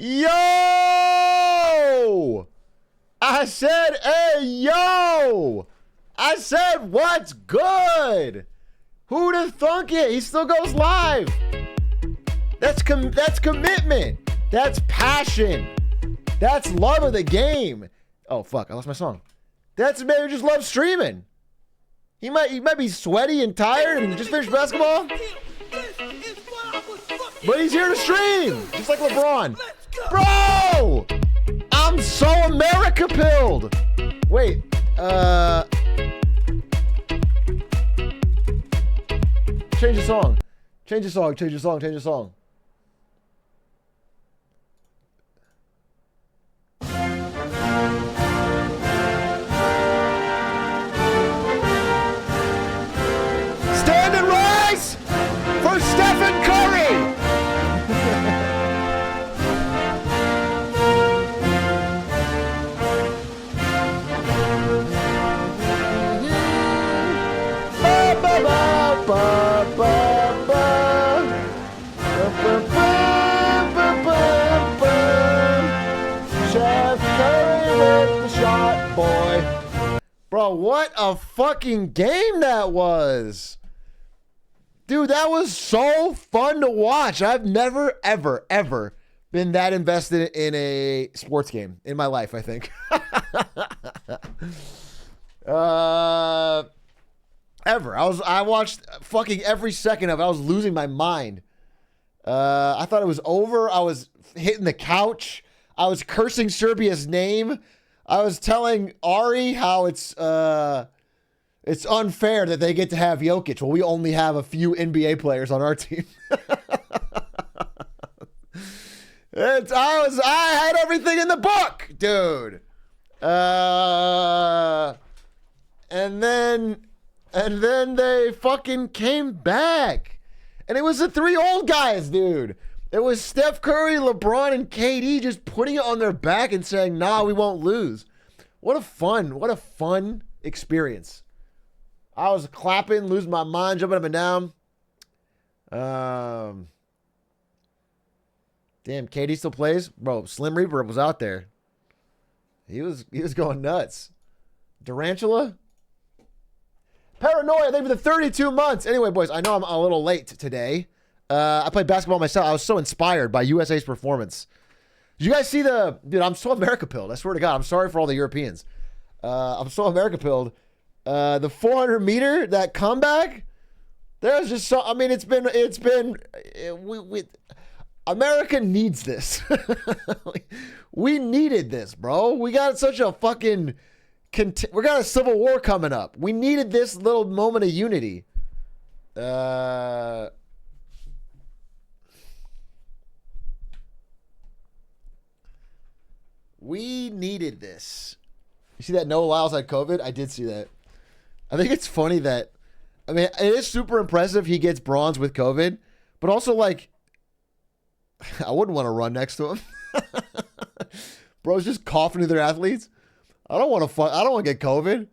Yo! I said, hey, yo! I said, what's good? Who'd have thunk it? He still goes live. That's commitment. That's passion. That's love of the game. Oh, fuck. I lost my song. That's maybe just love streaming. He might be sweaty and tired and just finished basketball. But he's here to stream. Just like LeBron. Bro! I'm so America-pilled. Wait. Change the song. Change the song. Change the song. Change the song. Stand and rise for Stephen Curry. Chef Curry with the shot, boy. Bro, what a fucking game that was. Dude, that was so fun to watch. I've never, ever, ever been that invested in a sports game in my life, I think. Ever. I watched fucking every second of it. I was losing my mind. I thought it was over. I was hitting the couch. I was cursing Serbia's name. I was telling Ari how it's unfair that they get to have Jokic. Well, we only have a few NBA players on our team. I had everything in the book, dude. And then they fucking came back. And it was the three old guys, dude. It was Steph Curry, LeBron, and KD just putting it on their back and saying, nah, we won't lose. What a fun experience. I was clapping, losing my mind, jumping up and down. Damn, KD still plays? Bro, Slim Reaper was out there. He was going nuts. Durantula? Paranoia, thank you for the 32 months. Anyway, boys, I know I'm a little late today. I played basketball myself. I was so inspired by USA's performance. Did you guys see dude, I'm so America-pilled. I swear to God, I'm sorry for all the Europeans. I'm so America-pilled. The 400 meter, that comeback, there's just so, I mean, America needs this. We needed this, bro. We got such a fucking, we got a civil war coming up. We needed this little moment of unity. We needed this. You see that Noah Lyles had COVID? I did see that. I think it's funny that, I mean, it is super impressive he gets bronze with COVID, but also, like, I wouldn't want to run next to him. Bro's just coughing to their athletes. I don't want to get COVID.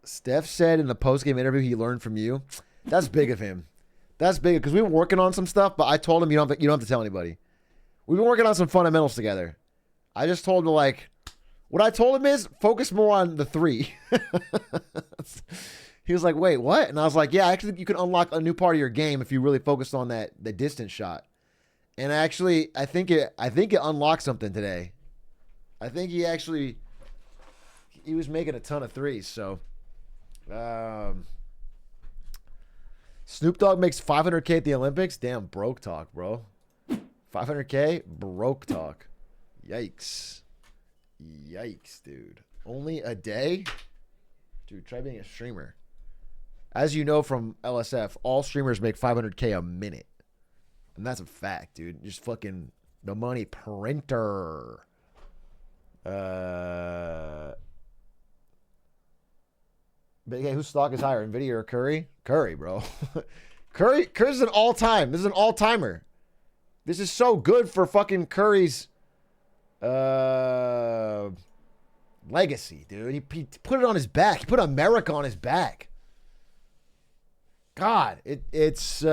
Steph said in the post-game interview he learned from you. That's big of him. That's big because we were working on some stuff, but I told him you don't have to tell anybody. We've been working on some fundamentals together. I just told him what I told him is focus more on the three. He was like, wait, what? And I was like, yeah, actually you can unlock a new part of your game if you really focus on the distance shot. And actually, I think it unlocked something today. I think he was making a ton of threes, so Snoop Dogg makes $500K at the Olympics. Damn, broke talk, bro. $500K, broke talk. Yikes, dude. Only a day, dude. Try being a streamer. As you know from LSF, all streamers make $500K a minute, and that's a fact, dude. Just fucking the money printer. But okay, whose stock is higher, Nvidia or Curry? Curry, bro. Curry's an all-time. This is an all-timer. This is so good for fucking Curry's Legacy, dude. He put it on his back. He put America on his back. God, it's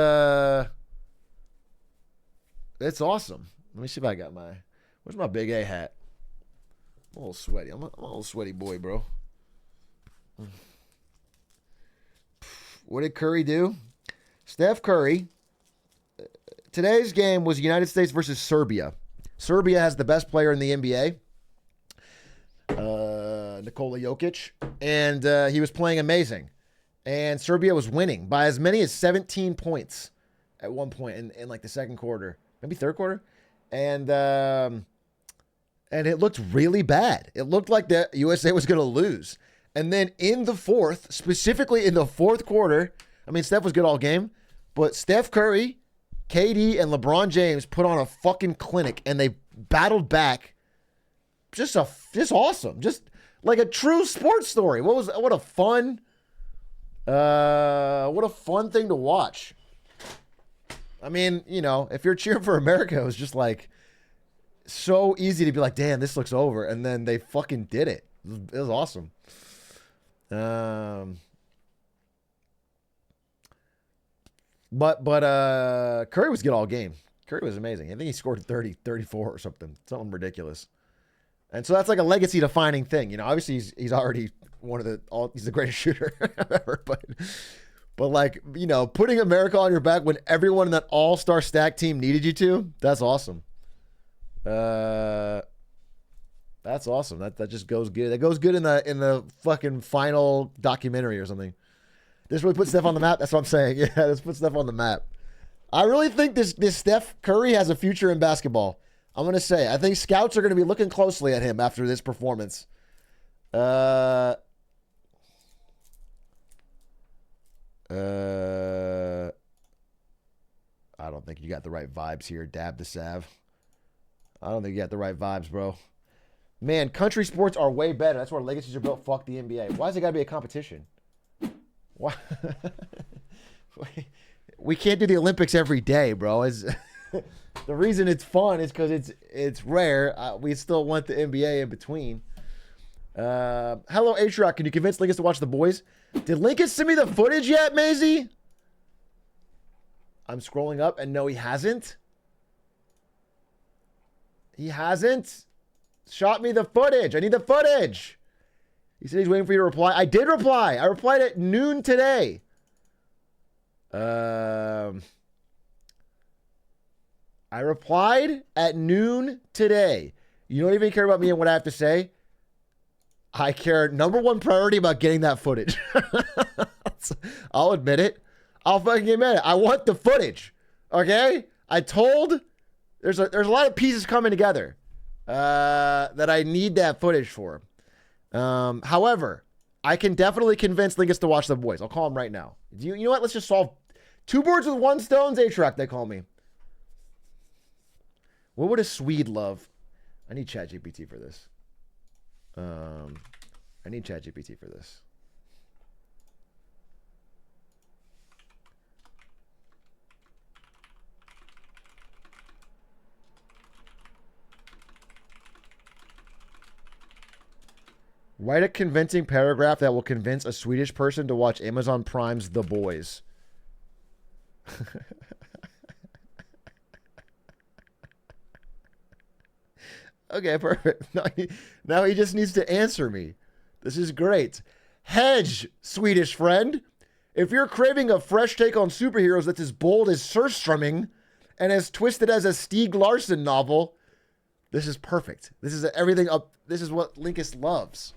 awesome. Let me see if I got where's my big A hat? I'm a little sweaty. I'm a little sweaty boy, bro. What did Curry do? Steph Curry. Today's game was United States versus Serbia. Serbia has the best player in the NBA, Nikola Jokic, and he was playing amazing. And Serbia was winning by as many as 17 points at one point in like the second quarter, maybe third quarter. And it looked really bad. It looked like the USA was going to lose. And then in the fourth, specifically in the fourth quarter, I mean, Steph was good all game, but Steph Curry, KD, and LeBron James put on a fucking clinic, and they battled back. Just awesome. Just like a true sports story. What a fun thing to watch. I mean, you know, if you're cheering for America, it was just like so easy to be like, damn, this looks over. And then they fucking did it. It was awesome. But Curry was good all game. Curry was amazing. I think he scored 30, 34 or something ridiculous. And so that's like a legacy defining thing. You know, obviously he's already he's the greatest shooter ever, but like, you know, putting America on your back when everyone in that all-star stack team needed you to, that's awesome. That's awesome. That just goes good. That goes good in the fucking final documentary or something. This really puts Steph on the map. That's what I'm saying. Yeah, this puts Steph on the map. I really think this Steph Curry has a future in basketball. I'm going to say, I think scouts are going to be looking closely at him after this performance. I don't think you got the right vibes here, Dab the Sav. I don't think you got the right vibes, bro. Man, country sports are way better. That's where legacies are built. Fuck the NBA. Why has it got to be a competition? Why? We can't do the Olympics every day, bro. The reason it's fun is because it's rare. We still want the NBA in between. Hello, Atrioc. Can you convince Lincoln to watch The Boys? Did Lincoln send me the footage yet, Maisie? I'm scrolling up, and no, he hasn't. He hasn't shot me the footage. I need the footage. He said he's waiting for you to reply. I did reply. I replied at noon today. I replied at noon today. You don't even care about me and what I have to say. I care, number one priority, about getting that footage. I'll admit it. I'll fucking admit it. I want the footage. Okay? I told... There's a lot of pieces coming together that I need that footage for. However, I can definitely convince Lingus to watch The Boys. I'll call him right now. You know what? Let's just solve two birds with one stone. A-Track, they call me. What would a Swede love? I need ChatGPT for this. I need ChatGPT for this. Write a convincing paragraph that will convince a Swedish person to watch Amazon Prime's The Boys. Okay, perfect. Now he just needs to answer me. This is great. Hedge, Swedish friend. If you're craving a fresh take on superheroes that's as bold as Surströmming and as twisted as a Stieg Larsson novel, this is perfect. This is everything up. This is what Linkus loves.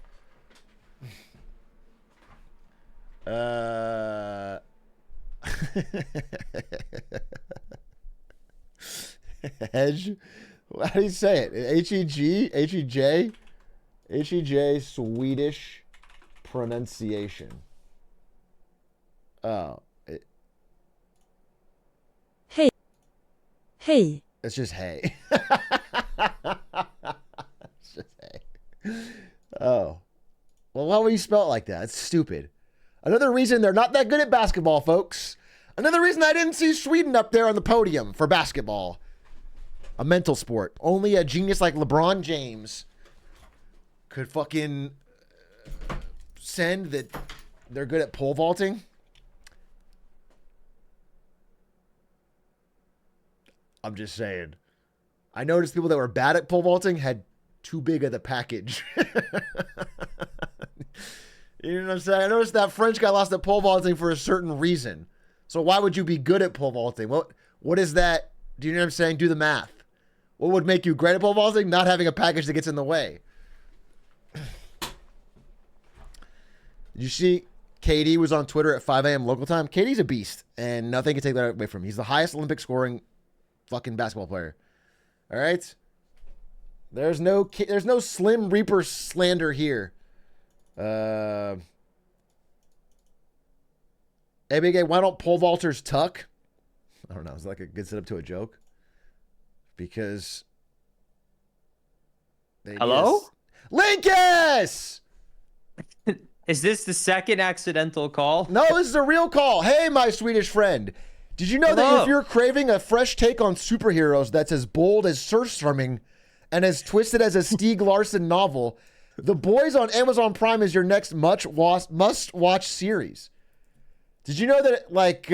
Hedge? How do you say it? H-E-G? H-E-J? H-E-J Swedish pronunciation. Oh. Hey. Hey. It's just hey. It's just hey. Oh. Well, why would you spell it like that? It's stupid. Another reason they're not that good at basketball, folks. Another reason I didn't see Sweden up there on the podium for basketball. A mental sport. Only a genius like LeBron James could fucking send that they're good at pole vaulting. I'm just saying. I noticed people that were bad at pole vaulting had too big of the package. You know what I'm saying? I noticed that French guy lost at pole vaulting for a certain reason. So why would you be good at pole vaulting? What is that? Do you know what I'm saying? Do the math. What would make you great at pole vaulting? Not having a package that gets in the way. Did you see KD was on Twitter at 5 a.m. local time? KD's a beast, and nothing can take that away from him. He's the highest Olympic scoring fucking basketball player. All right? There's no Slim Reaper slander here. Hey, Big A, why don't pole vaulters tuck? I don't know. Is that like a good setup to a joke? Because Hello? Linkus! Is this the second accidental call? No, this is a real call. Hey, my Swedish friend. Did you know that if you're craving a fresh take on superheroes that's as bold as Surfstorming and as twisted as a Stieg Larsson novel, The Boys on Amazon Prime is your next must-watch series. Did you know that, like,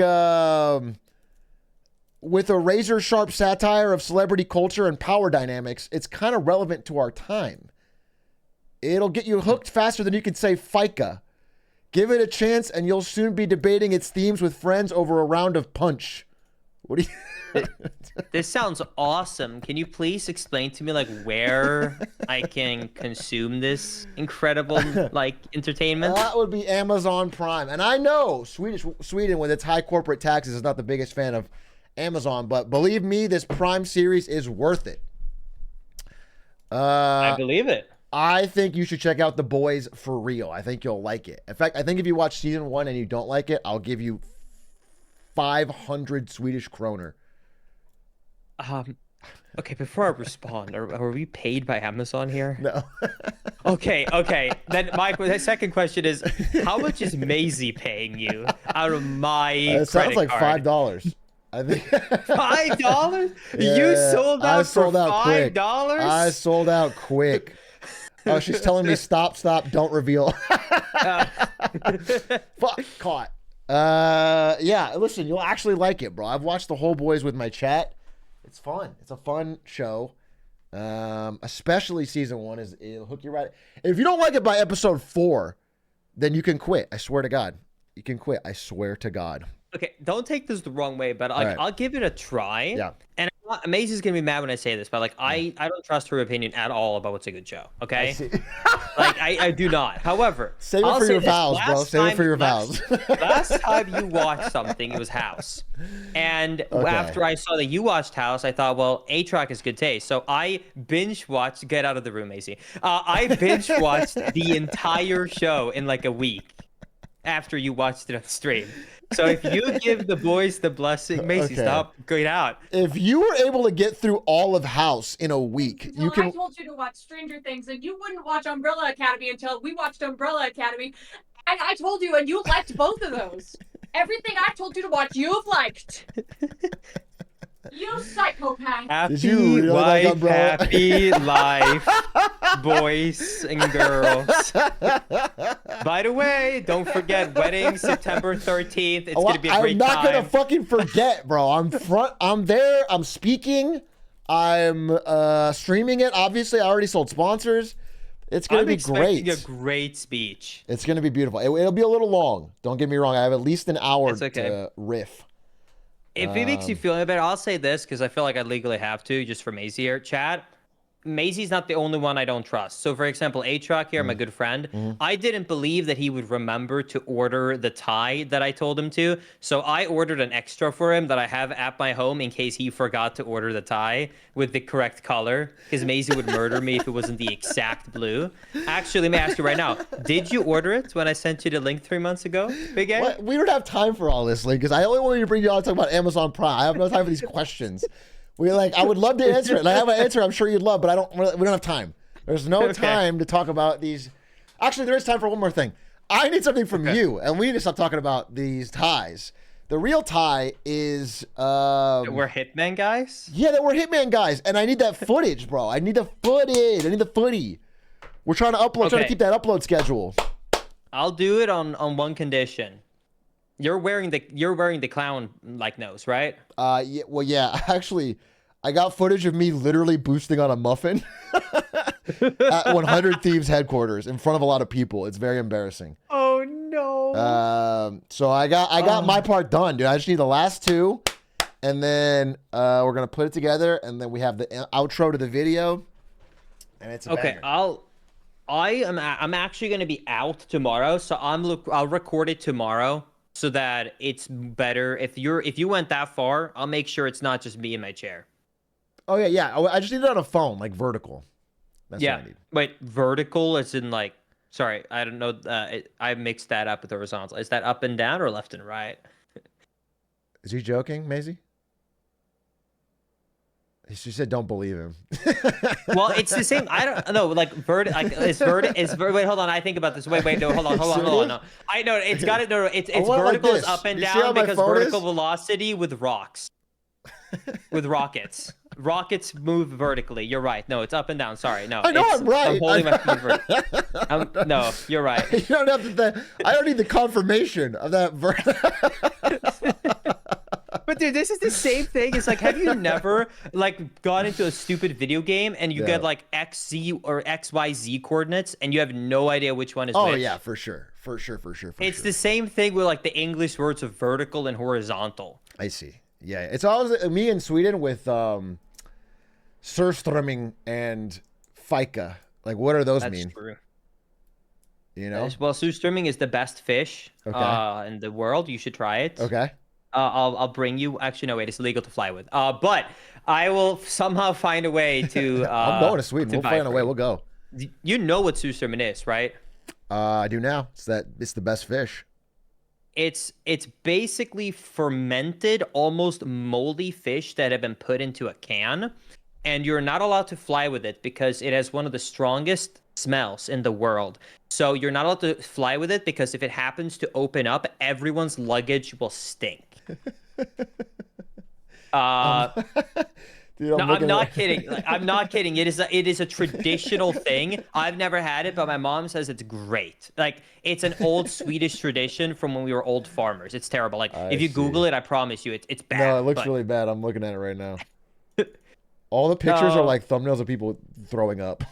with a razor-sharp satire of celebrity culture and power dynamics, it's kind of relevant to our time. It'll get you hooked faster than you can say FICA. Give it a chance, and you'll soon be debating its themes with friends over a round of punch. What do you... This sounds awesome. Can you please explain to me, like, where I can consume this incredible, like, entertainment? That would be Amazon Prime. And I know Sweden, with its high corporate taxes, is not the biggest fan of Amazon, but believe me, this Prime series is worth it. I believe it. I think you should check out The Boys for real. I think you'll like it. In fact, I think if you watch season 1 and you don't like it, I'll give you 500 Swedish kroner. Okay, before I respond, are we paid by Amazon here? No. Okay. Then my second question is, how much is Maisie paying you out of my It sounds like card? $5. I think $5? Yeah, You sold out for quick. $5? I sold out quick. Oh, she's telling me stop, don't reveal. Fuck, caught. Yeah, listen, you'll actually like it, bro. I've watched the whole Boys with my chat. It's fun. It's a fun show. Especially season 1 it'll hook you right. If you don't like it by episode 4, then you can quit. I swear to God. You can quit. I swear to God. Okay, don't take this the wrong way, but like, right. I'll give it a try. Yeah. And Maisie's gonna be mad when I say this, but like, I don't trust her opinion at all about what's a good show. Okay, like I do not. However, save it for your vows, bro. Save it for your vows. Last time you watched something, it was House, and after I saw that you watched House, I thought, well, Atrioc is good taste, so I binge watched. Get out of the room, Maisie. I binge watched the entire show in like a week after you watched it on stream. So if you give The Boys the blessing, Macy, stop, get out. If you were able to get through all of House in a week, you can. I told you to watch Stranger Things, and you wouldn't watch Umbrella Academy until we watched Umbrella Academy. And I told you, and you liked both of those. Everything I told you to watch, you've liked. You psychopath. Happy Did you really like wife, Umbrella? happy life, boys and girls. By the way, don't forget wedding September 13th. It's gonna be a great I'm not time. gonna fucking forget, bro. I'm there. I'm speaking. I'm streaming it. Obviously, I already sold sponsors. It's gonna be great. A great speech. It's gonna be beautiful. It'll be a little long. Don't get me wrong. I have at least an hour to riff. If it makes you feel any better, I'll say this because I feel like I legally have to, just for Maisie here. Chat, Maisie's not the only one I don't trust. So, for example, Atrioc here, my good friend, I didn't believe that he would remember to order the tie that I told him to. So I ordered an extra for him that I have at my home in case he forgot to order the tie with the correct color, because Maisie would murder me if it wasn't the exact blue. Actually, let me ask you right now. Did you order it when I sent you the link 3 months ago, Big A? What? We don't have time for all this, Lee, because I only wanted to bring you on to talk about Amazon Prime. I have no time for these questions. I would love to answer it. And I have an answer I'm sure you'd love, but we don't have time. There's no time to talk about these. Actually, there is time for one more thing. I need something from you, and we need to stop talking about these ties. The real tie is we're Hitman guys? Yeah, that we're Hitman guys, and I need that footage, bro. I need the footage. I need the footy. We're trying to upload, trying to Okay. keep that upload schedule. I'll do it on one condition. You're wearing the clown like nose, right? Yeah, well, yeah. Actually, I got footage of me literally boosting on a muffin at 100 Thieves headquarters in front of a lot of people. It's very embarrassing. Oh no. So I got my part done, dude. I just need the last two, and then we're gonna put it together, and then we have the outro to the video, and it's a Okay, banger. I'm actually gonna be out tomorrow, so I'll record it tomorrow so that it's better. If you went that far, I'll make sure it's not just me in my chair. Oh yeah. I just need it on a phone, like vertical. That's what I need. Wait, vertical as in like, sorry, I don't know. I mixed that up with horizontal. Is that up and down or left and right? Is he joking, Maisie? She said, "Don't believe him." Well, it's the same. I don't know. Like wait, hold on. I think about this. Wait, no, hold on. No, I know it's got it. No, it's want it like vertical is this. up and You see how down my because phone vertical is? velocity with rocks, with rockets. Rockets move vertically. You're right. No, it's up and down. Sorry, no. I know I'm right. holding my feet vertically. No, you're right. You don't have to. I don't need the confirmation of that. But dude, this is the same thing. It's like, have you never like gone into a stupid video game and you get like XZ or XYZ coordinates and you have no idea which one is which? Oh yeah, for sure. It's the same thing with like the English words of vertical and horizontal. I see. Yeah, it's always me in Sweden with surströmming and fika. Like, what do those mean? True. You know? Well, surströmming is the best fish in the world. You should try it. Okay. I'll bring you. Actually, no, wait. It's illegal to fly with. But I will somehow find a way to. I'm going to Sweden. We'll find a way. We'll go. You know what surströmming is, right? I do now. It's the best fish. It's basically fermented, almost moldy fish that have been put into a can, and you're not allowed to fly with it because it has one of the strongest smells in the world. So you're not allowed to fly with it because if it happens to open up, everyone's luggage will stink. Dude, I'm not kidding. Like, I'm not kidding. It is a traditional thing. I've never had it, but my mom says it's great. Like, it's an old Swedish tradition from when we were old farmers. It's terrible. Like, if you Google it, I promise you, it's bad. No, it looks really bad. I'm looking at it right now. All the pictures are like thumbnails of people throwing up.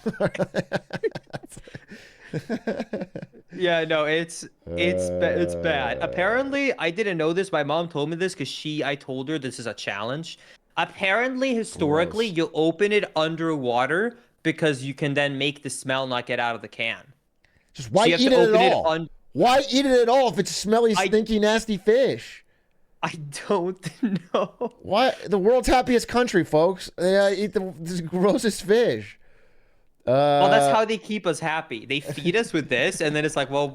Yeah, no, it's bad. Apparently, I didn't know this. My mom told me this because I told her this is a challenge. Apparently, historically, Gross. you open it underwater because you can then make the smell not get out of the can. Just why So you have eat to it open at it all? Why eat it at all if it's a smelly, stinky, nasty fish? I don't know. Why? The world's happiest country, folks. They eat the grossest fish. Well, that's how they keep us happy. They feed us with this, and then it's like, well,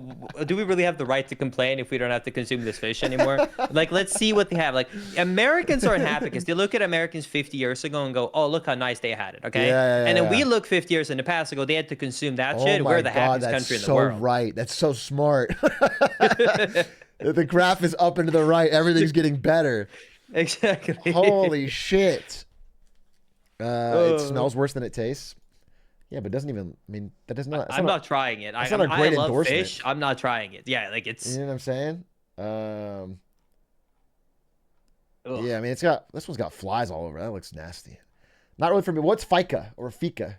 do we really have the right to complain if we don't have to consume this fish anymore? Like, let's see what they have. Like, Americans aren't happy because they look at Americans 50 years ago and go, oh, look how nice they had it, okay? And then we look 50 years in the past and go, they had to consume that shit. We're the happiest country in the world. That's so right. That's so smart. The graph is up and to the right. Everything's getting better. Exactly. Holy shit. It smells worse than it tastes. Yeah, but it doesn't even. I mean, that does not. I'm not trying it. That's not a great I love endorsement. fish. I'm not trying it. Yeah, like it's. You know what I'm saying? Yeah, I mean, this one's got flies all over. That looks nasty. Not really for me. What's fika or fika?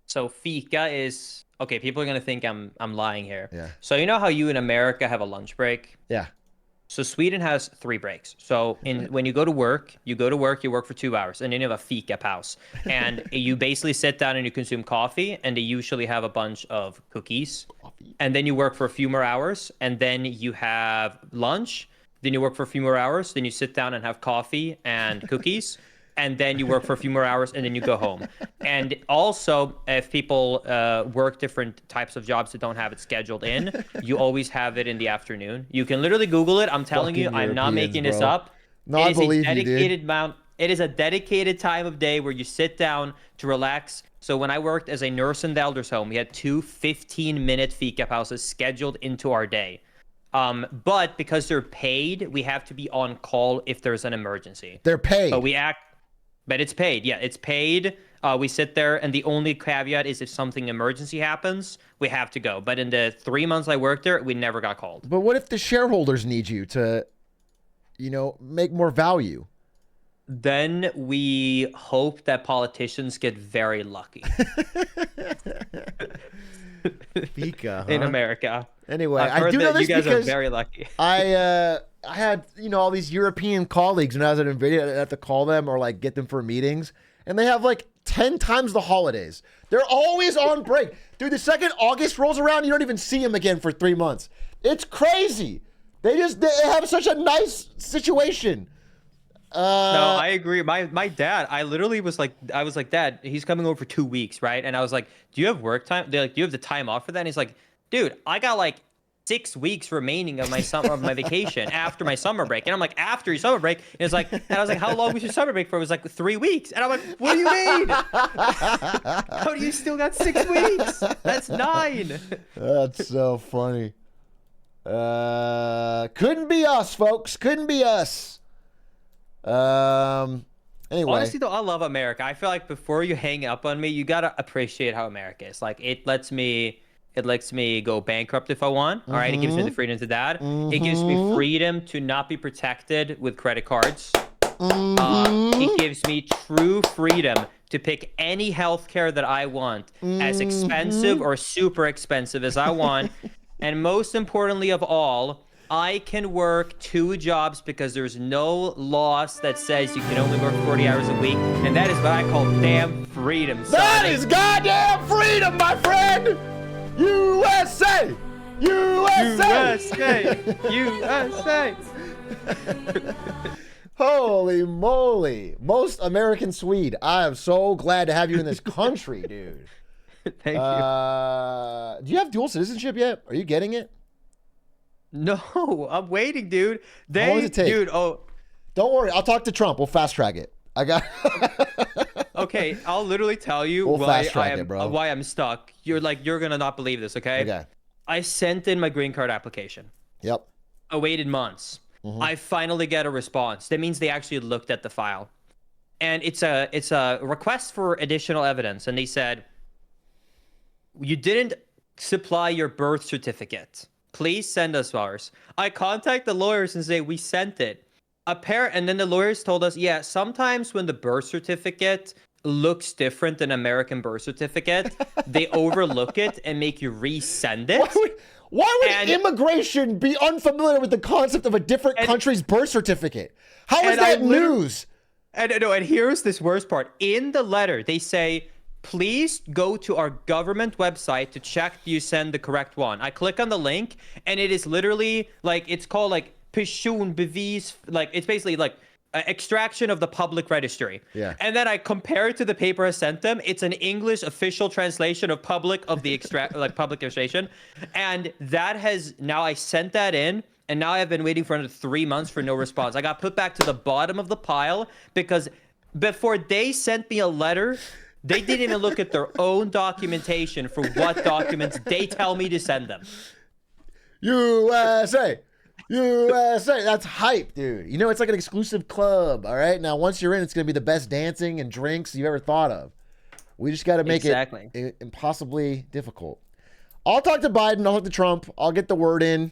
So fika is okay. People are gonna think I'm lying here. Yeah. So you know how you in America have a lunch break? Yeah. So Sweden has 3 breaks. So when you go to work, you work for 2 hours, and then you have a fika pause. And you basically sit down and you consume coffee, and they usually have a bunch of cookies. And then you work for a few more hours, and then you have lunch. Then you work for a few more hours. Then you sit down and have coffee and cookies. And then you work for a few more hours, and then you go home. And also, if people work different types of jobs that don't have it scheduled in, you always have it in the afternoon. You can literally Google it. I'm telling you, I'm not making this up. No, I believe you, dude. It is a dedicated time of day where you sit down to relax. So when I worked as a nurse in the elders home, we had 2 15-minute fika pauses scheduled into our day. But because they're paid, we have to be on call if there's an emergency. They're paid. But it's paid. Yeah, it's paid. We sit there, and the only caveat is if something emergency happens, we have to go. But in the 3 months I worked there, we never got called. But what if the shareholders need you to, make more value? Then we hope that politicians get very lucky. Fika, In huh? America. Anyway, I've I heard do know that this you guys are because very lucky. I had all these European colleagues, and I was at NVIDIA, I have to call them or like get them for meetings, and they have like 10 times the holidays. They're always on break, dude. The second August rolls around, you don't even see them again for 3 months. It's crazy. They have such a nice situation. No, I agree. My dad, I literally was like, Dad, he's coming over for 2 weeks, right? And I was like, do you have work time? They're like, do you have the time off for that? And he's like, dude, I got like 6 weeks remaining of my vacation after my summer break. And I'm like, after your summer break? And I was like, how long was your summer break for? It was like 3 weeks. And I'm like, what do you mean? How do you still got 6 weeks? That's 9. That's so funny. Couldn't be us, folks. Couldn't be us. Anyway. Honestly, though, I love America. I feel like before you hang up on me, you gotta appreciate how America is. Like, it lets me go bankrupt if I want. All right, it gives me the freedom to that. It gives me freedom to not be protected with credit cards. It gives me true freedom to pick any healthcare that I want, as expensive or super expensive as I want. And most importantly of all, I can work 2 jobs because there's no laws that says you can only work 40 hours a week. And that is what I call damn freedom. That is goddamn freedom, my friend! USA! USA! USA! Holy moly. Most American Swede. I am so glad to have you in this country, dude. Thank you. Do you have dual citizenship yet? Are you getting it? No, I'm waiting, dude. How long does it take? Dude, Don't worry. I'll talk to Trump. We'll fast track it. I got. Okay, I'll literally tell you We'll why fast track it, bro. why I'm stuck. You're gonna not believe this, okay? Okay. I sent in my green card application. Yep. I waited months. I finally get a response. That means they actually looked at the file. And it's a request for additional evidence. And they said, you didn't supply your birth certificate. Please send us ours. I contact the lawyers and say, we sent it. And then the lawyers told us, yeah, sometimes when the birth certificate looks different than American birth certificate, they overlook it and make you resend it. Why would immigration be unfamiliar with the concept of a different country's birth certificate? How is that news? And here's this worst part. In the letter, they say, please go to our government website to check you send the correct one. I click on the link, and it is literally like, it's called like personbevis, like it's basically like extraction of the public registry. Yeah. And then I compare it to the paper I sent them. It's an English official translation of public registration. And that has, now I sent that in, and now I've been waiting for another 3 months for no response. I got put back to the bottom of the pile because before they sent me a letter, they didn't even look at their own documentation for what documents they tell me to send them. USA! USA! That's hype, dude. You know, it's like an exclusive club, all right? Now, once you're in, it's going to be the best dancing and drinks you've ever thought of. We just got to make it impossibly difficult. I'll talk to Biden. I'll talk to Trump. I'll get the word in.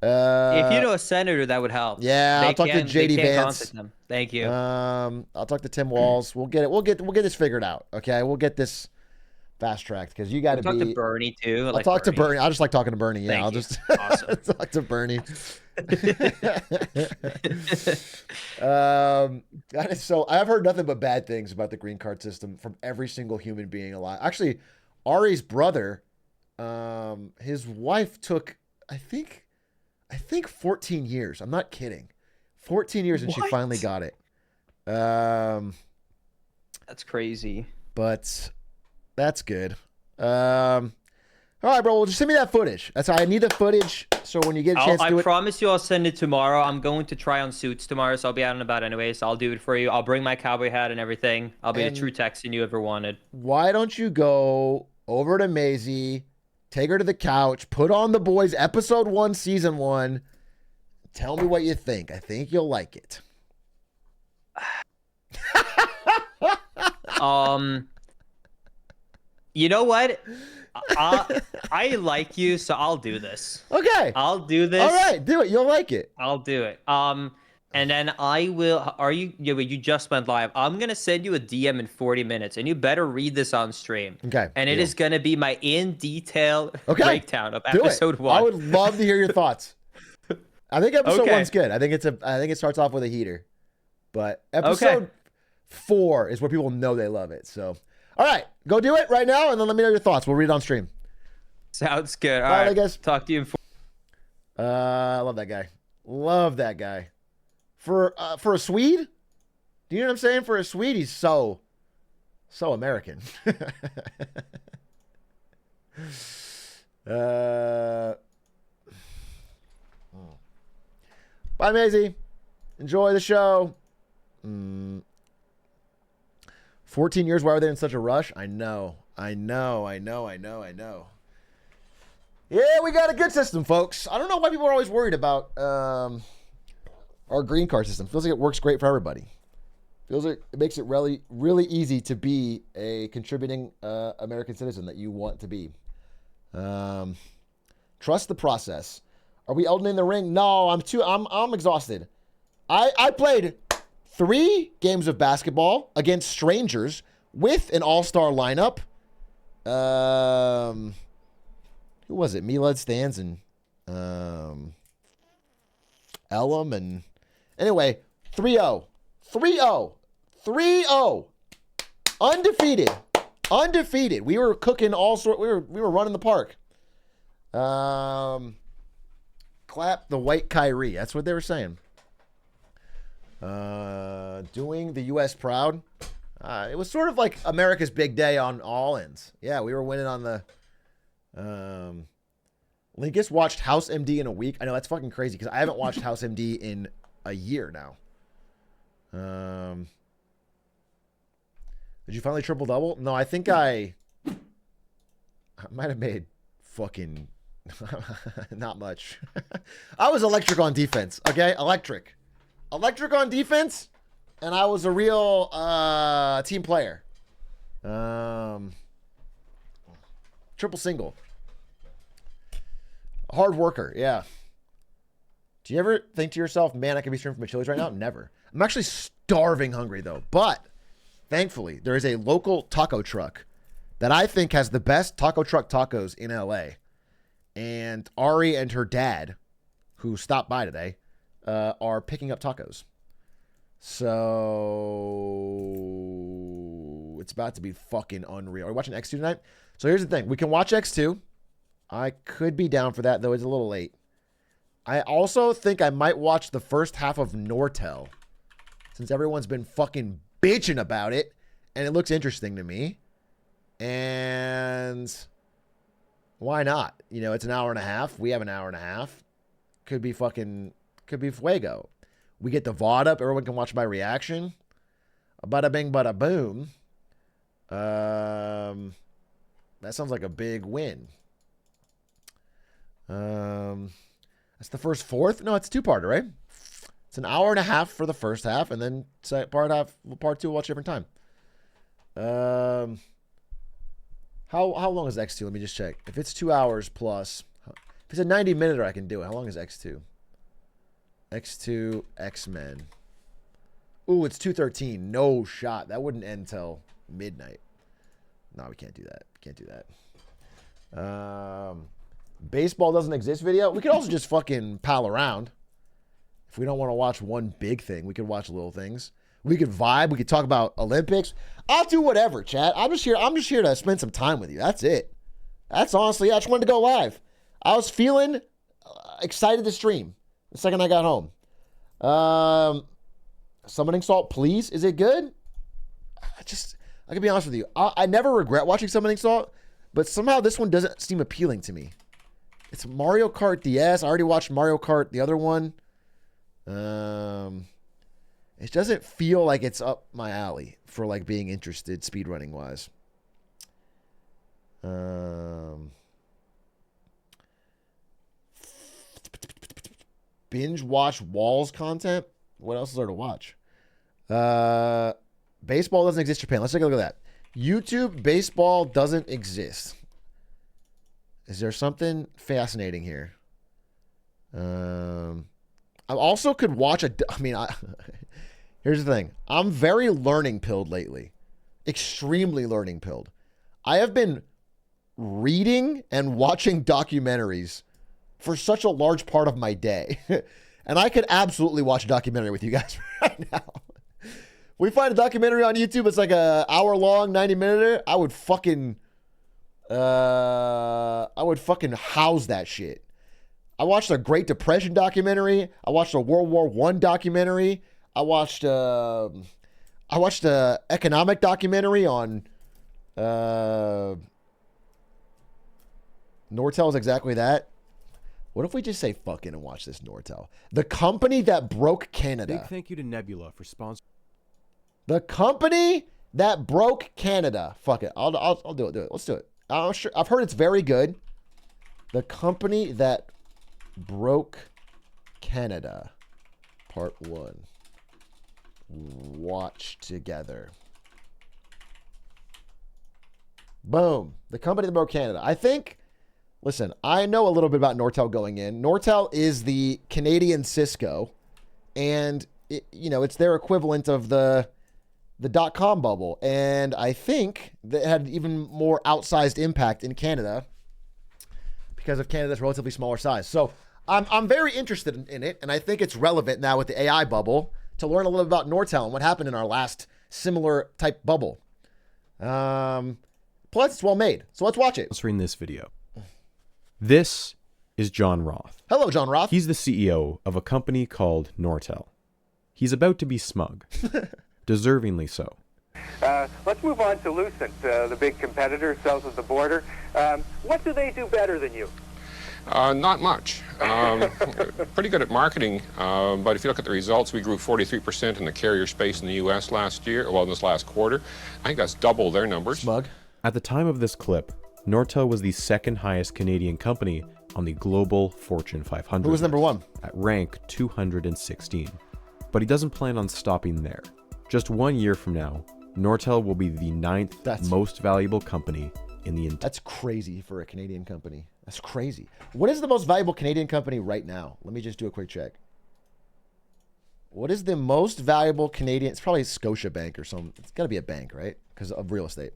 If you know a senator, that would help. Yeah, I'll talk to JD Vance. Thank you. I'll talk to Tim Walz. We'll get it. We'll get this figured out. Okay, we'll get this fast tracked because you got to be. Talk to Bernie too. I'll talk to Bernie. I just like talking to Bernie. Yeah, I'll just talk to Bernie. So I've heard nothing but bad things about the green card system from every single human being alive. Actually, Ari's brother, his wife took, I think 14 years. I'm not kidding. 14 years and she finally got it. That's crazy. But that's good. All right, bro. Well, just send me that footage. I need the footage. So when you get a chance to do it. I promise you I'll send it tomorrow. I'm going to try on suits tomorrow, so I'll be out and about anyway. So I'll do it for you. I'll bring my cowboy hat and everything. I'll be the true Texan you ever wanted. Why don't you go over to Maisie, take her to the couch, put on The Boys episode 1, season 1. Tell me what you think. I think you'll like it. You know what? I like you, so I'll do this. Okay. I'll do this. All right, do it. You'll like it. I'll do it. And then I will. Are you? Yeah, but you just went live. I'm gonna send you a DM in 40 minutes, and you better read this on stream. Okay. And it is gonna be my in detail breakdown of Do episode it. 1. I would love to hear your thoughts. I think episode Okay. 1's good. I think it starts off with a heater, but episode 4 is where people know they love it. So, all right, go do it right now, and then let me know your thoughts. We'll read it on stream. Sounds good. All All right, right, guys. Talk to you in 4. I love that guy. Love that guy. For a Swede, do you know what I'm saying? For a Swede, he's so American. Bye, Maisie. Enjoy the show. 14 years. Why were they in such a rush? I know. Yeah, we got a good system, folks. I don't know why people are always worried about our green card system. Feels like it works great for everybody. Feels like it makes it really, really easy to be a contributing American citizen that you want to be. Trust the process. Are we Elden in the ring? No, I'm exhausted. I played 3 games of basketball against strangers with an all-star lineup. Who was it? Milad Stans and Elam and anyway, 3-0. 3-0. 3-0. Undefeated. We were cooking all sorts. We were running the park. Clap the white Kyrie. That's what they were saying. Doing the U.S. proud. It was sort of like America's big day on all ends. Yeah, we were winning on the. Linkus watched House MD in a week. I know that's fucking crazy because I haven't watched House MD in a year now. Did you finally triple double? No, I think I might have made fucking not much. I was electric on defense. Okay, electric on defense, and I was a real team player. Triple single. Hard worker, yeah. Do you ever think to yourself, man, I could be streaming from a Chili's right now? Never. I'm actually starving hungry, though. But, thankfully, there is a local taco truck that I think has the best taco truck tacos in LA. And Ari and her dad, who stopped by today, are picking up tacos. So, it's about to be fucking unreal. Are we watching X2 tonight? So, here's the thing. We can watch X2. I could be down for that, though it's a little late. I also think I might watch the first half of Nortel, since everyone's been fucking bitching about it, and it looks interesting to me. And why not? You know, it's an hour and a half. We have an hour and a half. Could be fuego. We get the VOD up. Everyone can watch my reaction. Bada bing, bada boom. That sounds like a big win. That's the first fourth. No, it's a 2-parter, right? It's an hour and a half for the first half, and then part 2 we'll watch a different time. How long is X2? Let me just check. If it's 2 hours plus, if it's a 90-minute, I can do it. How long is X2? X2 X-Men. Ooh, it's 2:13. No shot. That wouldn't end till midnight. No, we can't do that. Baseball doesn't exist video. We could also just fucking pal around. If we don't want to watch one big thing, we could watch little things. We could vibe. We could talk about Olympics. I'll do whatever, chat. I'm just here to spend some time with you. That's it. That's honestly, I just wanted to go live. I was feeling excited to stream the second I got home. Summoning Salt, please. Is it good? I can be honest with you. I never regret watching Summoning Salt, but somehow this one doesn't seem appealing to me. It's Mario Kart DS. I already watched Mario Kart, the other one. It doesn't feel like it's up my alley for like being interested speedrunning wise. Binge watch Walls content. What else is there to watch? Baseball doesn't exist in Japan. Let's take a look at that. YouTube baseball doesn't exist. Is there something fascinating here? I also could watch here's the thing. I'm very learning pilled lately. Extremely learning pilled. I have been reading and watching documentaries for such a large part of my day. And I could absolutely watch a documentary with you guys right now. We find a documentary on YouTube, it's like an hour long, 90-minute. I would fucking house that shit. I watched a Great Depression documentary. I watched a World War I documentary. I watched a economic documentary on Nortel is exactly that. What if we just say fucking and watch this Nortel? The company that broke Canada. Big thank you to Nebula for sponsoring. The company that broke Canada. Fuck it. I'll do it. Let's do it. I've heard it's very good. The company that broke Canada. Part 1. Watch together. Boom. The company that broke Canada. I think, listen, I know a little bit about Nortel going in. Nortel is the Canadian Cisco, and it's their equivalent of the dot-com bubble. And I think that had even more outsized impact in Canada because of Canada's relatively smaller size. So I'm very interested in it, and I think it's relevant now with the AI bubble to learn a little bit about Nortel and what happened in our last similar type bubble. Plus, it's well made. So let's watch it. Sponsoring this video. This is John Roth. Hello, John Roth. He's the CEO of a company called Nortel. He's about to be smug. Deservingly so. Let's move on to Lucent, the big competitor south of the border. What do they do better than you? Not much. Pretty good at marketing, but if you look at the results, we grew 43% in the carrier space in the U.S. last year, well, in this last quarter. I think that's double their numbers. Smug. At the time of this clip, Nortel was the second highest Canadian company on the global Fortune 500. Who was number one? At rank 216. But he doesn't plan on stopping there. Just 1 year from now, Nortel will be the 9th most valuable company in the entire. That's crazy for a Canadian company. That's crazy. What is the most valuable Canadian company right now? Let me just do a quick check. What is the most valuable Canadian? It's probably Scotiabank or something. It's got to be a bank, right? Because of real estate.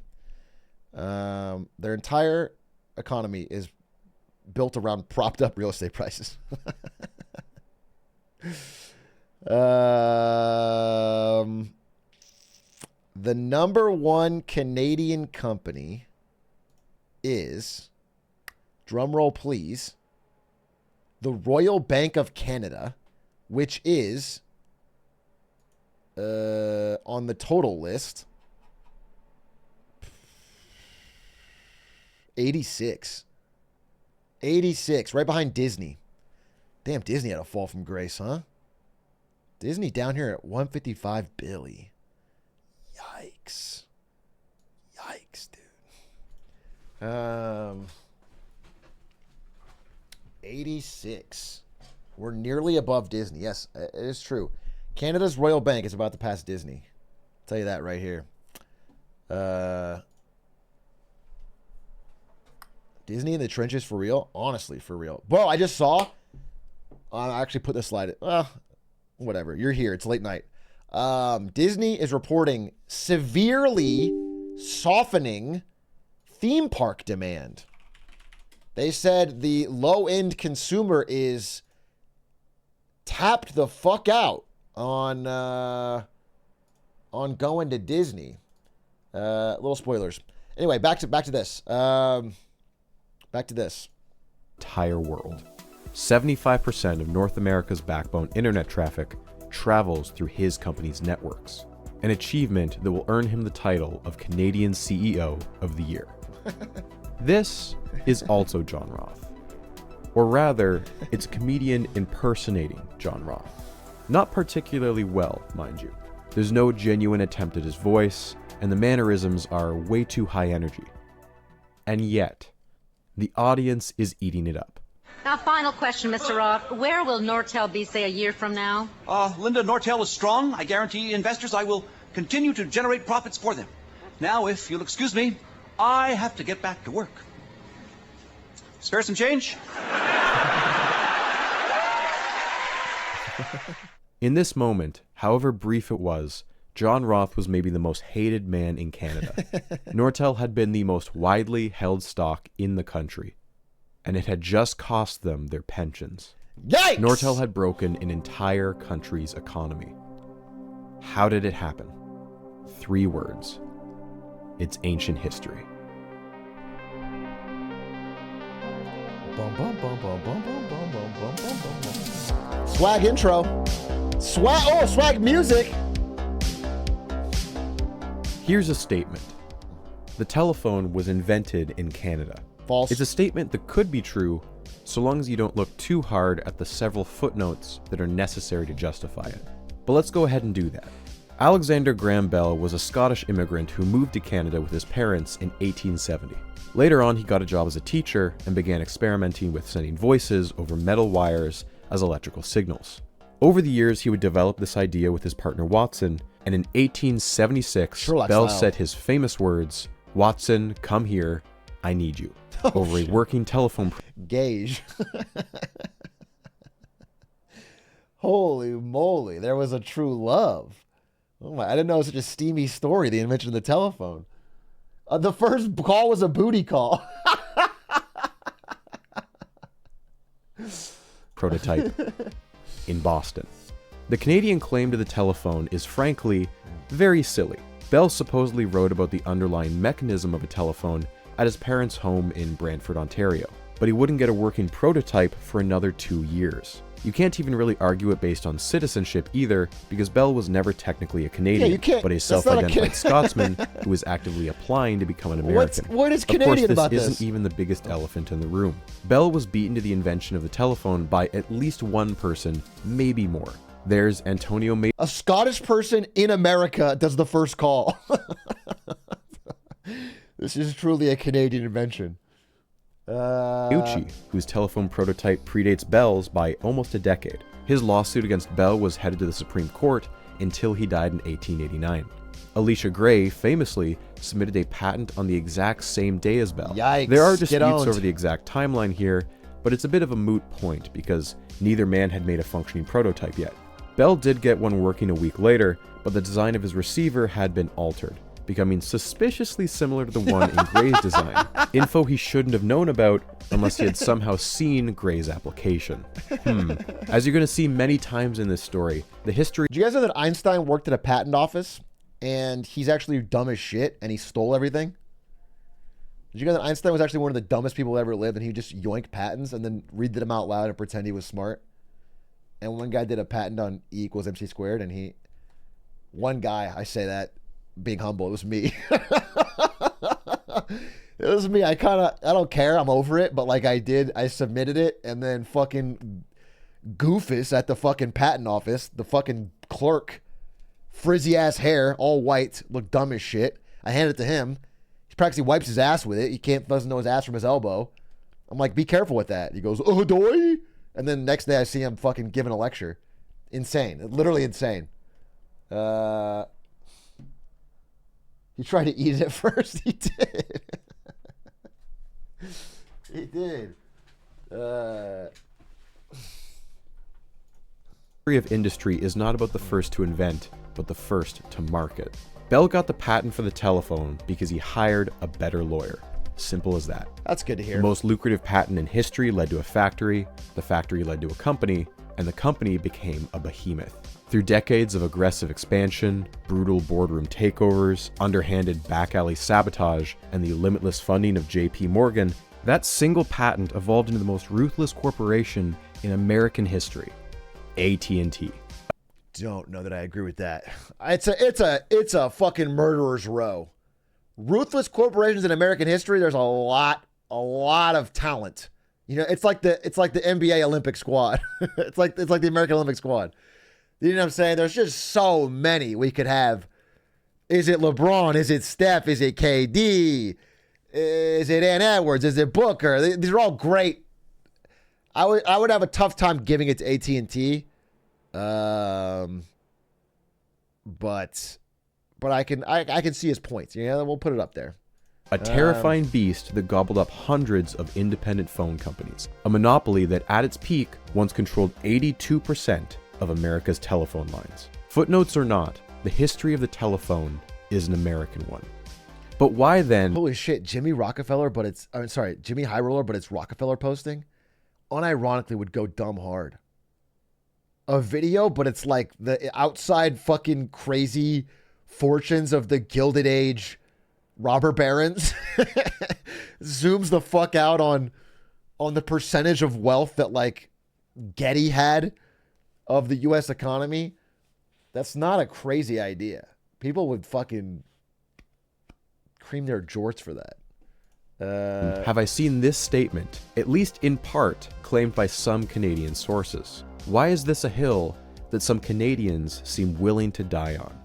Their entire economy is built around propped up real estate prices. The number one Canadian company is, drumroll please, the Royal Bank of Canada, which is on the total list 86, right behind Disney. Damn, Disney had a fall from grace, huh? Disney down here at 155 billion. Yikes, dude. 86. We're nearly above Disney. Yes, it is true. Canada's Royal Bank is about to pass Disney. I'll tell you that right here. Disney in the trenches for real? Honestly, for real. Bro, I just saw. I actually put this slide. Whatever. You're here. It's late night. Disney is reporting severely softening theme park demand. They said the low-end consumer is tapped the fuck out on going to Disney. Little spoilers. Anyway, back to this. Back to this. Entire world. 75% of North America's backbone internet traffic travels through his company's networks. An achievement that will earn him the title of Canadian CEO of the Year. This is also John Roth. Or rather, it's a comedian impersonating John Roth. Not particularly well, mind you. There's no genuine attempt at his voice, and the mannerisms are way too high energy. And yet, the audience is eating it up. Now, final question, Mr. Roth. Where will Nortel be, say, a year from now? Linda, Nortel is strong. I guarantee investors I will continue to generate profits for them. Now, if you'll excuse me, I have to get back to work. Spare some change? In this moment, however brief it was, John Roth was maybe the most hated man in Canada. Nortel had been the most widely held stock in the country, and it had just cost them their pensions. Yikes! Nortel had broken an entire country's economy. How did it happen? 3 words. It's ancient history. Swag intro. Swag music. Here's a statement. The telephone was invented in Canada. False. It's a statement that could be true, so long as you don't look too hard at the several footnotes that are necessary to justify it. But let's go ahead and do that. Alexander Graham Bell was a Scottish immigrant who moved to Canada with his parents in 1870. Later on, he got a job as a teacher and began experimenting with sending voices over metal wires as electrical signals. Over the years, he would develop this idea with his partner Watson, and in 1876, Sherlock Bell style. said his famous words, "Watson, come here, I need you," over a working telephone Gage. Holy moly, there was a true love. Oh my, I didn't know it was such a steamy story, the invention of the telephone. The first call was a booty call. prototype in Boston. The Canadian claim to the telephone is frankly very silly. Bell supposedly wrote about the underlying mechanism of a telephone at his parents' home in Brantford, Ontario, but he wouldn't get a working prototype for another 2 years. You can't even really argue it based on citizenship either, because Bell was never technically a Canadian, you can't. but a That's not a self-identified Scotsman who was actively applying to become an American. What is Canadian of course, about this this? isn't even the biggest elephant in the room. Bell was beaten to the invention of the telephone by at least one person, maybe more. There's Antonio May. A Scottish person in America does the first call. This is truly a Canadian invention. Uchi, whose telephone prototype predates Bell's by almost a decade. His lawsuit against Bell was headed to the Supreme Court until he died in 1889. Alicia Gray famously submitted a patent on the exact same day as Bell. Yikes, there are get disputes owned. over the exact timeline here, but it's a bit of a moot point because neither man had made a functioning prototype yet. Bell did get one working a week later, but the design of his receiver had been altered, becoming suspiciously similar to the one in Gray's design. Info he shouldn't have known about unless he had somehow seen Gray's application. As you're going to see many times in this story, the history... Did you guys know that Einstein worked at a patent office and he's actually dumb as shit and he stole everything? Did you guys know that Einstein was actually one of the dumbest people that ever lived and he just yoinked patents and then read them out loud and pretend he was smart? And one guy did a patent on E equals MC squared and he... One guy, I say that being humble, it was me. It was me. I don't care. I'm over it. But like I submitted it and then fucking goofus at the fucking patent office, the fucking clerk, frizzy ass hair, all white, looked dumb as shit. I handed it to him. He practically wipes his ass with it. He doesn't know his ass from his elbow. I'm like, be careful with that. He goes, oh, doy. And then next day I see him fucking giving a lecture. Insane. Literally insane. He tried to eat it at first. He did. He did. history of industry is not about the first to invent, but the first to market. Bell got the patent for the telephone because he hired a better lawyer. Simple as that. That's good to hear. The most lucrative patent in history led to a factory, the factory led to a company, and the company became a behemoth. Through decades of aggressive expansion, brutal boardroom takeovers, underhanded back alley sabotage, and the limitless funding of JP Morgan, that single patent evolved into the most ruthless corporation in American history, AT&T. Don't know that I agree with that. It's a fucking murderer's row. Ruthless corporations in American history, there's a lot of talent. You know, it's like the NBA Olympic squad. it's like the American Olympic squad. You know what I'm saying? There's just so many we could have. Is it LeBron? Is it Steph? Is it KD? Is it Ant Edwards? Is it Booker? These are all great. I would have a tough time giving it to AT&T. But but I can see his points. Yeah, we'll put it up there. A terrifying beast that gobbled up hundreds of independent phone companies. A monopoly that at its peak once controlled 82% of America's telephone lines. Footnotes or not, the history of the telephone is an American one. But why then? Holy shit, Jimmy Rockefeller, but it's, I'm sorry, Jimmy High Roller, but it's Rockefeller posting. Unironically would go dumb hard. A video, but it's like the outside fucking crazy fortunes of the Gilded Age robber barons. Zooms the fuck out on the percentage of wealth that like Getty had of the US economy. That's not a crazy idea. People would fucking cream their jorts for that. Have I seen this statement, at least in part, claimed by some Canadian sources? Why is this a hill that some Canadians seem willing to die on?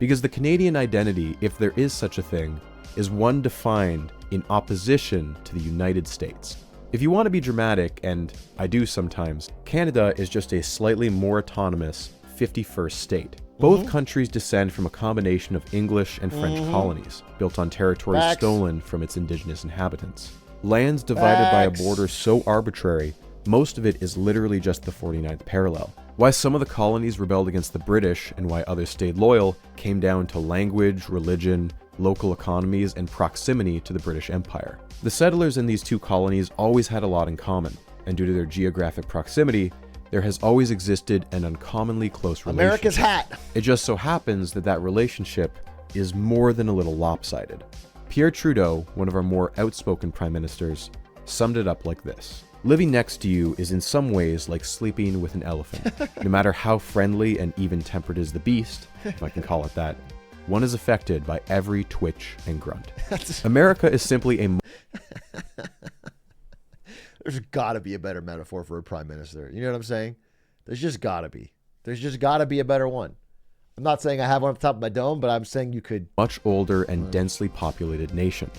Because the Canadian identity, if there is such a thing, is one defined in opposition to the United States. If you want to be dramatic, and I do sometimes, Canada is just a slightly more autonomous 51st state. Both countries descend from a combination of English and French colonies, built on territory stolen from its indigenous inhabitants. Lands divided by a border so arbitrary, most of it is literally just the 49th parallel. Why some of the colonies rebelled against the British and why others stayed loyal came down to language, religion, local economies, and proximity to the British Empire. The settlers in these two colonies always had a lot in common, and due to their geographic proximity, there has always existed an uncommonly close relationship. America's hat. It just so happens that that relationship is more than a little lopsided. Pierre Trudeau, one of our more outspoken prime ministers, summed it up like this. Living next to you is in some ways like sleeping with an elephant. No matter how friendly and even-tempered is the beast, if I can call it that, one is affected by every twitch and grunt. America is simply a... There's got to be a better metaphor for a prime minister. You know what I'm saying? There's just got to be. There's just got to be a better one. I'm not saying I have one off the top of my dome, but I'm saying you could... Much older and densely populated nation.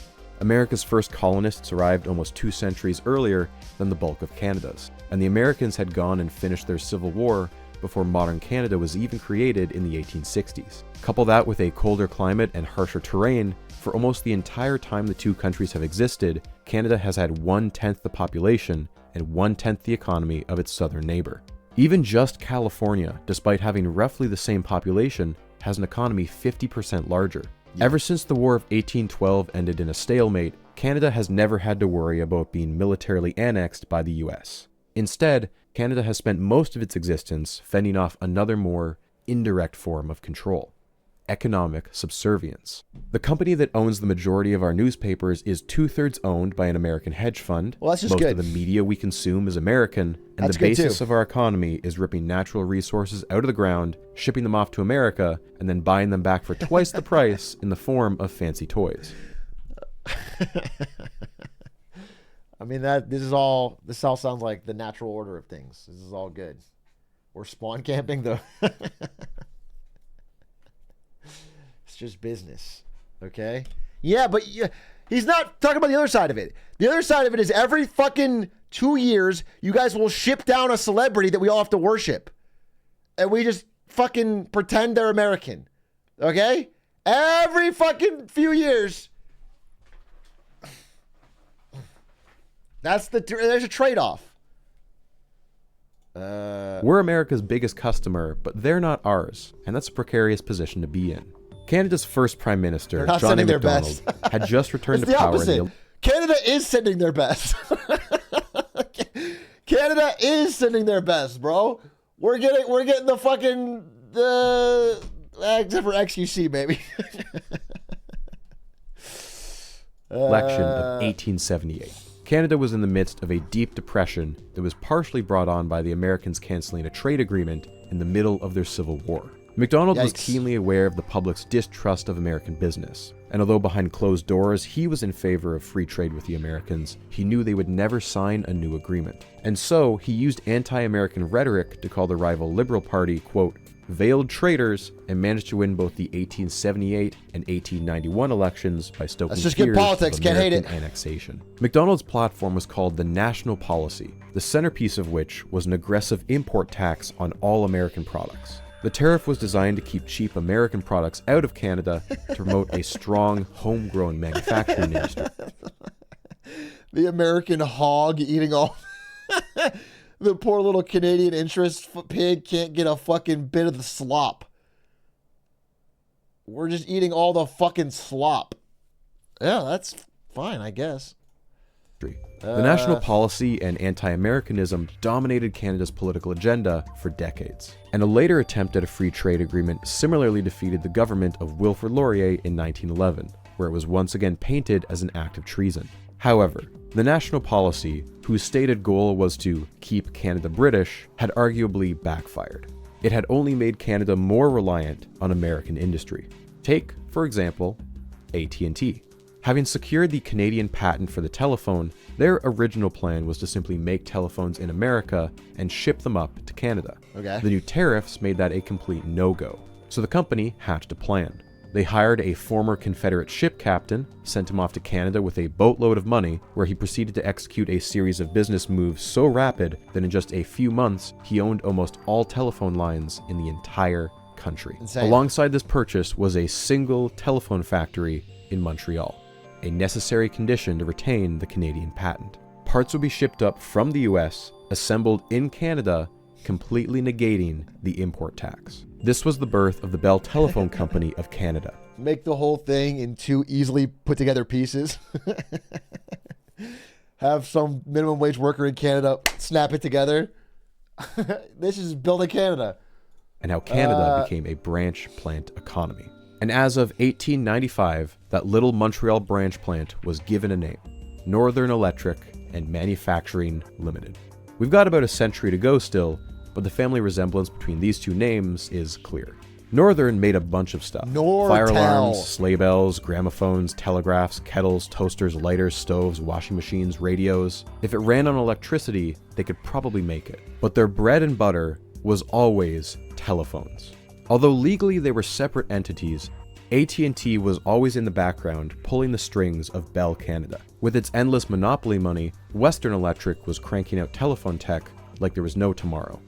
America's first colonists arrived almost 2 centuries earlier than the bulk of Canada's, and the Americans had gone and finished their Civil War before modern Canada was even created in the 1860s. Couple that with a colder climate and harsher terrain, for almost the entire time the two countries have existed, Canada has had 1/10 the population and 1/10 the economy of its southern neighbor. Even just California, despite having roughly the same population, has an economy 50% larger. Ever since the War of 1812 ended in a stalemate, Canada has never had to worry about being militarily annexed by the US. Instead, Canada has spent most of its existence fending off another more indirect form of control: economic subservience. The company that owns the majority of our newspapers is 2/3 owned by an American hedge fund. Well, that's just most good. of the media we consume is American, and That's the good basis too. of our economy is ripping natural resources out of the ground, shipping them off to America, and then buying them back for twice the price in the form of fancy toys. I mean, this all sounds like the natural order of things. This is all good. We're spawn camping though. It's just business. Okay? Yeah, but he's not talking about the other side of it. The other side of it is every fucking 2 years, you guys will ship down a celebrity that we all have to worship. And we just fucking pretend they're American. Okay? Every fucking few years. There's a trade-off. We're America's biggest customer, but they're not ours, and that's a precarious position to be in. Canada's first Prime Minister, They're not John A. sending their Macdonald, best. had just returned It's to the power in opposite. the... Canada is sending their best. Canada is sending their best, bro. We're getting the fucking except for XQC, maybe. election of 1878. Canada was in the midst of a deep depression that was partially brought on by the Americans canceling a trade agreement in the middle of their Civil War. Macdonald was Yikes. keenly aware of the public's distrust of American business, and although behind closed doors he was in favor of free trade with the Americans, he knew they would never sign a new agreement. And so he used anti-American rhetoric to call the rival Liberal Party, quote, veiled traitors, and managed to win both the 1878 and 1891 elections by stoking That's just good fears politics, of can't hate American it. annexation. Macdonald's platform was called the National Policy, the centerpiece of which was an aggressive import tax on all American products. The tariff was designed to keep cheap American products out of Canada to promote a strong, homegrown manufacturing industry. The American hog eating all... The poor little Canadian interest pig can't get a fucking bit of the slop. We're just eating all the fucking slop. Yeah, that's fine, I guess. The national policy and anti-Americanism dominated Canada's political agenda for decades, and a later attempt at a free trade agreement similarly defeated the government of Wilfrid Laurier in 1911, where it was once again painted as an act of treason. However, the national policy, whose stated goal was to keep Canada British, had arguably backfired. It had only made Canada more reliant on American industry. Take, for example, AT&T. Having secured the Canadian patent for the telephone, their original plan was to simply make telephones in America and ship them up to Canada. Okay. The new tariffs made that a complete no-go, so the company hatched a plan. They hired a former Confederate ship captain, sent him off to Canada with a boatload of money, where he proceeded to execute a series of business moves so rapid that in just a few months, he owned almost all telephone lines in the entire country. Insane. Alongside this purchase was a single telephone factory in Montreal, a necessary condition to retain the Canadian patent. Parts would be shipped up from the US, assembled in Canada, completely negating the import tax. This was the birth of the Bell Telephone Company of Canada. Make the whole thing in 2 easily put together pieces. Have some minimum wage worker in Canada snap it together. This is built in Canada. And how Canada became a branch plant economy. And as of 1895, that little Montreal branch plant was given a name: Northern Electric and Manufacturing Limited. We've got about a century to go still, but the family resemblance between these two names is clear. Northern made a bunch of stuff. Nortel. Fire alarms, sleigh bells, gramophones, telegraphs, kettles, toasters, lighters, stoves, washing machines, radios. If it ran on electricity, they could probably make it. But their bread and butter was always telephones. Although legally they were separate entities, AT&T was always in the background pulling the strings of Bell Canada. With its endless monopoly money, Western Electric was cranking out telephone tech like there was no tomorrow.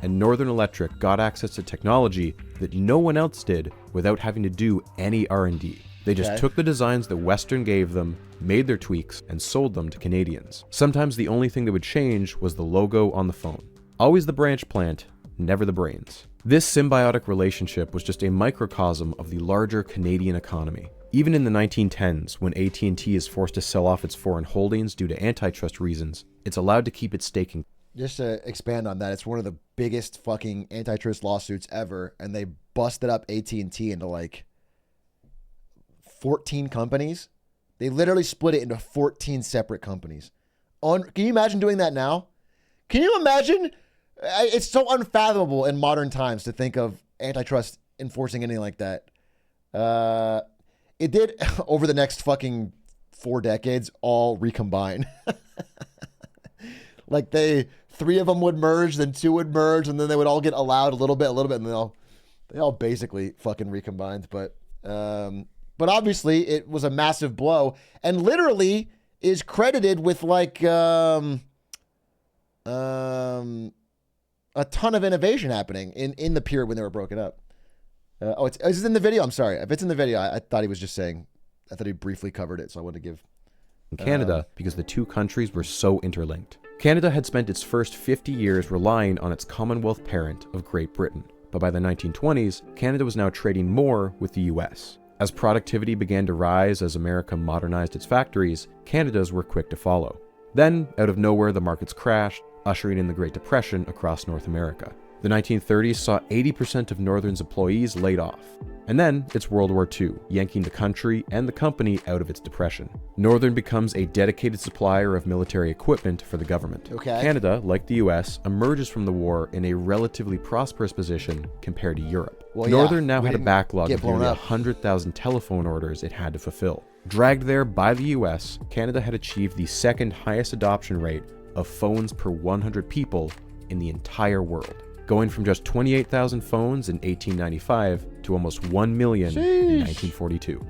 And Northern Electric got access to technology that no one else did without having to do any R&D. They just took the designs that Western gave them, made their tweaks, and sold them to Canadians. Sometimes the only thing that would change was the logo on the phone. Always the branch plant, never the brains. This symbiotic relationship was just a microcosm of the larger Canadian economy. Even in the 1910s, when AT&T is forced to sell off its foreign holdings due to antitrust reasons, it's allowed to keep its stake in... Just to expand on that, it's one of the biggest fucking antitrust lawsuits ever, and they busted up AT&T into like 14 companies. They literally split it into 14 separate companies. Can you imagine doing that now? Can you imagine? It's so unfathomable in modern times to think of antitrust enforcing anything like that. It did over the next fucking 4 decades all recombine. Like 3 of them would merge, then 2 would merge, and then they would all get allowed a little bit, and they all basically fucking recombined. But obviously it was a massive blow, and literally is credited with like a ton of innovation happening in the period when they were broken up. Is it in the video? I'm sorry. If it's in the video, I thought he was just saying, I thought he briefly covered it, so I wanted to give... in Canada because the two countries were so interlinked. Canada had spent its first 50 years relying on its Commonwealth parent of Great Britain, but by the 1920s, Canada was now trading more with the US. As productivity began to rise as America modernized its factories, Canada's were quick to follow. Then, out of nowhere, the markets crashed, ushering in the Great Depression across North America. The 1930s saw 80% of Northern's employees laid off. And then it's World War II, yanking the country and the company out of its depression. Northern becomes a dedicated supplier of military equipment for the government. Okay. Canada, like the US, emerges from the war in a relatively prosperous position compared to Europe. Well, Northern now we had a didn't backlog get of blown nearly up. 100,000 telephone orders it had to fulfill. Dragged there by the US, Canada had achieved the second highest adoption rate of phones per 100 people in the entire world, going from just 28,000 phones in 1895 to almost 1 million in 1942.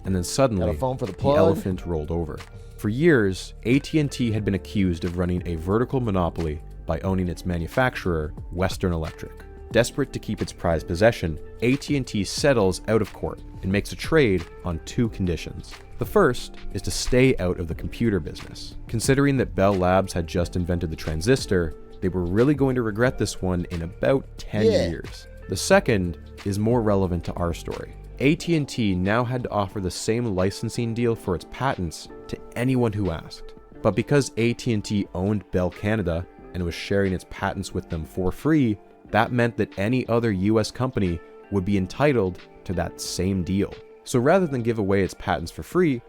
And then suddenly, Got a phone for the the plug. elephant rolled over. For years, AT&T had been accused of running a vertical monopoly by owning its manufacturer, Western Electric. Desperate to keep its prized possession, AT&T settles out of court and makes a trade on 2 conditions. The first is to stay out of the computer business. Considering that Bell Labs had just invented the transistor, they were really going to regret this one in about 10 years. The second is more relevant to our story. AT&T now had to offer the same licensing deal for its patents to anyone who asked. But because AT&T owned Bell Canada and was sharing its patents with them for free, that meant that any other US company would be entitled to that same deal. So rather than give away its patents for free,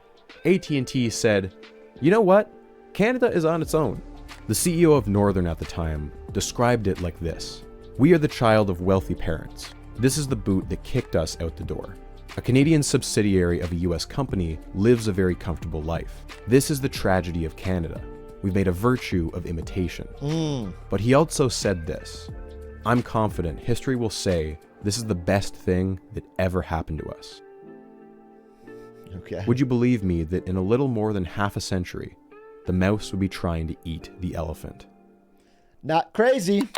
AT&T said, you know what? Canada is on its own. The CEO of Northern at the time described it like this: "We are the child of wealthy parents. This is the boot that kicked us out the door. A Canadian subsidiary of a US company lives a very comfortable life. This is the tragedy of Canada. We've made a virtue of imitation." But he also said this: "I'm confident history will say this is the best thing that ever happened to us." Okay. Would you believe me that in a little more than half a century, the mouse would be trying to eat the elephant? Not crazy.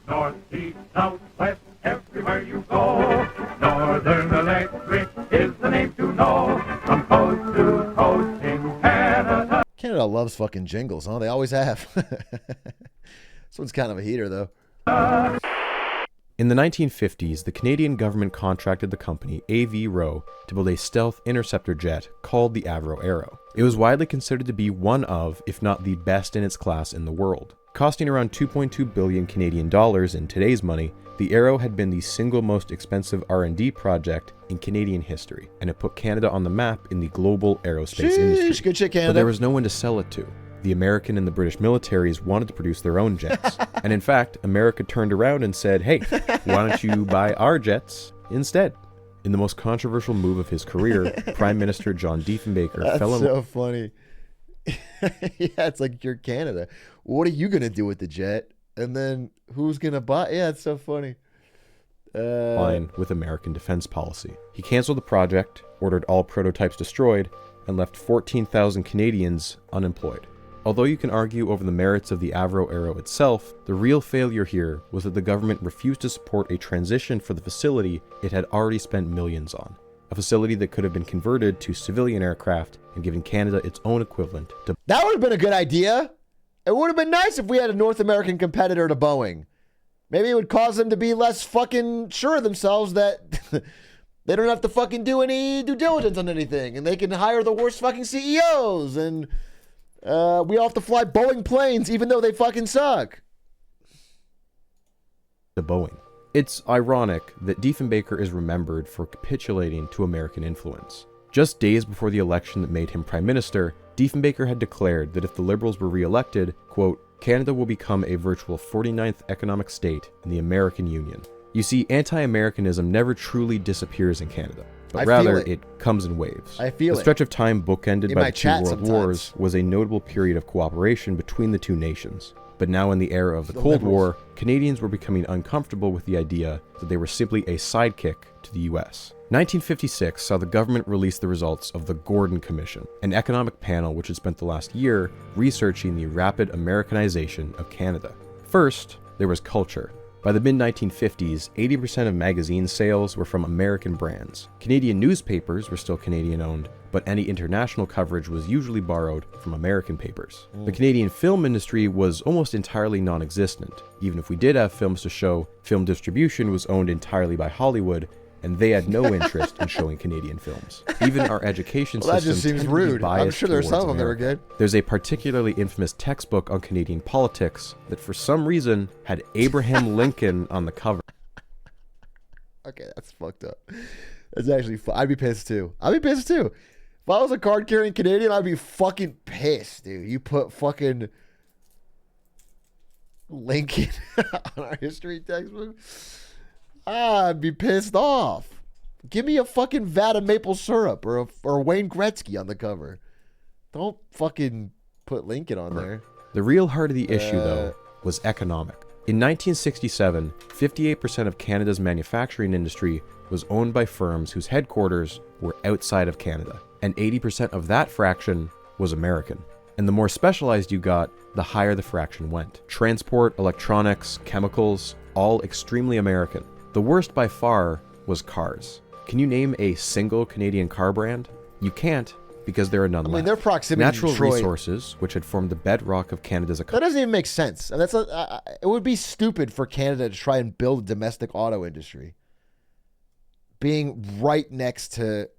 North, east, south, west, everywhere you go. Northern Electric is the name to know. From coast to coast in Canada. Canada loves fucking jingles, huh? They always have. This one's kind of a heater, though. In the 1950s, the Canadian government contracted the company AV Rowe to build a stealth interceptor jet called the Avro Arrow. It was widely considered to be one of, if not the best in its class in the world. Costing around 2.2 billion Canadian dollars in today's money, the Arrow had been the single most expensive R&D project in Canadian history, and it put Canada on the map in the global aerospace industry. Good shit, Canada. But there was no one to sell it to. The American and the British militaries wanted to produce their own jets. And in fact, America turned around and said, hey, why don't you buy our jets instead? In the most controversial move of his career, Prime Minister John Diefenbaker fell in love. That's so funny. Yeah, it's like you're Canada. What are you going to do with the jet? And then who's going to buy? Yeah, it's so funny. Line with American defense policy. He canceled the project, ordered all prototypes destroyed, and left 14,000 Canadians unemployed. Although you can argue over the merits of the Avro Arrow itself, the real failure here was that the government refused to support a transition for the facility it had already spent millions on. A facility that could have been converted to civilian aircraft and given Canada its own equivalent to... That would have been a good idea. It would have been nice if we had a North American competitor to Boeing. Maybe it would cause them to be less fucking sure of themselves that they don't have to fucking do any due diligence on anything, and they can hire the worst fucking CEOs, and we all have to fly Boeing planes even though they fucking suck. To Boeing. It's ironic that Diefenbaker is remembered for capitulating to American influence. Just days before the election that made him Prime Minister, Diefenbaker had declared that if the Liberals were re-elected, quote, Canada will become a virtual 49th economic state in the American Union. You see, anti-Americanism never truly disappears in Canada, but rather it comes in waves. I feel the stretch of time bookended by the two world wars was a notable period of cooperation between the two nations. But now in the era of the Cold War, Canadians were becoming uncomfortable with the idea that they were simply a sidekick to the US. 1956 saw the government release the results of the Gordon Commission, an economic panel which had spent the last year researching the rapid Americanization of Canada. First, there was culture. By the mid-1950s, 80% of magazine sales were from American brands. Canadian newspapers were still Canadian-owned, but any international coverage was usually borrowed from American papers. The Canadian film industry was almost entirely non-existent. Even if we did have films to show, film distribution was owned entirely by Hollywood, and they had no interest in showing Canadian films. Even our education system that just seems rude. I'm sure there's some of them that were good. There's a particularly infamous textbook on Canadian politics that for some reason had Abraham Lincoln on the cover. Okay, that's fucked up. That's actually I'd be pissed too. I'd be pissed too. If I was a card-carrying Canadian, I'd be fucking pissed, dude. You put fucking Lincoln on our history textbook? I'd be pissed off. Give me a fucking vat of maple syrup or Wayne Gretzky on the cover. Don't fucking put Lincoln on there. The real heart of the issue, though, was economic. In 1967, 58% of Canada's manufacturing industry was owned by firms whose headquarters were outside of Canada, and 80% of that fraction was American. And the more specialized you got, the higher the fraction went. Transport, electronics, chemicals, all extremely American. The worst by far was cars. Can you name a single Canadian car brand? You can't, because there are none left. their proximity Natural to Detroit, resources, which had formed the bedrock of Canada's economy. that doesn't even make sense. And it would be stupid for Canada to try and build a domestic auto industry, being right next to,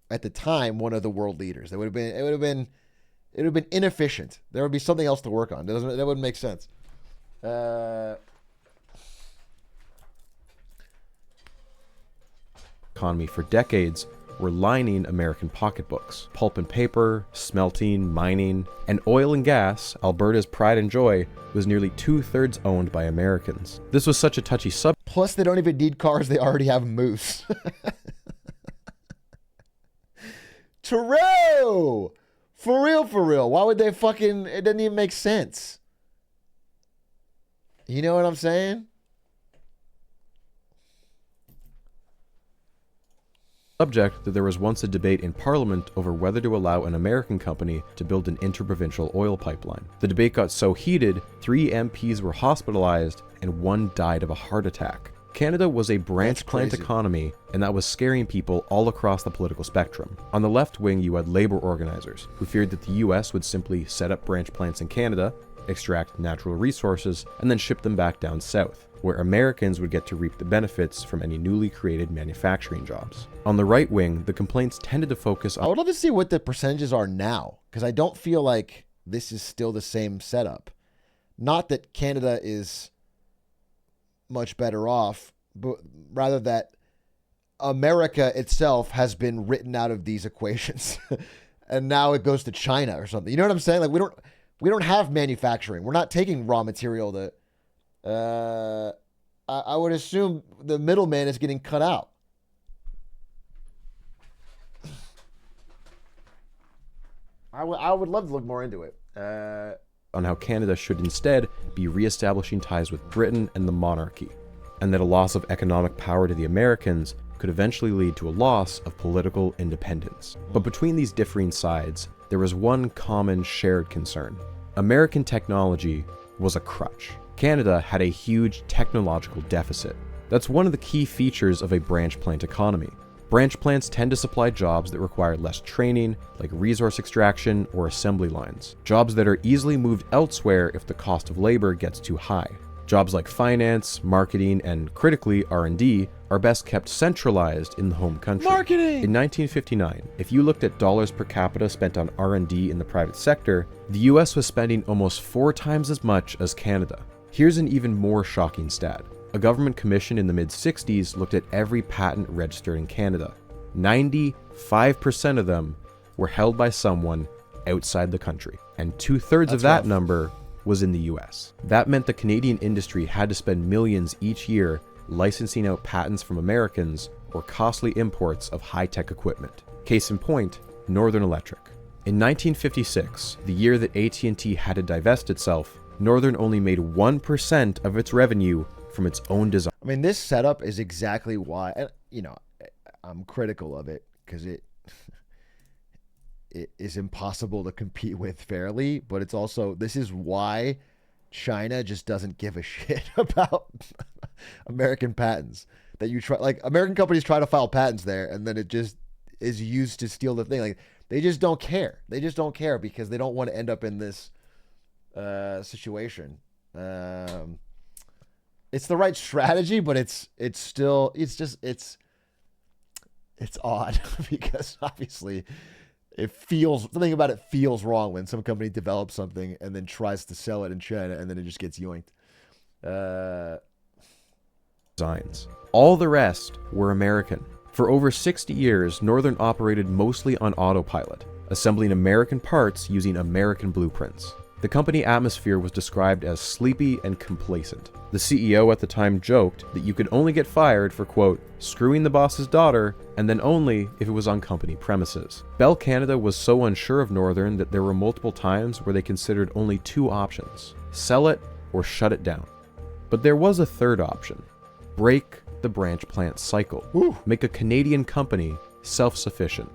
at the time, one of the world leaders. It would have been inefficient. There would be something else to work on. That wouldn't make sense. Economy for decades were lining American pocketbooks. Pulp and paper, smelting, mining, and oil and gas, Alberta's pride and joy, was nearly 2/3 owned by Americans. This was such a touchy subject. Plus, they don't even need cars. They already have moose. True. For real. Why would they fucking... It doesn't even make sense. You know what I'm saying? Subject that there was once a debate in Parliament over whether to allow an American company to build an interprovincial oil pipeline. The debate got so heated, 3 MPs were hospitalized and 1 died of a heart attack. Canada was a branch plant economy, and that was scaring people all across the political spectrum. On the left wing, you had labor organizers who feared that the US would simply set up branch plants in Canada, extract natural resources, and then ship them back down south, where Americans would get to reap the benefits from any newly created manufacturing jobs. On the right wing, the complaints tended to focus on... I would love to see what the percentages are now, because I don't feel like this is still the same setup. Not that Canada is much better off, but rather that America itself has been written out of these equations. And now it goes to China or something. You know what I'm saying? Like we don't have manufacturing. We're not taking raw material to... I would assume the middleman is getting cut out. I would love to look more into it. On how Canada should instead be re-establishing ties with Britain and the monarchy, and that a loss of economic power to the Americans could eventually lead to a loss of political independence. But between these differing sides, there was one common shared concern. American technology was a crutch. Canada had a huge technological deficit. That's one of the key features of a branch plant economy. Branch plants tend to supply jobs that require less training, like resource extraction or assembly lines. Jobs that are easily moved elsewhere if the cost of labor gets too high. Jobs like finance, marketing, and critically R&D are best kept centralized in the home country. Marketing! In 1959, if you looked at dollars per capita spent on R&D in the private sector, the US was spending almost 4 times as much as Canada. Here's an even more shocking stat. A government commission in the mid-60s looked at every patent registered in Canada. 95% of them were held by someone outside the country, and 2/3 of that number was in the US. That meant the Canadian industry had to spend millions each year licensing out patents from Americans or costly imports of high-tech equipment. Case in point, Northern Electric. In 1956, the year that AT&T had to divest itself, Northern only made 1% of its revenue from its own design. I mean, this setup is exactly why, and you know, I'm critical of it because it is impossible to compete with fairly, but it's also, this is why China just doesn't give a shit about American patents. That you try, like American companies try to file patents there, and then it just is used to steal the thing. Like they just don't care. They just don't care because they don't want to end up in this situation. It's the right strategy, but it's odd because obviously something about it feels wrong when some company develops something and then tries to sell it in China and then it just gets yoinked. Designs. All the rest were American. For over 60 years, Northern operated mostly on autopilot, assembling American parts using American blueprints. The company atmosphere was described as sleepy and complacent. The CEO at the time joked that you could only get fired for, quote, screwing the boss's daughter, and then only if it was on company premises. Bell Canada was so unsure of Northern that there were multiple times where they considered only 2 options: sell it or shut it down. But there was a third option: break the branch plant cycle. Make a Canadian company self-sufficient.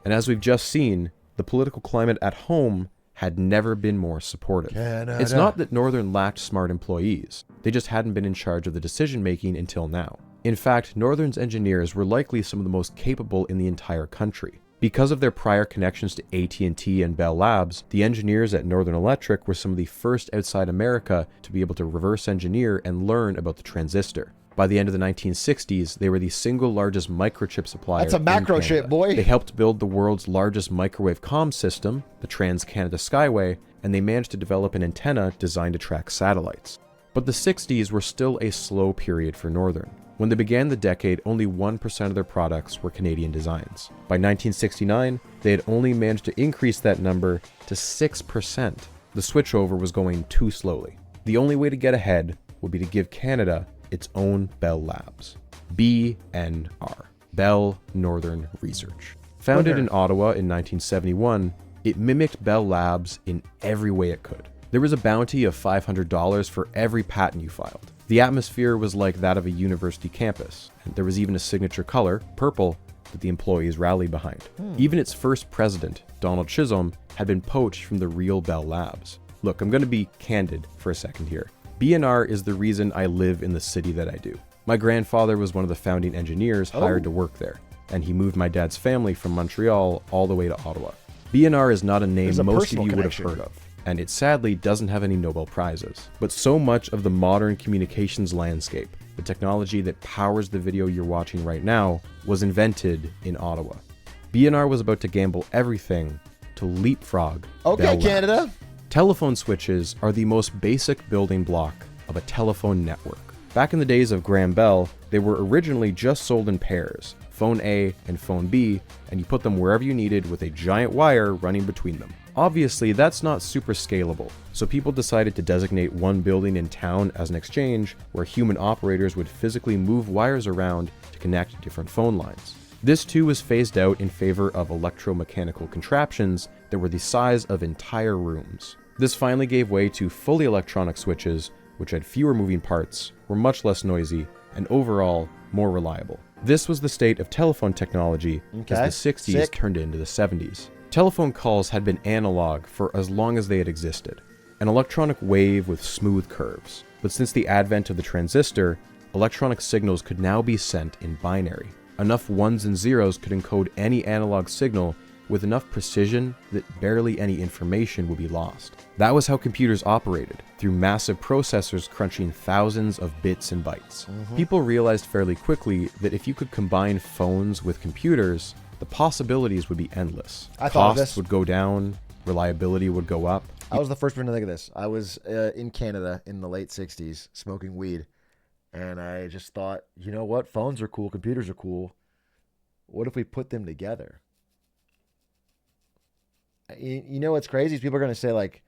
And as we've just seen, the political climate at home had never been more supportive. Canada. It's not that Northern lacked smart employees, they just hadn't been in charge of the decision-making until now. In fact, Northern's engineers were likely some of the most capable in the entire country. Because of their prior connections to AT&T and Bell Labs, the engineers at Northern Electric were some of the first outside America to be able to reverse engineer and learn about the transistor. By the end of the 1960s, they were the single largest microchip supplier. That's a macro in Canada. chip, boy. They helped build the world's largest microwave comm system, the Trans-Canada Skyway, and they managed to develop an antenna designed to track satellites. But the 60s were still a slow period for Northern. When they began the decade, only 1% of their products were Canadian designs. By 1969, they had only managed to increase that number to 6%. The switchover was going too slowly. The only way to get ahead would be to give Canada its own Bell Labs. BNR, Bell Northern Research. Founded in Ottawa in 1971, it mimicked Bell Labs in every way it could. There was a bounty of $500 for every patent you filed. The atmosphere was like that of a university campus, and there was even a signature color, purple, that the employees rallied behind. Even its first president, Donald Chisholm, had been poached from the real Bell Labs. Look, I'm going to be candid for a second here. BNR is the reason I live in the city that I do. My grandfather was one of the founding engineers hired to work there, and he moved my dad's family from Montreal all the way to Ottawa. BNR is not a name most of you would have heard of, and it sadly doesn't have any Nobel Prizes. But so much of the modern communications landscape, the technology that powers the video you're watching right now, was invented in Ottawa. BNR was about to gamble everything to leapfrog Bell Labs. Canada. Telephone switches are the most basic building block of a telephone network. Back in the days of Graham Bell, they were originally just sold in pairs, phone A and phone B, and you put them wherever you needed with a giant wire running between them. Obviously, that's not super scalable, so people decided to designate one building in town as an exchange where human operators would physically move wires around to connect different phone lines. This too was phased out in favor of electromechanical contraptions that were the size of entire rooms. This finally gave way to fully electronic switches, which had fewer moving parts, were much less noisy, and overall more reliable. This was the state of telephone technology as the 60s turned into the 70s. Telephone calls had been analog for as long as they had existed, an electronic wave with smooth curves. But since the advent of the transistor, electronic signals could now be sent in binary. Enough ones and zeros could encode any analog signal with enough precision that barely any information would be lost. That was how computers operated, through massive processors crunching thousands of bits and bytes. People realized fairly quickly that if you could combine phones with computers, the possibilities would be endless. Costs would go down, reliability would go up. I was the first person to think of this. I was in Canada in the late 60s smoking weed, and I just thought, you know what? Phones are cool, computers are cool. What if we put them together? You know what's crazy is people are going to say, like,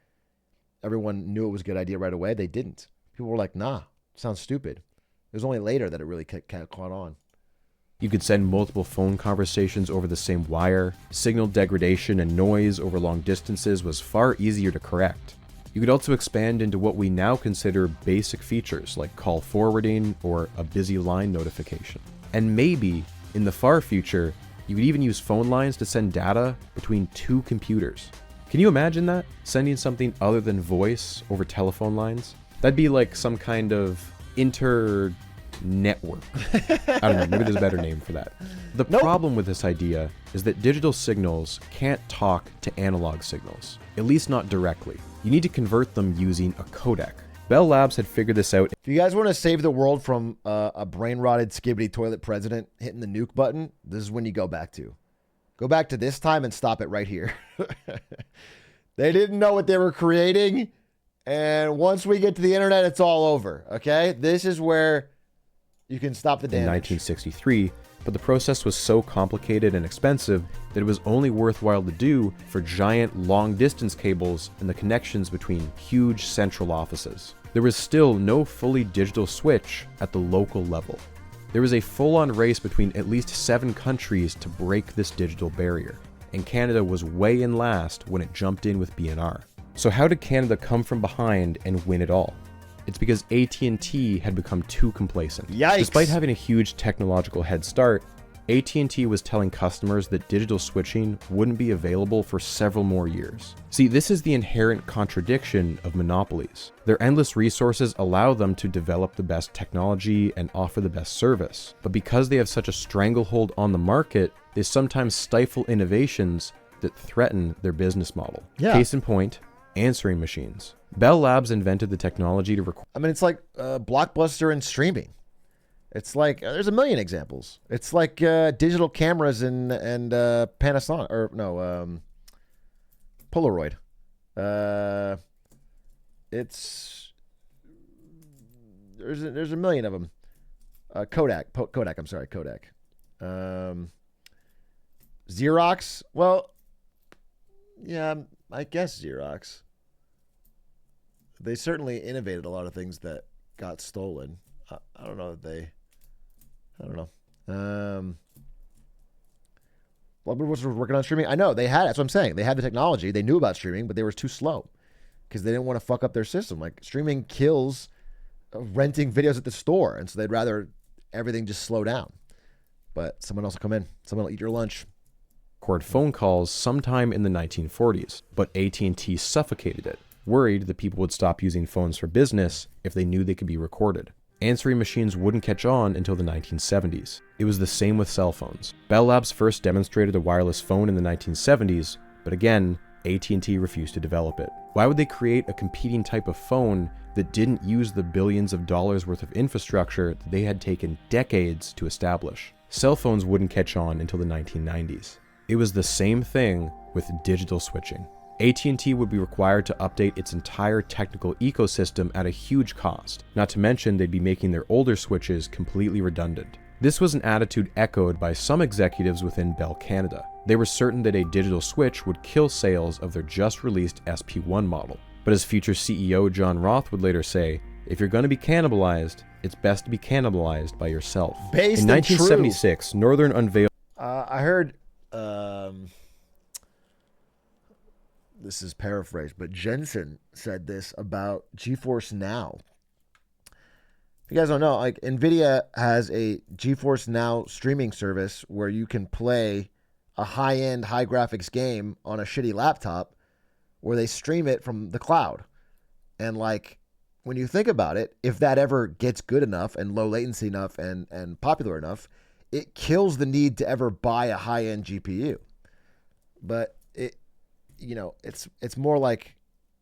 everyone knew it was a good idea right away. They didn't. People were like, nah, sounds stupid. It was only later that it really caught on. You could send multiple phone conversations over the same wire. Signal degradation and noise over long distances was far easier to correct. You could also expand into what we now consider basic features like call forwarding or a busy line notification. And maybe, in the far future, you could even use phone lines to send data between two computers. Can you imagine that? Sending something other than voice over telephone lines? That'd be like some kind of network. I don't know, maybe there's a better name for that. The problem with this idea is that digital signals can't talk to analog signals, at least not directly. You need to convert them using a codec. Bell Labs had figured this out. If you guys want to save the world from a brain-rotted skibbity toilet president hitting the nuke button, this is when you go back to. Go back to this time and stop it right here. They didn't know what they were creating, and once we get to the internet, it's all over, okay? This is where you can stop the damage. In 1963, but the process was so complicated and expensive that it was only worthwhile to do for giant long-distance cables and the connections between huge central offices. There was still no fully digital switch at the local level. There was a full-on race between at least 7 countries to break this digital barrier, and Canada was way in last when it jumped in with BNR. So how did Canada come from behind and win it all? It's because AT&T had become too complacent. Yikes. Despite having a huge technological head start, AT&T was telling customers that digital switching wouldn't be available for several more years. See, this is the inherent contradiction of monopolies. Their endless resources allow them to develop the best technology and offer the best service. But because they have such a stranglehold on the market, they sometimes stifle innovations that threaten their business model. Yeah. Case in point, answering machines. Bell Labs invented the technology to record. I mean, it's like Blockbuster and streaming. It's like there's a million examples. It's like digital cameras and Panasonic or no Polaroid. It's there's a million of them. Kodak. I'm sorry, Kodak. Xerox. Well, yeah, I guess Xerox. They certainly innovated a lot of things that got stolen. I don't know that they. I don't know. Blockbuster was working on streaming. I know they had. That's what I'm saying. They had the technology. They knew about streaming, but they were too slow because they didn't want to fuck up their system. Like streaming kills renting videos at the store, and so they'd rather everything just slow down. But someone else will come in. Someone will eat your lunch. Record phone calls sometime in the 1940s, but AT&T suffocated it, worried that people would stop using phones for business if they knew they could be recorded. Answering machines wouldn't catch on until the 1970s. It was the same with cell phones. Bell Labs first demonstrated a wireless phone in the 1970s, but again, AT&T refused to develop it. Why would they create a competing type of phone that didn't use the billions of dollars worth of infrastructure that they had taken decades to establish? Cell phones wouldn't catch on until the 1990s. It was the same thing with digital switching. AT&T would be required to update its entire technical ecosystem at a huge cost, not to mention they'd be making their older switches completely redundant. This was an attitude echoed by some executives within Bell Canada. They were certain that a digital switch would kill sales of their just-released SP1 model. But as future CEO John Roth would later say, if you're going to be cannibalized, it's best to be cannibalized by yourself. Based in 1976, true. Northern unveiled... I heard... this is paraphrased, but Jensen said this about GeForce Now. If you guys don't know, like NVIDIA has a GeForce Now streaming service where you can play a high-end, high graphics game on a shitty laptop where they stream it from the cloud. And like, when you think about it, if that ever gets good enough and low latency enough and popular enough, it kills the need to ever buy a high-end GPU. But it's more like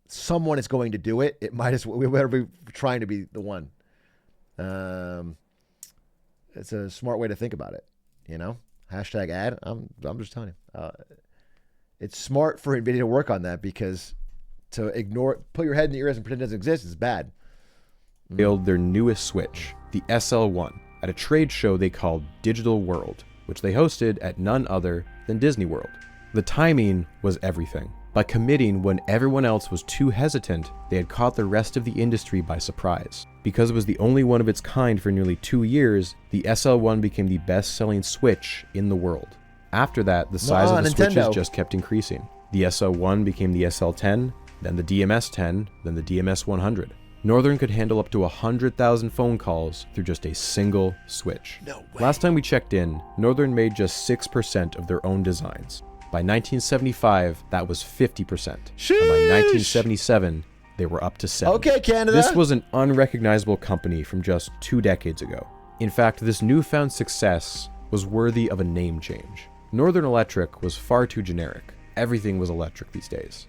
someone is going to do it. It might as well, we better be trying to be the one. It's a smart way to think about it, Hashtag ad. I'm just telling you. It's smart for NVIDIA to work on that because to ignore, put your head in the ears and pretend it doesn't exist is bad. Build their newest switch, the SL1, at a trade show they called Digital World, which they hosted at none other than Disney World. The timing was everything. By committing when everyone else was too hesitant, they had caught the rest of the industry by surprise. Because it was the only one of its kind for nearly 2 years, the SL1 became the best-selling Switch in the world. After that, the size of the Switches just kept increasing. The SL1 became the SL10, then the DMS10, then the DMS100. Northern could handle up to 100,000 phone calls through just a single switch. No way. Last time we checked in, Northern made just 6% of their own designs. By 1975, that was 50%. Sheesh. And by 1977, they were up to 70%. Okay, Canada. This was an unrecognizable company from just 2 decades ago. In fact, this newfound success was worthy of a name change. Northern Electric was far too generic. Everything was electric these days.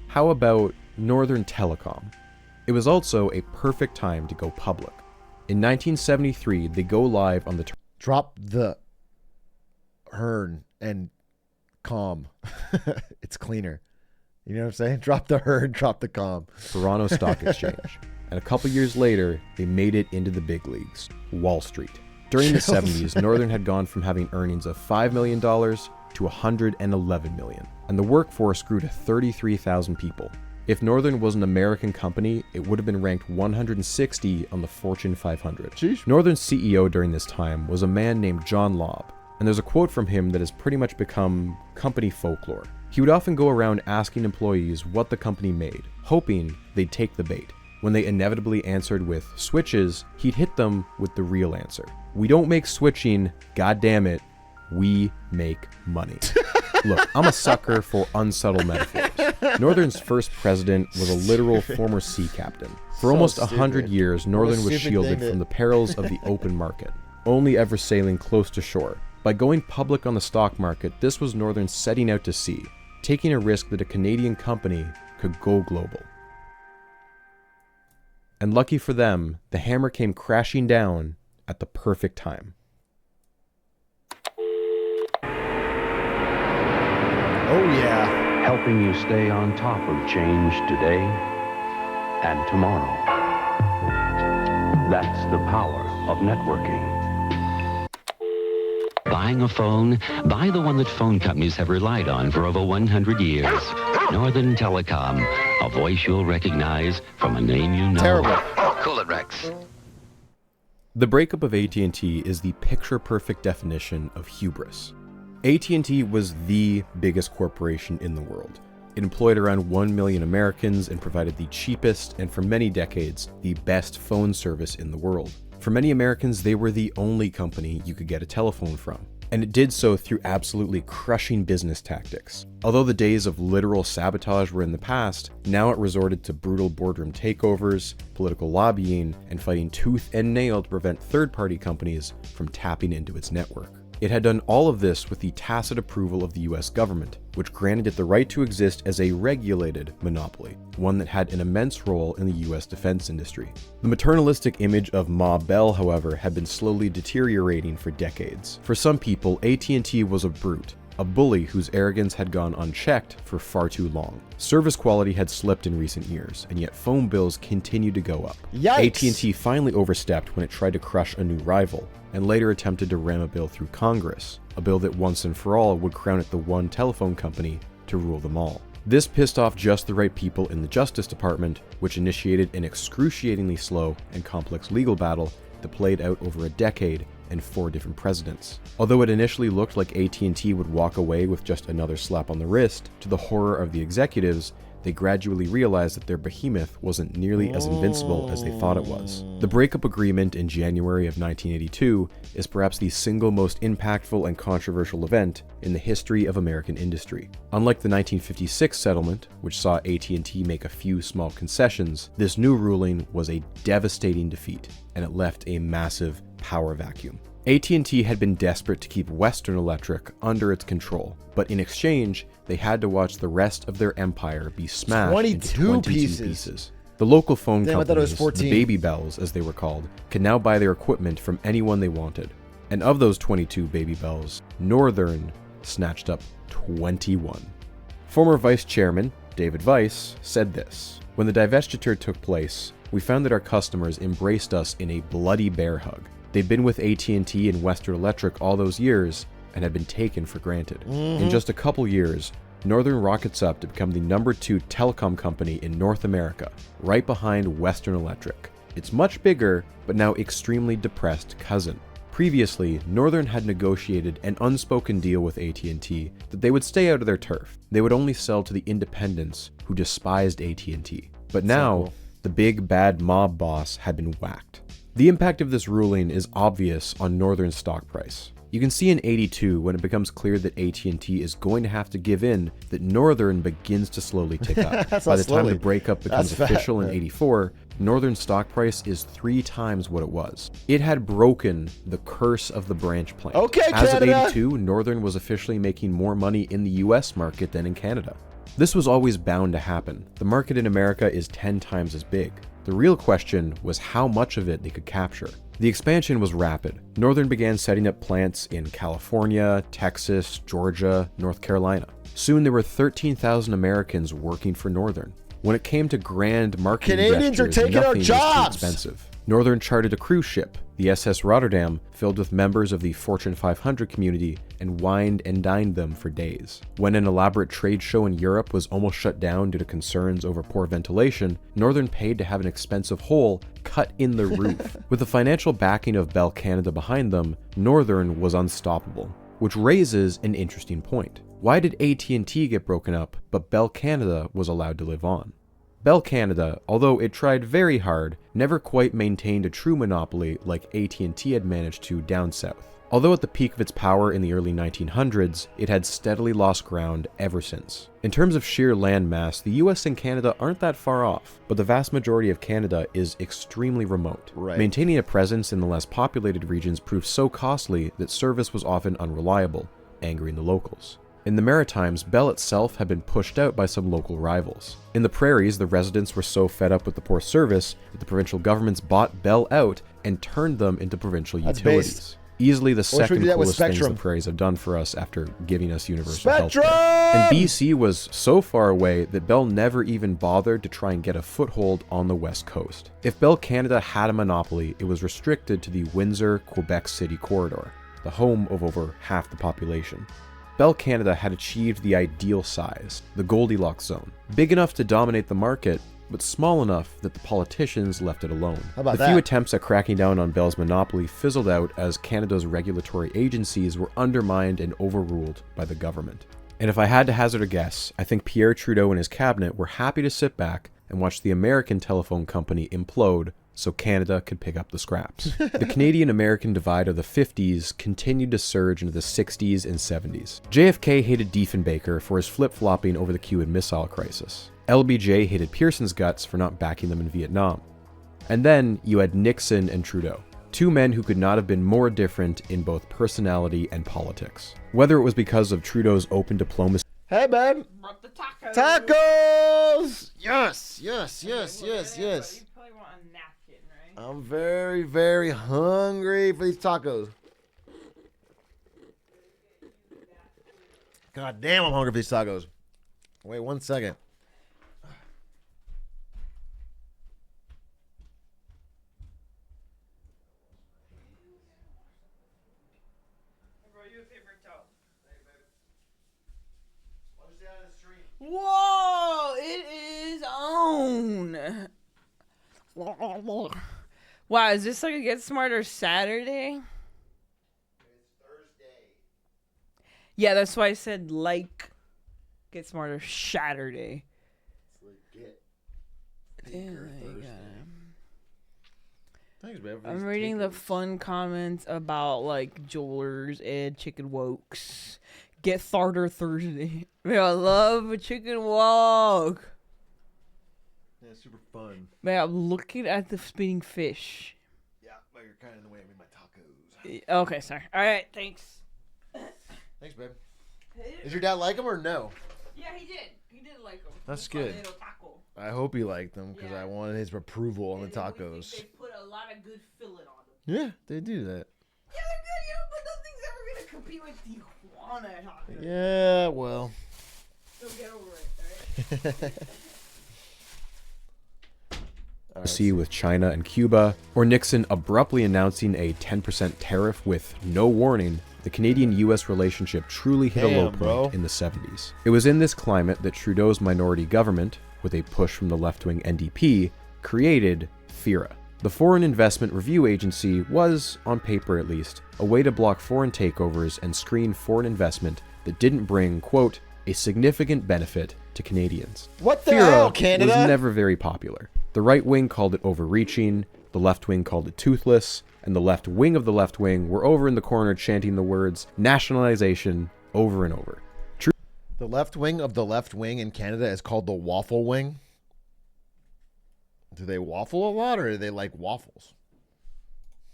How about Northern Telecom? It was also a perfect time to go public. In 1973, they go live on the... Drop the Hearn and calm. It's cleaner. You know what I'm saying? Drop the Hearn, drop the calm. Toronto Stock Exchange. And a couple years later, they made it into the big leagues, Wall Street. During the 70s, Northern had gone from having earnings of $5 million to $111 million. And the workforce grew to 33,000 people. If Northern was an American company, it would have been ranked 160 on the Fortune 500. Jeez. Northern's CEO during this time was a man named John Lobb, and there's a quote from him that has pretty much become company folklore. He would often go around asking employees what the company made, hoping they'd take the bait. When they inevitably answered with switches, he'd hit them with the real answer. We don't make switching, god damn it, we make money. Look, I'm a sucker for unsubtle metaphors. Northern's first president was a literal former sea captain. For almost 100 years, Northern was shielded from the perils of the open market, only ever sailing close to shore. By going public on the stock market, this was Northern setting out to sea, taking a risk that a Canadian company could go global. And lucky for them, the hammer came crashing down at the perfect time. Oh yeah. Helping you stay on top of change today and tomorrow. That's the power of networking. Buying a phone? Buy the one that phone companies have relied on for over 100 years. Northern Telecom, a voice you'll recognize from a name you know. Terrible. Cool it, Rex. The breakup of AT&T is the picture-perfect definition of hubris. AT&T was the biggest corporation in the world. It employed around 1 million Americans and provided the cheapest and for many decades, the best phone service in the world. For many Americans, they were the only company you could get a telephone from. And it did so through absolutely crushing business tactics. Although the days of literal sabotage were in the past, now it resorted to brutal boardroom takeovers, political lobbying, and fighting tooth and nail to prevent third-party companies from tapping into its network. It had done all of this with the tacit approval of the US government, which granted it the right to exist as a regulated monopoly, one that had an immense role in the US defense industry. The maternalistic image of Ma Bell, however, had been slowly deteriorating for decades. For some people, AT&T was a brute, a bully whose arrogance had gone unchecked for far too long. Service quality had slipped in recent years, and yet phone bills continued to go up. Yikes! AT&T finally overstepped when it tried to crush a new rival, and later attempted to ram a bill through Congress, a bill that once and for all would crown it the one telephone company to rule them all. This pissed off just the right people in the Justice Department, which initiated an excruciatingly slow and complex legal battle that played out over a decade and 4 different presidents. Although it initially looked like AT&T would walk away with just another slap on the wrist, to the horror of the executives, they gradually realized that their behemoth wasn't nearly as invincible as they thought it was. The breakup agreement in January of 1982 is perhaps the single most impactful and controversial event in the history of American industry. Unlike the 1956 settlement, which saw AT&T make a few small concessions, this new ruling was a devastating defeat, and it left a massive power vacuum. AT&T had been desperate to keep Western Electric under its control, but in exchange, they had to watch the rest of their empire be smashed into 22 pieces. The local phone companies, the Baby Bells as they were called, could now buy their equipment from anyone they wanted. And of those 22 Baby Bells, Northern snatched up 21. Former Vice Chairman David Weiss said this: "When the divestiture took place, we found that our customers embraced us in a bloody bear hug. They'd been with AT&T and Western Electric all those years and had been taken for granted. In just a couple years, Northern rockets up to become the #2 telecom company in North America, right behind Western Electric. It's much bigger, but now extremely depressed cousin. Previously, Northern had negotiated an unspoken deal with AT&T that they would stay out of their turf. They would only sell to the independents who despised AT&T. But now, the big bad mob boss had been whacked. The impact of this ruling is obvious on Northern's stock price. You can see in 82 when it becomes clear that AT&T is going to have to give in, that Northern begins to slowly tick up. By the time the breakup becomes official in 84, Northern's stock price is 3 times what it was. It had broken the curse of the branch plant. As of 82, Northern was officially making more money in the US market than in Canada. This was always bound to happen. The market in America is 10 times as big. The real question was how much of it they could capture. The expansion was rapid. Northern began setting up plants in California, Texas, Georgia, North Carolina. Soon there were 13,000 Americans working for Northern. When it came to grand marketing Canadians gestures, are taking our nothing was jobs. too expensive. Northern chartered a cruise ship, the SS Rotterdam, filled with members of the Fortune 500 community, and wined and dined them for days. When an elaborate trade show in Europe was almost shut down due to concerns over poor ventilation, Northern paid to have an expensive hole cut in the roof. With the financial backing of Bell Canada behind them, Northern was unstoppable. Which raises an interesting point. Why did AT&T get broken up, but Bell Canada was allowed to live on? Bell Canada, although it tried very hard, never quite maintained a true monopoly like AT&T had managed to down south. Although at the peak of its power in the early 1900s, it had steadily lost ground ever since. In terms of sheer land mass, the US and Canada aren't that far off, but the vast majority of Canada is extremely remote. Right. Maintaining a presence in the less populated regions proved so costly that service was often unreliable, angering the locals. In the Maritimes, Bell itself had been pushed out by some local rivals. In the prairies, the residents were so fed up with the poor service that the provincial governments bought Bell out and turned them into provincial utilities. Based. Easily the second do that with coolest things the Spectrum. prairies have done for us after giving us universal Spectrum! healthcare. And BC was so far away that Bell never even bothered to try and get a foothold on the west coast. If Bell Canada had a monopoly, it was restricted to the Windsor-Quebec City corridor, the home of over half the population. Bell Canada had achieved the ideal size, the Goldilocks zone, big enough to dominate the market, but small enough that the politicians left it alone. How about the few that? attempts at cracking down on Bell's monopoly fizzled out as Canada's regulatory agencies were undermined and overruled by the government. And if I had to hazard a guess, I think Pierre Trudeau and his cabinet were happy to sit back and watch the American telephone company implode so Canada could pick up the scraps. The Canadian-American divide of the 50s continued to surge into the 60s and 70s. JFK hated Diefenbaker for his flip-flopping over the Cuban Missile Crisis. LBJ hated Pearson's guts for not backing them in Vietnam. And then you had Nixon and Trudeau, two men who could not have been more different in both personality and politics. Whether it was because of Trudeau's open diplomacy. Hey, babe. Brought the tacos. Tacos! Yes, yes, yes, yes, yes. You probably want a napkin, right? I'm very, very hungry for these tacos. God damn, I'm hungry for these tacos. Wait 1 second. Whoa! It is on. Wow, is this like a Get Smarter Saturday? It's Thursday. Yeah, that's why I said like Get Smarter Saturday. Thanks, babe. I'm reading the fun comments about like Jewelers and Chicken Wokes. Get Tharder Thursday. Man, I love a chicken wok. Yeah, it's super fun. Man, I'm looking at the spinning fish. Yeah, but you're kind of in the way of me, my tacos. Okay, sorry. All right, thanks. Thanks, babe. Does your dad like them or no? Yeah, he did. He did like them. That's good. I hope he liked them because I wanted his approval on the tacos. They put a lot of good filling on them. Yeah, they do that. Yeah, they're good, but nothing's ever gonna compete with Tijuana tacos. Yeah, well. So get over it, alright? See with China and Cuba, or Nixon abruptly announcing a 10% tariff with no warning, the Canadian-US relationship truly hit a low point in the 70s. It was in this climate that Trudeau's minority government, with a push from the left-wing NDP, created FIRA. The Foreign Investment Review Agency was, on paper at least, a way to block foreign takeovers and screen foreign investment that didn't bring, quote, a significant benefit to Canadians. What the FIRA hell, Canada? was never very popular. The right wing called it overreaching, the left wing called it toothless, and the left wing of the left wing were over in the corner chanting the words nationalization over and over. The left wing of the left wing in Canada is called the waffle wing. Do they waffle a lot or do they like waffles?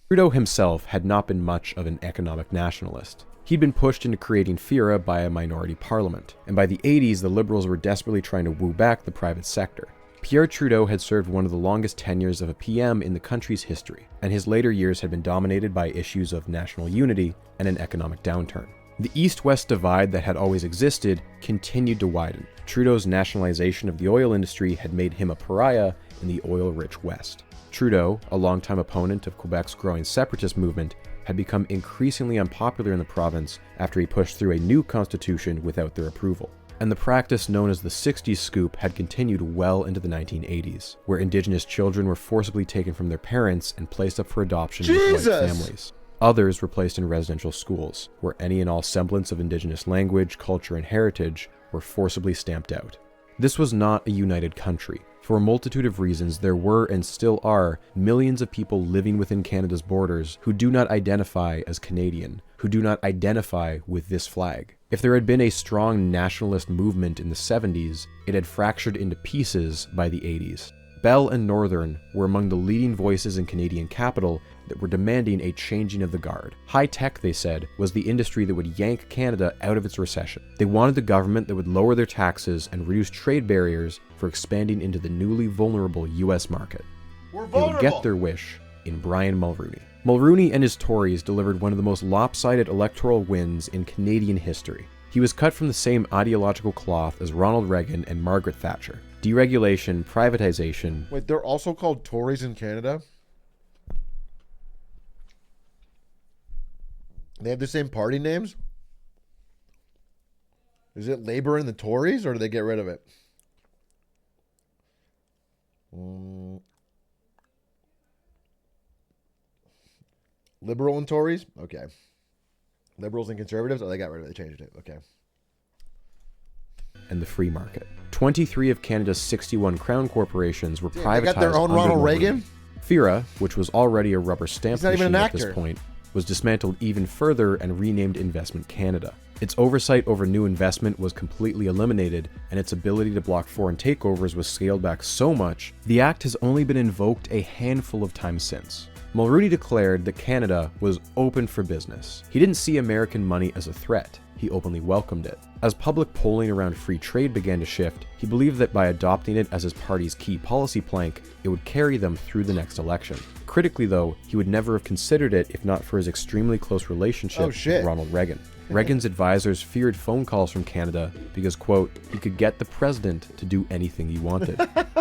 Trudeau himself had not been much of an economic nationalist. He'd been pushed into creating FIRA by a minority parliament, and by the 80s the Liberals were desperately trying to woo back the private sector. Pierre Trudeau had served one of the longest tenures of a PM in the country's history, and his later years had been dominated by issues of national unity and an economic downturn. The East-West divide that had always existed continued to widen. Trudeau's nationalization of the oil industry had made him a pariah in the oil-rich West. Trudeau, a longtime opponent of Quebec's growing separatist movement, had become increasingly unpopular in the province after he pushed through a new constitution without their approval. And the practice known as the 60s scoop had continued well into the 1980s, where Indigenous children were forcibly taken from their parents and placed up for adoption with white families. Others were placed in residential schools, where any and all semblance of Indigenous language, culture, and heritage were forcibly stamped out. This was not a united country. For a multitude of reasons, there were and still are millions of people living within Canada's borders who do not identify as Canadian, who do not identify with this flag. If there had been a strong nationalist movement in the 70s, it had fractured into pieces by the 80s. Bell and Northern were among the leading voices in Canadian capital that were demanding a changing of the guard. High tech, they said, was the industry that would yank Canada out of its recession. They wanted the government that would lower their taxes and reduce trade barriers for expanding into the newly vulnerable US market. They would get their wish in Brian Mulroney. Mulroney and his Tories delivered one of the most lopsided electoral wins in Canadian history. He was cut from the same ideological cloth as Ronald Reagan and Margaret Thatcher. Deregulation, privatization. Wait, they're also called Tories in Canada? They have the same party names? Is it Labour and the Tories, or do they get rid of it? Liberal and Tories? Okay. Liberals and Conservatives? Oh, they got rid of it. They changed it. Okay. And the free market. 23 of Canada's 61 crown corporations were privatized. They got their own Ronald Reagan? FIRA, which was already a rubber stamp machine at this actor. point, was dismantled even further and renamed Investment Canada. Its oversight over new investment was completely eliminated, and its ability to block foreign takeovers was scaled back so much, the act has only been invoked a handful of times since. Mulroney declared that Canada was open for business. He didn't see American money as a threat. He openly welcomed it. As public polling around free trade began to shift, he believed that by adopting it as his party's key policy plank, it would carry them through the next election. Critically, though, he would never have considered it if not for his extremely close relationship with Ronald Reagan. Reagan's advisors feared phone calls from Canada because, quote, he could get the president to do anything he wanted.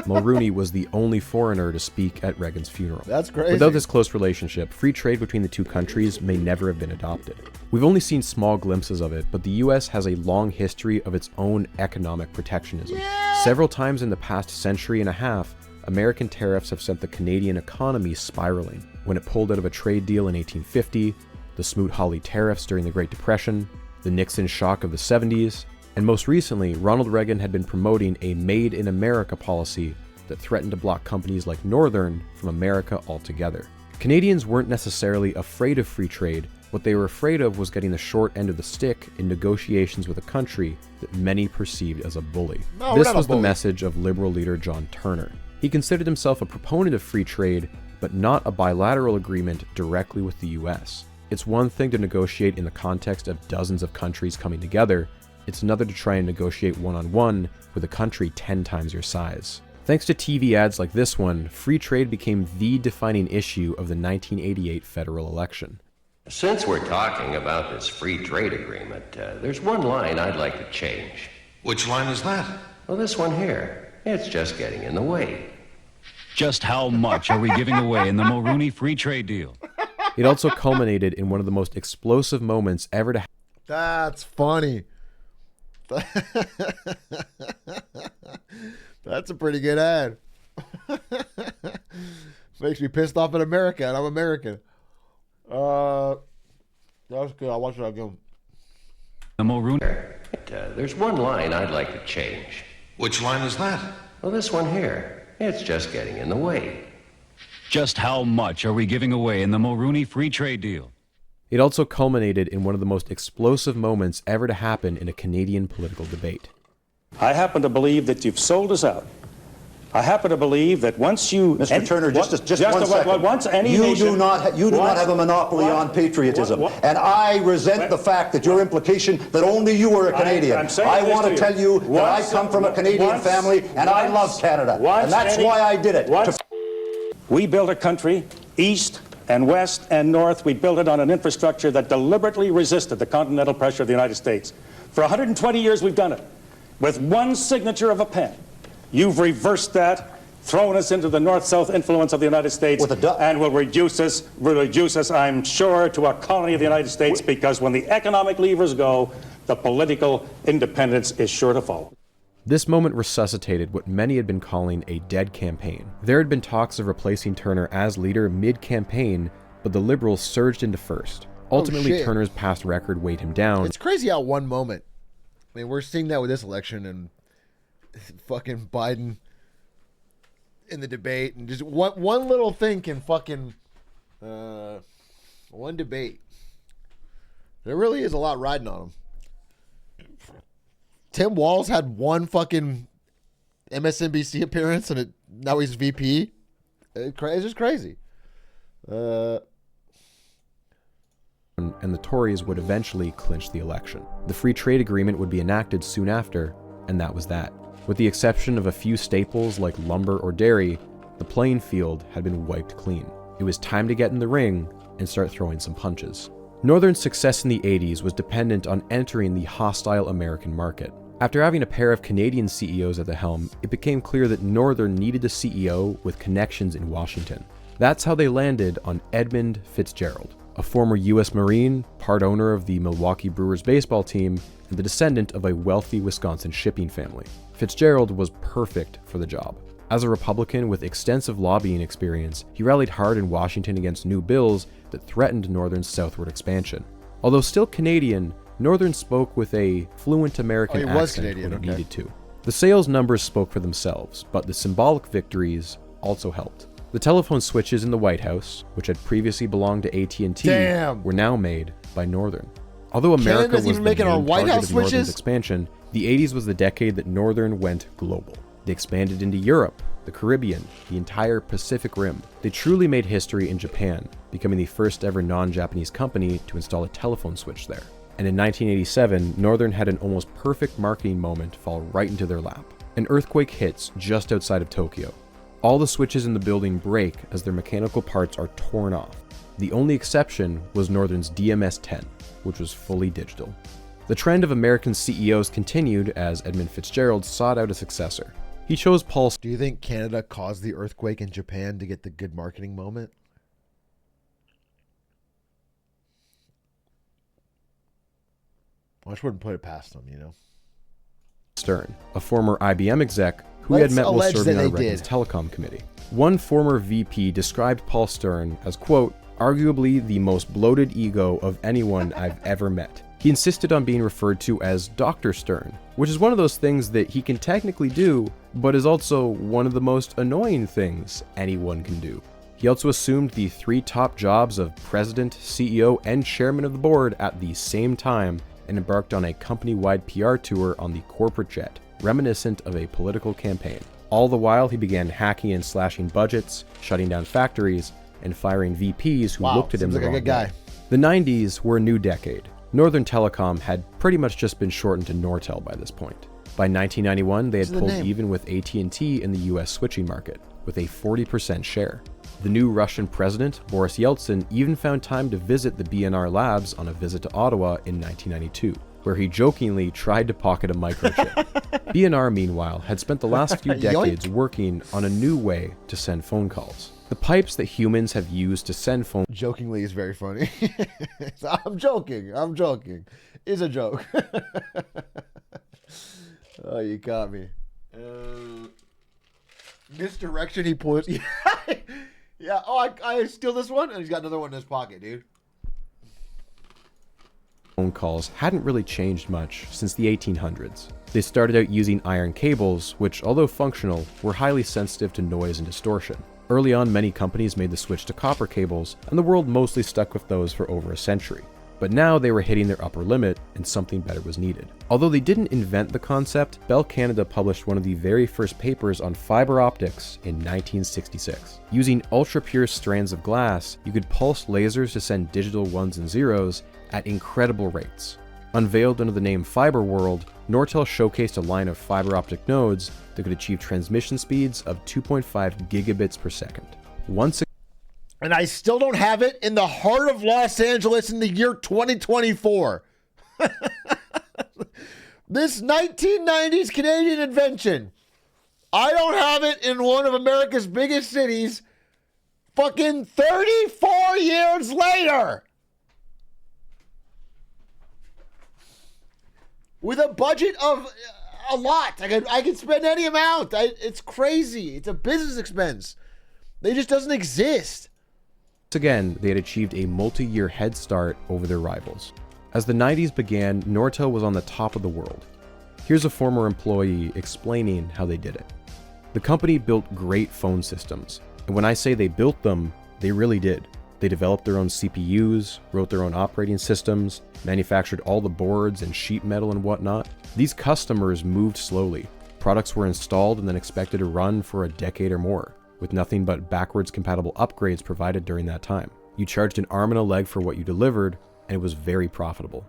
Mulroney was the only foreigner to speak at Reagan's funeral. That's crazy. Without this close relationship, free trade between the two countries may never have been adopted. We've only seen small glimpses of it, but the US has a long history of its own economic protectionism. Several times in the past century and a half, American tariffs have sent the Canadian economy spiraling. When it pulled out of a trade deal in 1850, the Smoot-Hawley tariffs during the Great Depression, the Nixon shock of the 70s, and most recently, Ronald Reagan had been promoting a Made in America policy that threatened to block companies like Northern from America altogether. Canadians weren't necessarily afraid of free trade. What they were afraid of was getting the short end of the stick in negotiations with a country that many perceived as a bully. This was the message of Liberal leader John Turner. He considered himself a proponent of free trade, but not a bilateral agreement directly with the US. It's one thing to negotiate in the context of dozens of countries coming together. It's another to try and negotiate one-on-one with a country 10 times your size. Thanks to TV ads like this one, free trade became the defining issue of the 1988 federal election. Since we're talking about this free trade agreement, there's one line I'd like to change. Which line is that? Well, this one here. It's just getting in the way. Just how much are we giving away in the Mulroney free trade deal? It also culminated in one of the most explosive moments ever to happen. That's funny. That's a pretty good ad. Makes me pissed off at America, and I'm American. That was good. I'll watch it again. The Mulroney. There's one line I'd like to change. Which line is that? Well, this one here. It's just getting in the way. Just how much are we giving away in the Mulroney free trade deal? It also culminated in one of the most explosive moments ever to happen in a Canadian political debate. I happen to believe that you've sold us out. I happen to believe that once you... Mr. Turner, just one second. Once any you nation, do not have a monopoly on patriotism. And I resent the fact that your implication that only you are a Canadian. I want to tell you that I come from a Canadian family and I love Canada. And that's why I did it. We built a country, east and west and north. We built it on an infrastructure that deliberately resisted the continental pressure of the United States. For 120 years we've done it. With one signature of a pen. You've reversed that, thrown us into the north-south influence of the United States, and will reduce us, I'm sure, to a colony of the United States, because when the economic levers go, the political independence is sure to follow. This moment resuscitated what many had been calling a dead campaign. There had been talks of replacing Turner as leader mid-campaign, but the Liberals surged into first. Ultimately, Turner's past record weighed him down. It's crazy how one moment. I mean, we're seeing that with this election and fucking Biden in the debate, and just one little thing can fucking one debate There really is a lot riding on him. Tim Walz had one fucking MSNBC appearance, and now he's VP. It's just crazy. And the Tories would eventually clinch the election. The free trade agreement would be enacted soon after, and that was that. With the exception of a few staples like lumber or dairy, the playing field had been wiped clean. It was time to get in the ring and start throwing some punches. Northern's success in the 80s was dependent on entering the hostile American market. After having a pair of Canadian CEOs at the helm, it became clear that Northern needed a CEO with connections in Washington. That's how they landed on Edmund Fitzgerald, a former U.S. Marine, part owner of the Milwaukee Brewers baseball team, and the descendant of a wealthy Wisconsin shipping family. Fitzgerald was perfect for the job. As a Republican with extensive lobbying experience, he rallied hard in Washington against new bills that threatened Northern's southward expansion. Although still Canadian, Northern spoke with a fluent American accent when it needed to. The sales numbers spoke for themselves, but the symbolic victories also helped. The telephone switches in the White House, which had previously belonged to AT&T, were now made by Northern. Although America was the main target of Northern's expansion, the 80s was the decade that Northern went global. They expanded into Europe, the Caribbean, the entire Pacific Rim. They truly made history in Japan, becoming the first ever non-Japanese company to install a telephone switch there. And in 1987, Northern had an almost perfect marketing moment fall right into their lap. An earthquake hits just outside of Tokyo. All the switches in the building break as their mechanical parts are torn off. The only exception was Northern's DMS-10, which was fully digital. The trend of American CEOs continued as Edmund Fitzgerald sought out a successor. He chose Paul. Do you think Canada caused the earthquake in Japan to get the good marketing moment? I just wouldn't put it past them, you know. Stern, a former IBM exec who he had met while serving on Reagan's telecom committee. One former VP described Paul Stern as, quote, arguably the most bloated ego of anyone I've ever met. He insisted on being referred to as Dr. Stern, which is one of those things that he can technically do, but is also one of the most annoying things anyone can do. He also assumed the 3 top jobs of president, CEO, and chairman of the board at the same time and embarked on a company-wide PR tour on the corporate jet, reminiscent of a political campaign. All the while, he began hacking and slashing budgets, shutting down factories, and firing VPs who looked at him the wrong way. The 90s were a new decade. Northern Telecom had pretty much just been shortened to Nortel by this point. By 1991, they had pulled even with AT&T in the US switching market, with a 40% share. The new Russian president, Boris Yeltsin, even found time to visit the BNR labs on a visit to Ottawa in 1992, where he jokingly tried to pocket a microchip. BNR, meanwhile, had spent the last few decades working on a new way to send phone calls. The pipes that humans have used to send phone... Jokingly is very funny. I'm joking. It's a joke. Oh, you got me. Misdirection he puts. Yeah. Oh, I steal this one? And he's got another one in his pocket, dude. Phone calls hadn't really changed much since the 1800s. They started out using iron cables, which, although functional, were highly sensitive to noise and distortion. Early on, many companies made the switch to copper cables, and the world mostly stuck with those for over a century. But now they were hitting their upper limit, and something better was needed. Although they didn't invent the concept, Bell Canada published one of the very first papers on fiber optics in 1966. Using ultra-pure strands of glass, you could pulse lasers to send digital ones and zeros at incredible rates. Unveiled under the name Fiber World, Nortel showcased a line of fiber optic nodes that could achieve transmission speeds of 2.5 gigabits per second. And I still don't have it in the heart of Los Angeles in the year 2024. This 1990s Canadian invention. I don't have it in one of America's biggest cities fucking 34 years later. With a budget of a lot. I could spend any amount. It's crazy. It's a business expense. It just doesn't exist. Once again, they had achieved a multi-year head start over their rivals. As the 90s began, Nortel was on the top of the world. Here's a former employee explaining how they did it. The company built great phone systems, and when I say they built them, they really did. They developed their own CPUs, wrote their own operating systems, manufactured all the boards and sheet metal and whatnot. These customers moved slowly. Products were installed and then expected to run for a decade or more, with nothing but backwards compatible upgrades provided during that time. You charged an arm and a leg for what you delivered, and it was very profitable.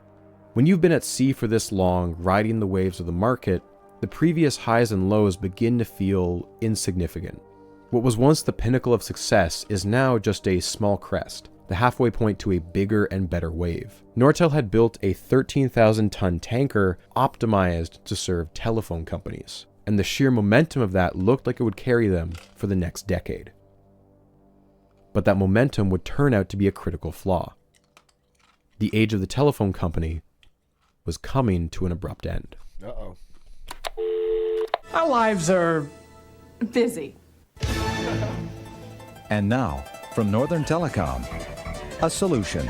When you've been at sea for this long, riding the waves of the market, the previous highs and lows begin to feel insignificant. What was once the pinnacle of success is now just a small crest, the halfway point to a bigger and better wave. Nortel had built a 13,000-ton tanker optimized to serve telephone companies, and the sheer momentum of that looked like it would carry them for the next decade. But that momentum would turn out to be a critical flaw. The age of the telephone company was coming to an abrupt end. Uh-oh. Our lives are busy. And now, from Northern Telecom, a solution.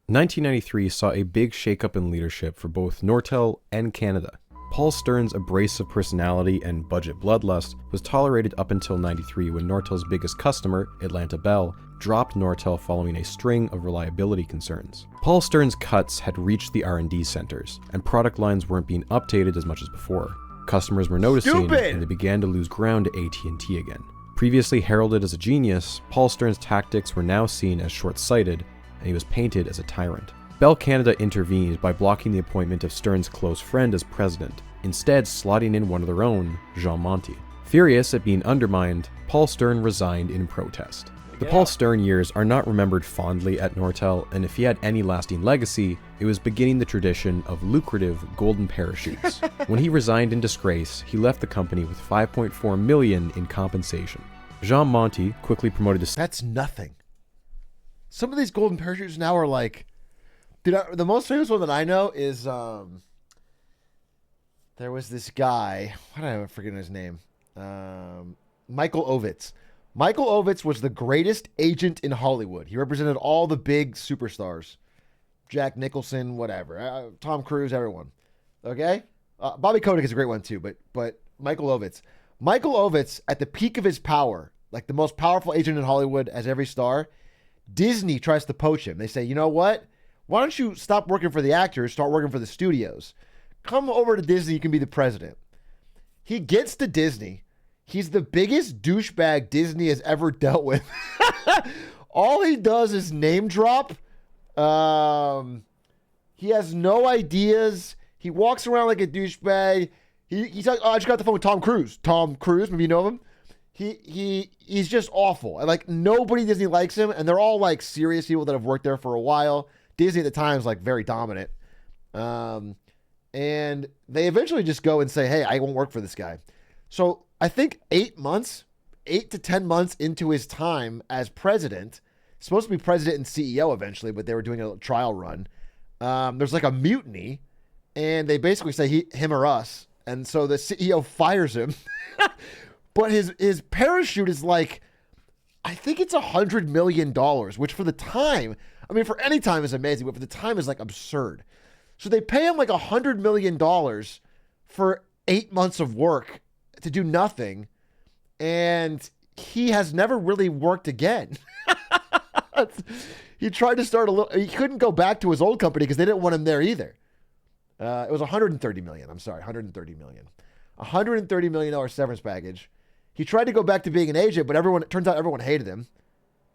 1993 saw a big shakeup in leadership for both Nortel and Canada. Paul Stern's abrasive personality and budget bloodlust was tolerated up until 93 when Nortel's biggest customer, Atlanta Bell, dropped Nortel following a string of reliability concerns. Paul Stern's cuts had reached the R&D centers, and product lines weren't being updated as much as before. Customers were noticing, and they began to lose ground to AT&T again. Previously heralded as a genius, Paul Stern's tactics were now seen as short-sighted, and he was painted as a tyrant. Bell Canada intervened by blocking the appointment of Stern's close friend as president, instead slotting in one of their own, Jean Monty. Furious at being undermined, Paul Stern resigned in protest. The Paul Stern years are not remembered fondly at Nortel, and if he had any lasting legacy, it was beginning the tradition of lucrative golden parachutes. When he resigned in disgrace, he left the company with $5.4 million in compensation. Jean Monty quickly promoted to... That's nothing. Some of these golden parachutes now are like... Dude, the most famous one that I know is... there was this guy... What am I forgetting his name? Michael Ovitz. Michael Ovitz was the greatest agent in Hollywood. He represented all the big superstars. Jack Nicholson, whatever. Tom Cruise, everyone. Okay? Bobby Kotick is a great one too, but Michael Ovitz. Michael Ovitz, at the peak of his power, like the most powerful agent in Hollywood as every star, Disney tries to poach him. They say, you know what? Why don't you stop working for the actors, start working for the studios? Come over to Disney, you can be the president. He gets to Disney. He's the biggest douchebag Disney has ever dealt with. All he does is name drop. He has no ideas. He walks around like a douchebag. He's like, I just got the phone with Tom Cruise. Tom Cruise, maybe you know him. He's just awful. And like nobody Disney likes him, and they're all like serious people that have worked there for a while. Disney at the time is like very dominant. And they eventually just go and say, hey, I won't work for this guy. So I think 8 to 10 months into his time as president, supposed to be president and CEO eventually, but they were doing a trial run. There's like a mutiny, and they basically say him or us. And so the CEO fires him. But his parachute is like, I think it's $100 million, which for the time, I mean, for any time is amazing, but for the time is like absurd. So they pay him like $100 million for 8 months of work to do nothing. And he has never really worked again. He tried to start he couldn't go back to his old company because they didn't want him there either. It was $130 million. I'm sorry, $130 million. $130 million severance package. He tried to go back to being an agent, but it turns out everyone hated him.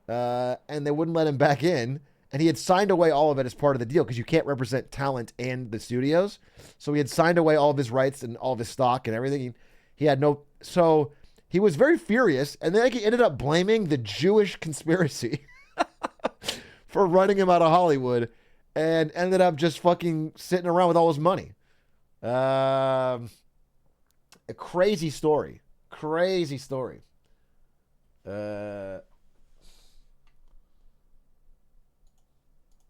And they wouldn't let him back in. And he had signed away all of it as part of the deal because you can't represent talent and the studios. So he had signed away all of his rights and all of his stock and everything. He had no... So he was very furious. And then he ended up blaming the Jewish conspiracy for running him out of Hollywood and ended up just fucking sitting around with all his money. A crazy story. Crazy story.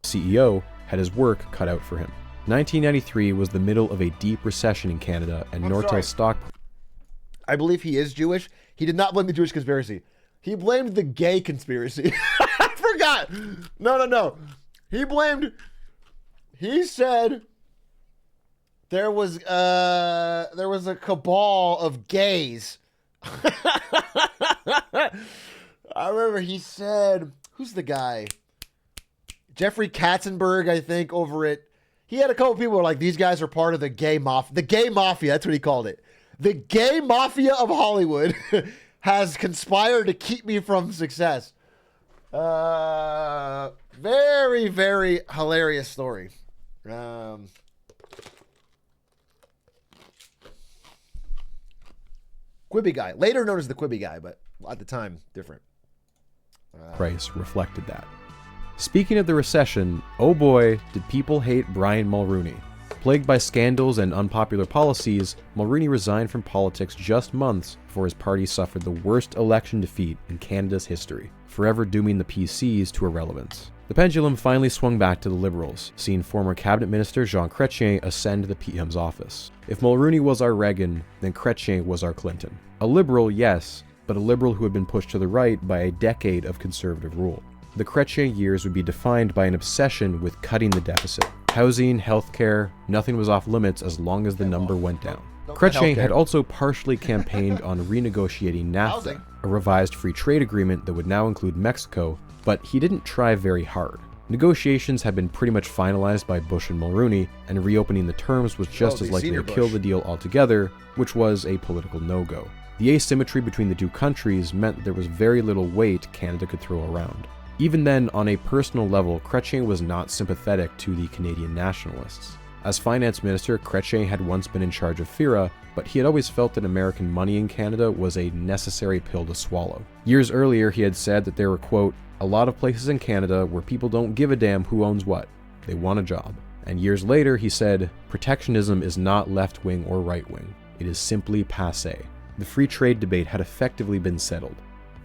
CEO had his work cut out for him. 1993 was the middle of a deep recession in Canada, and Nortel stock... I believe he is Jewish. He did not blame the Jewish conspiracy. He blamed the gay conspiracy. I forgot. No. He said there was a cabal of gays. I remember he said, who's the guy? Jeffrey Katzenberg, I think, over it. He had a couple people who were like, these guys are part of the gay mafia. The gay mafia, that's what he called it. The gay mafia of Hollywood has conspired to keep me from success. Very, very hilarious story. Quibi guy. Later known as the Quibi guy, but at the time, different. Price reflected that. Speaking of the recession, oh boy, did people hate Brian Mulroney. Plagued by scandals and unpopular policies, Mulroney resigned from politics just months before his party suffered the worst election defeat in Canada's history, forever dooming the PCs to irrelevance. The pendulum finally swung back to the Liberals, seeing former Cabinet Minister Jean Chrétien ascend to the PM's office. If Mulroney was our Reagan, then Chrétien was our Clinton. A Liberal, yes, but a Liberal who had been pushed to the right by a decade of Conservative rule. The Chrétien years would be defined by an obsession with cutting the deficit. Housing, healthcare, nothing was off limits as long as the number went down. Chrétien had also partially campaigned on renegotiating NAFTA, a revised free trade agreement that would now include Mexico, but he didn't try very hard. Negotiations had been pretty much finalized by Bush and Mulroney, and reopening the terms was just as likely to kill the deal altogether, which was a political no-go. The asymmetry between the two countries meant there was very little weight Canada could throw around. Even then, on a personal level, Chrétien was not sympathetic to the Canadian nationalists. As finance minister, Chrétien had once been in charge of FIRA, but he had always felt that American money in Canada was a necessary pill to swallow. Years earlier, he had said that there were, quote, a lot of places in Canada where people don't give a damn who owns what. They want a job. And years later, he said, protectionism is not left-wing or right-wing. It is simply passé. The free trade debate had effectively been settled.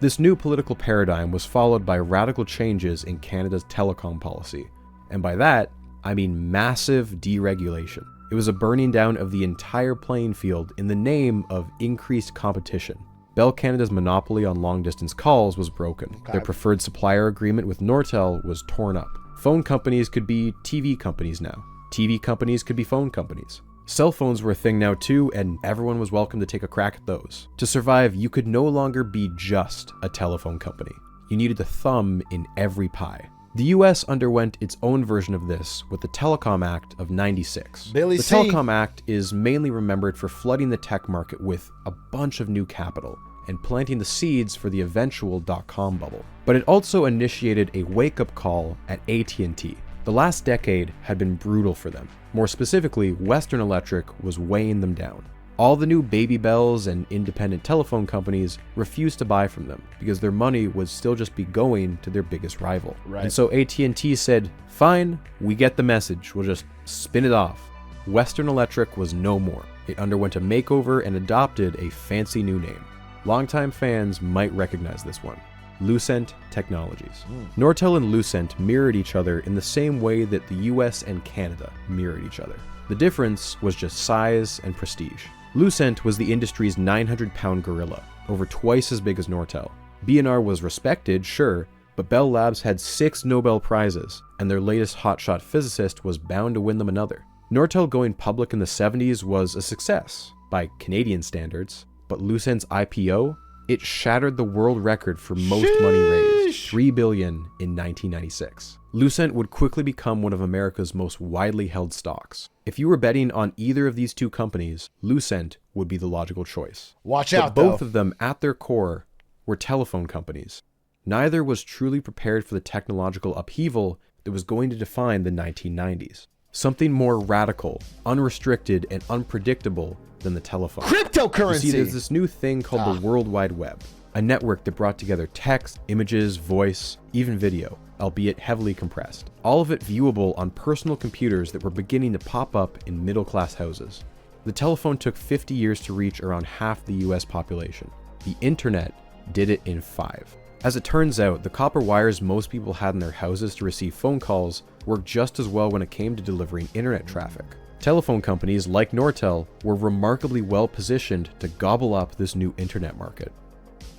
This new political paradigm was followed by radical changes in Canada's telecom policy. And by that, I mean massive deregulation. It was a burning down of the entire playing field in the name of increased competition. Bell Canada's monopoly on long-distance calls was broken. Their preferred supplier agreement with Nortel was torn up. Phone companies could be TV companies now. TV companies could be phone companies. Cell phones were a thing now too, and everyone was welcome to take a crack at those. To survive, you could no longer be just a telephone company. You needed a thumb in every pie. The US underwent its own version of this with the Telecom Act of '96. The Telecom Act is mainly remembered for flooding the tech market with a bunch of new capital and planting the seeds for the eventual dot-com bubble. But it also initiated a wake-up call at AT&T. The last decade had been brutal for them. More specifically, Western Electric was weighing them down. All the new Baby Bells and independent telephone companies refused to buy from them because their money would still just be going to their biggest rival. And so AT&T said, fine, we get the message, we'll just spin it off. Western Electric was no more. It underwent a makeover and adopted a fancy new name. Longtime fans might recognize this one. Lucent Technologies. Nortel and Lucent mirrored each other in the same way that the US and Canada mirrored each other. The difference was just size and prestige. Lucent was the industry's 900-pound gorilla, over twice as big as Nortel. B&R was respected, sure, but Bell Labs had 6 Nobel Prizes, and their latest hotshot physicist was bound to win them another. Nortel going public in the 70s was a success, by Canadian standards, but Lucent's IPO? It shattered the world record for most money raised, $3 billion in 1996. Lucent would quickly become one of America's most widely held stocks. If you were betting on either of these two companies, Lucent would be the logical choice. Watch but out, both though. of them, at their core, were telephone companies. Neither was truly prepared for the technological upheaval that was going to define the 1990s. Something more radical, unrestricted, and unpredictable than the telephone. Cryptocurrency! You see, there's this new thing called the World Wide Web, a network that brought together text, images, voice, even video, albeit heavily compressed. All of it viewable on personal computers that were beginning to pop up in middle-class houses. The telephone took 50 years to reach around half the US population. The internet did it in 5. As it turns out, the copper wires most people had in their houses to receive phone calls worked just as well when it came to delivering internet traffic. Telephone companies like Nortel were remarkably well positioned to gobble up this new internet market.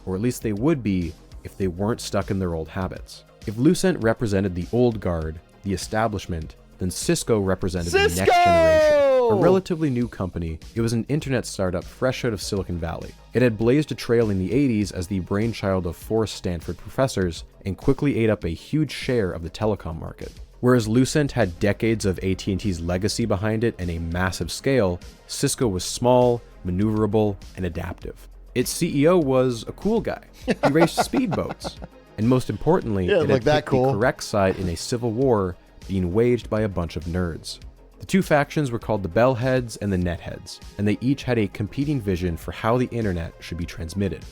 Or at least they would be if they weren't stuck in their old habits. If Lucent represented the old guard, the establishment, then Cisco represented the next generation. Oh! A relatively new company, it was an internet startup fresh out of Silicon Valley. It had blazed a trail in the 80s as the brainchild of 4 Stanford professors and quickly ate up a huge share of the telecom market. Whereas Lucent had decades of AT&T's legacy behind it and a massive scale, Cisco was small, maneuverable, and adaptive. Its CEO was a cool guy. He raced speedboats. And most importantly, it had picked the correct side in a civil war being waged by a bunch of nerds. The two factions were called the Bellheads and the Netheads, and they each had a competing vision for how the internet should be transmitted.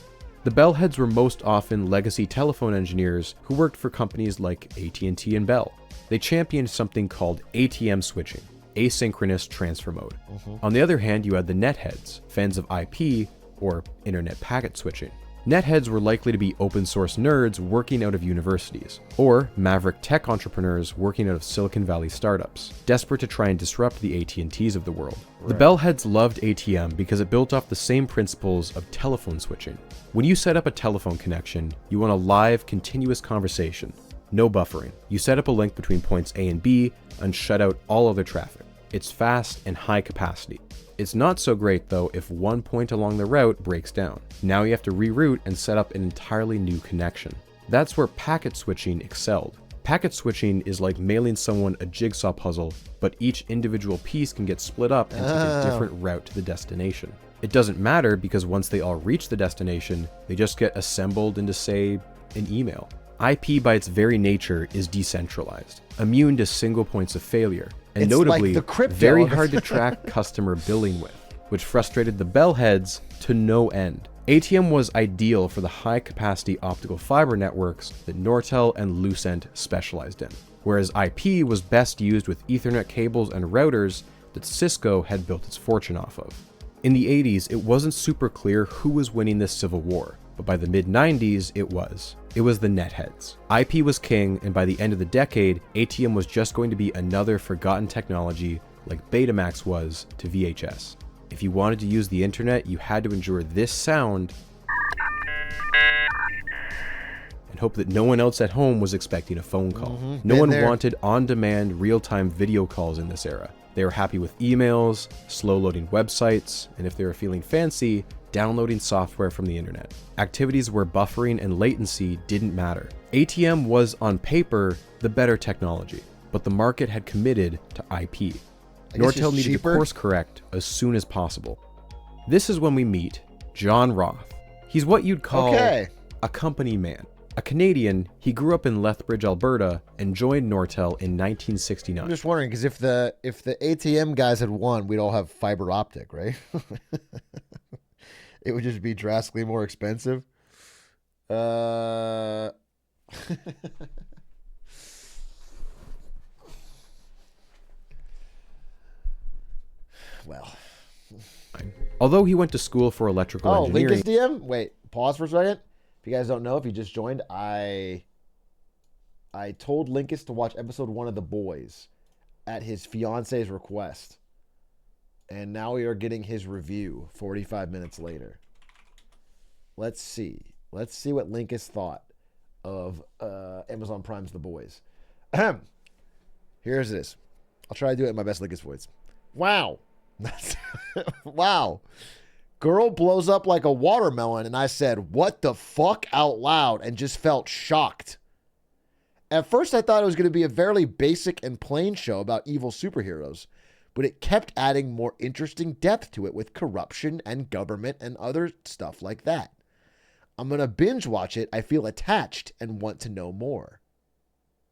The Bellheads were most often legacy telephone engineers who worked for companies like AT&T and Bell. They championed something called ATM switching, asynchronous transfer mode. On the other hand, you had the Netheads, fans of IP, or internet packet switching. Netheads were likely to be open source nerds working out of universities, or maverick tech entrepreneurs working out of Silicon Valley startups, desperate to try and disrupt the AT&Ts of the world. The Bellheads loved ATM because it built off the same principles of telephone switching. When you set up a telephone connection, you want a live, continuous conversation. No buffering. You set up a link between points A and B and shut out all other traffic. It's fast and high capacity. It's not so great though if one point along the route breaks down. Now you have to reroute and set up an entirely new connection. That's where packet switching excelled. Packet switching is like mailing someone a jigsaw puzzle, but each individual piece can get split up and take a different route to the destination. It doesn't matter because once they all reach the destination, they just get assembled into, say, an email. IP by its very nature is decentralized, immune to single points of failure, and notably very hard to track customer billing with, which frustrated the Bellheads to no end. ATM was ideal for the high-capacity optical fiber networks that Nortel and Lucent specialized in, whereas IP was best used with Ethernet cables and routers that Cisco had built its fortune off of. In the 80s, it wasn't super clear who was winning this civil war, but by the mid-90s, it was. It was the Netheads. IP was king, and by the end of the decade, ATM was just going to be another forgotten technology like Betamax was to VHS. If you wanted to use the internet, you had to endure this sound and hope that no one else at home was expecting a phone call. No one wanted on-demand, real-time video calls in this era. They were happy with emails, slow-loading websites, and if they were feeling fancy, downloading software from the internet. Activities where buffering and latency didn't matter. ATM was, on paper, the better technology, but the market had committed to IP. Nortel needed to course correct as soon as possible. This is when we meet John Roth. He's what you'd call a company man. A Canadian, he grew up in Lethbridge, Alberta, and joined Nortel in 1969. I'm just wondering, because if the ATM guys had won, we'd all have fiber optic, right? It would just be drastically more expensive. Well. Although he went to school for electrical engineering... Linkus DM? Wait, pause for a second. If you guys don't know, if you just joined, I told Linkus to watch episode 1 of The Boys at his fiance's request. And now we are getting his review 45 minutes later. Let's see. Let's see what Linkus thought of Amazon Prime's The Boys. Here's this. I'll try to do it in my best Linkus voice. Wow. Wow. Girl blows up like a watermelon, and I said, what the fuck, out loud, and just felt shocked. At first, I thought it was going to be a fairly basic and plain show about evil superheroes, but it kept adding more interesting depth to it with corruption and government and other stuff like that. I'm going to binge watch it. I feel attached and want to know more.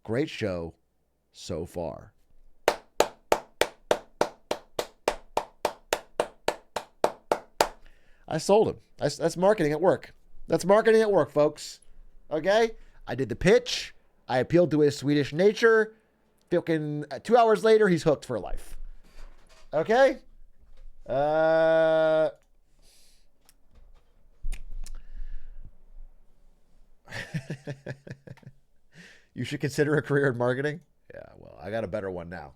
Great show so far. I sold him. That's marketing at work. That's marketing at work, folks. Okay? I did the pitch. I appealed to his Swedish nature. Fucking 2 hours later, he's hooked for life. Okay? You should consider a career in marketing? Yeah, well, I got a better one now.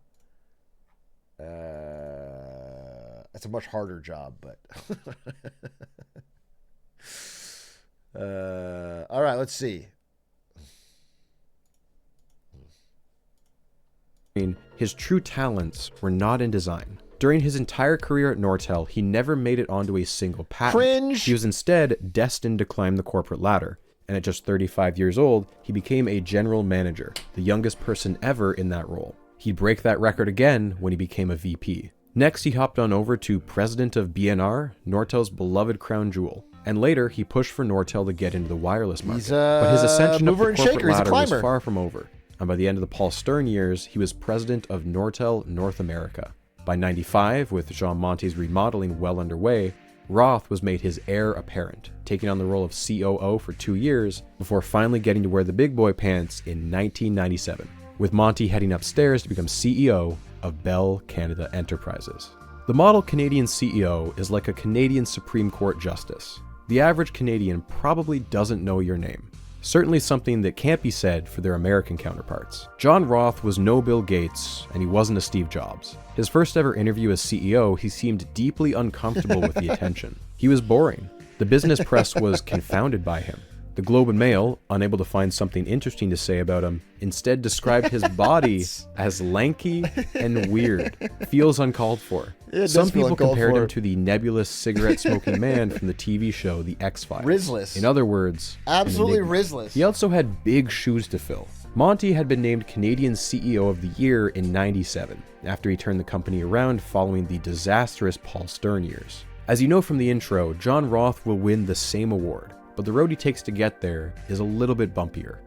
It's a much harder job, but... all right, let's see. His true talents were not in design. During his entire career at Nortel, he never made it onto a single patent. Cringe! He was instead destined to climb the corporate ladder, and at just 35 years old, he became a general manager, the youngest person ever in that role. He'd break that record again when he became a VP. Next, he hopped on over to president of BNR, Nortel's beloved crown jewel. And later, he pushed for Nortel to get into the wireless market. He's but his ascension up the corporate He's a ladder was climber. far from over. And by the end of the Paul Stern years, he was president of Nortel North America. By 95, with Jean Monty's remodeling well underway, Roth was made his heir apparent, taking on the role of COO for 2 years before finally getting to wear the big boy pants in 1997, with Monty heading upstairs to become CEO of Bell Canada Enterprises. The model Canadian CEO is like a Canadian Supreme Court justice. The average Canadian probably doesn't know your name. Certainly something that can't be said for their American counterparts. John Roth was no Bill Gates, and he wasn't a Steve Jobs. His first ever interview as CEO, he seemed deeply uncomfortable with the attention. He was boring. The business press was confounded by him. The Globe and Mail, unable to find something interesting to say about him, instead described his body as lanky and weird. Feels uncalled for. Some people compared him to the nebulous cigarette-smoking man from the TV show The X-Files. Rizless. In other words, absolutely an enigma. rizless. He also had big shoes to fill. Monty had been named Canadian CEO of the Year in '97, after he turned the company around following the disastrous Paul Stern years. As you know from the intro, John Roth will win the same award, but the road he takes to get there is a little bit bumpier.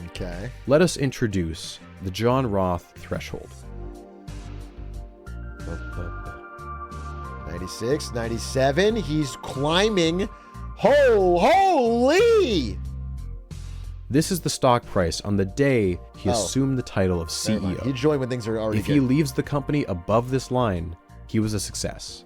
Okay. Let us introduce the John Roth threshold. 96, 97, he's climbing. Holy! This is the stock price on the day he assumed the title of CEO. He joined when things are already If good. he leaves the company above this line, he was a success.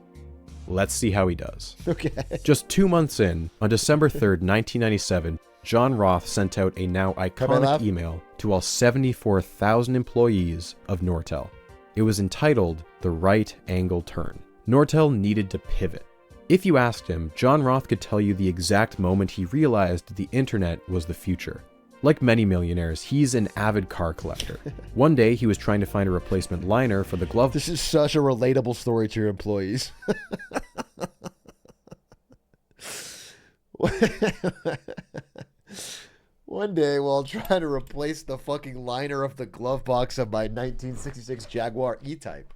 Let's see how he does. Okay. Just 2 months in, on December 3rd, 1997, John Roth sent out a now iconic email to all 74,000 employees of Nortel. It was entitled The Right Angle Turn. Nortel needed to pivot. If you asked him, John Roth could tell you the exact moment he realized that the internet was the future. Like many millionaires, he's an avid car collector. One day, he was trying to find a replacement liner for the glove. This is such a relatable story to your employees. One day, while trying to replace the fucking liner of the glove box of my 1966 Jaguar E-Type,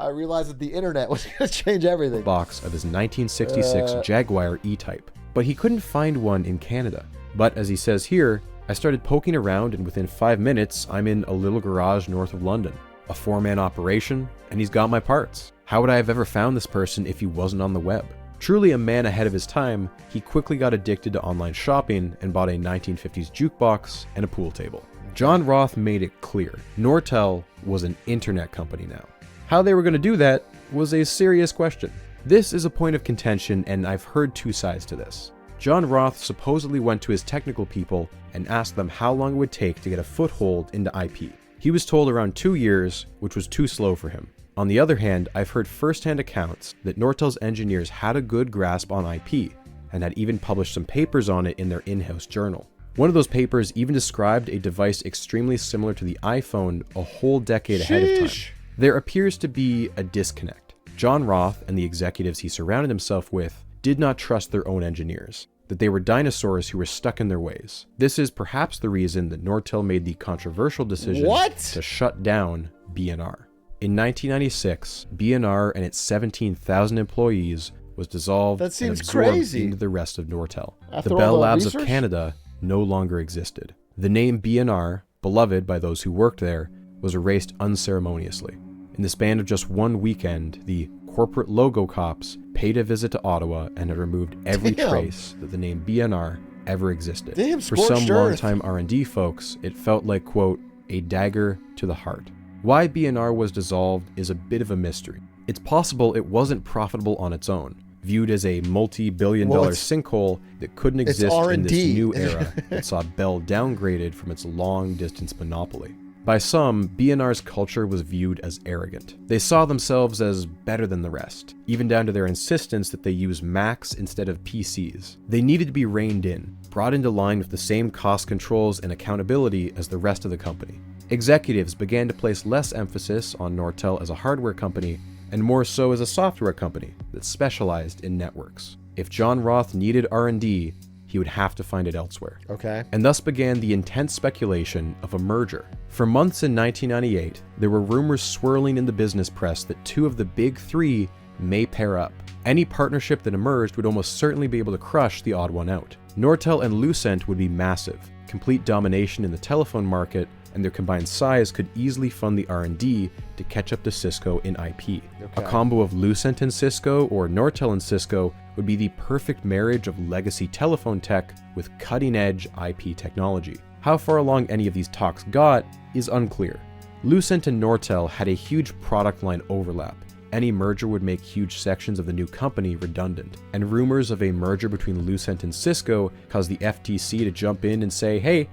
I realized that the internet was going to change everything. Box of his 1966 Jaguar E-Type, but he couldn't find one in Canada. But as he says here, I started poking around and within 5 minutes, I'm in a little garage north of London. A 4-man operation, and he's got my parts. How would I have ever found this person if he wasn't on the web? Truly a man ahead of his time, he quickly got addicted to online shopping and bought a 1950s jukebox and a pool table. John Roth made it clear, Nortel was an internet company now. How they were going to do that was a serious question. This is a point of contention, and I've heard two sides to this. John Roth supposedly went to his technical people and asked them how long it would take to get a foothold into IP. He was told around 2 years, which was too slow for him. On the other hand, I've heard first-hand accounts that Nortel's engineers had a good grasp on IP and had even published some papers on it in their in-house journal. One of those papers even described a device extremely similar to the iPhone a whole decade ahead of time. There appears to be a disconnect. John Roth and the executives he surrounded himself with did not trust their own engineers, that they were dinosaurs who were stuck in their ways. This is perhaps the reason that Nortel made the controversial decision to shut down BNR. In 1996, BNR and its 17,000 employees was dissolved and absorbed into the rest of Nortel. The Bell Labs of Canada no longer existed. The name BNR, beloved by those who worked there, was erased unceremoniously. In the span of just one weekend, the corporate logo cops paid a visit to Ottawa and had removed every trace that the name BNR ever existed. For some longtime R&D folks, it felt like, quote, a dagger to the heart. Why BNR was dissolved is a bit of a mystery. It's possible it wasn't profitable on its own, viewed as a multi-billion-dollar sinkhole that couldn't exist in this new era that saw Bell downgraded from its long-distance monopoly. By some, BNR's culture was viewed as arrogant. They saw themselves as better than the rest, even down to their insistence that they use Macs instead of PCs. They needed to be reined in, brought into line with the same cost controls and accountability as the rest of the company. Executives began to place less emphasis on Nortel as a hardware company and more so as a software company that specialized in networks. If John Roth needed R&D, he would have to find it elsewhere. Okay. And thus began the intense speculation of a merger. For months in 1998, there were rumors swirling in the business press that two of the big three may pair up. Any partnership that emerged would almost certainly be able to crush the odd one out. Nortel and Lucent would be massive. Complete domination in the telephone market, and their combined size could easily fund the R&D to catch up to Cisco in IP. A combo of Lucent and Cisco or Nortel and Cisco would be the perfect marriage of legacy telephone tech with cutting-edge IP technology. How far along any of these talks got is unclear. Lucent and Nortel had a huge product line overlap. Any merger would make huge sections of the new company redundant, and rumors of a merger between Lucent and Cisco caused the FTC to jump in and say, hey,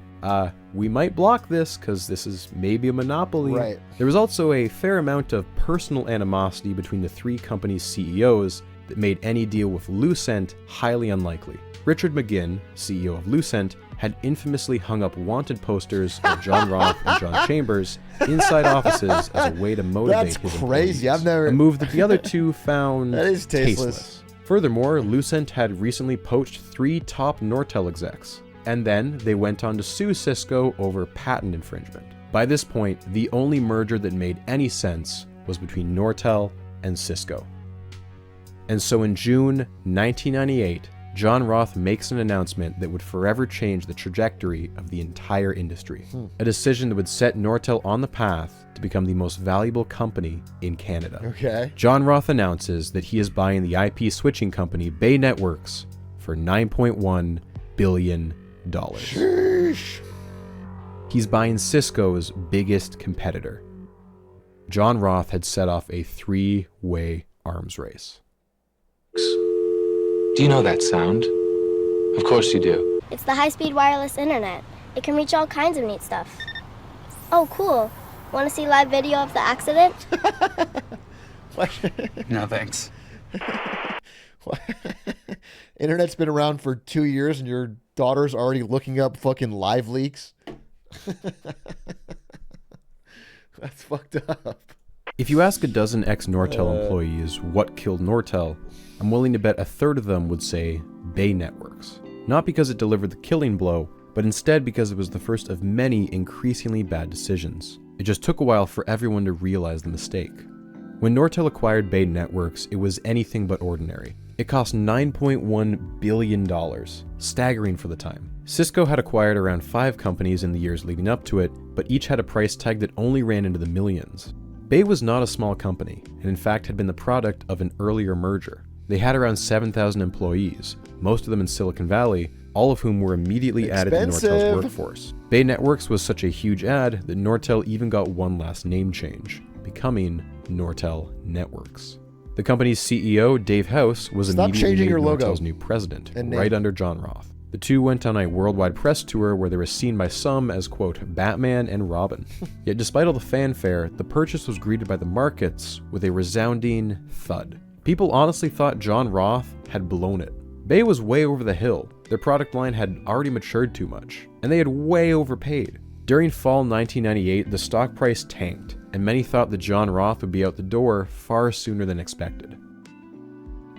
we might block this because this is maybe a monopoly. Right. There was also a fair amount of personal animosity between the three companies' CEOs that made any deal with Lucent highly unlikely. Richard McGinn, CEO of Lucent, had infamously hung up wanted posters of John Roth and John Chambers inside offices as a way to motivate his crazy. employees. A move that the other two found That is tasteless. Furthermore, Lucent had recently poached 3 top Nortel execs, and then they went on to sue Cisco over patent infringement. By this point, the only merger that made any sense was between Nortel and Cisco. And so in June 1998, John Roth makes an announcement that would forever change the trajectory of the entire industry. A decision that would set Nortel on the path to become the most valuable company in Canada. Okay. John Roth announces that he is buying the IP switching company Bay Networks for $9.1 billion. Sheesh. He's buying Cisco's biggest competitor. John Roth had set off a 3-way arms race. Do you know that sound? Of course you do. It's the high-speed wireless internet. It can reach all kinds of neat stuff. Oh, cool. Want to see live video of the accident? No, thanks. Internet's been around for 2 years and your daughter's already looking up fucking live leaks? That's fucked up. If you ask a dozen ex-Nortel employees what killed Nortel, I'm willing to bet a third of them would say Bay Networks. Not because it delivered the killing blow, but instead because it was the first of many increasingly bad decisions. It just took a while for everyone to realize the mistake. When Nortel acquired Bay Networks, it was anything but ordinary. It cost $9.1 billion, staggering for the time. Cisco had acquired around 5 companies in the years leading up to it, but each had a price tag that only ran into the millions. Bay was not a small company, and in fact had been the product of an earlier merger. They had around 7,000 employees, most of them in Silicon Valley, all of whom were immediately added to Nortel's workforce. Bay Networks was such a huge add that Nortel even got one last name change, becoming Nortel Networks. The company's CEO, Dave House, was immediately made Nortel's new president, right under John Roth. The two went on a worldwide press tour where they were seen by some as, quote, Batman and Robin. Yet despite all the fanfare, the purchase was greeted by the markets with a resounding thud. People honestly thought John Roth had blown it. Bay was way over the hill. Their product line had already matured too much, and they had way overpaid. During fall 1998, the stock price tanked, and many thought that John Roth would be out the door far sooner than expected.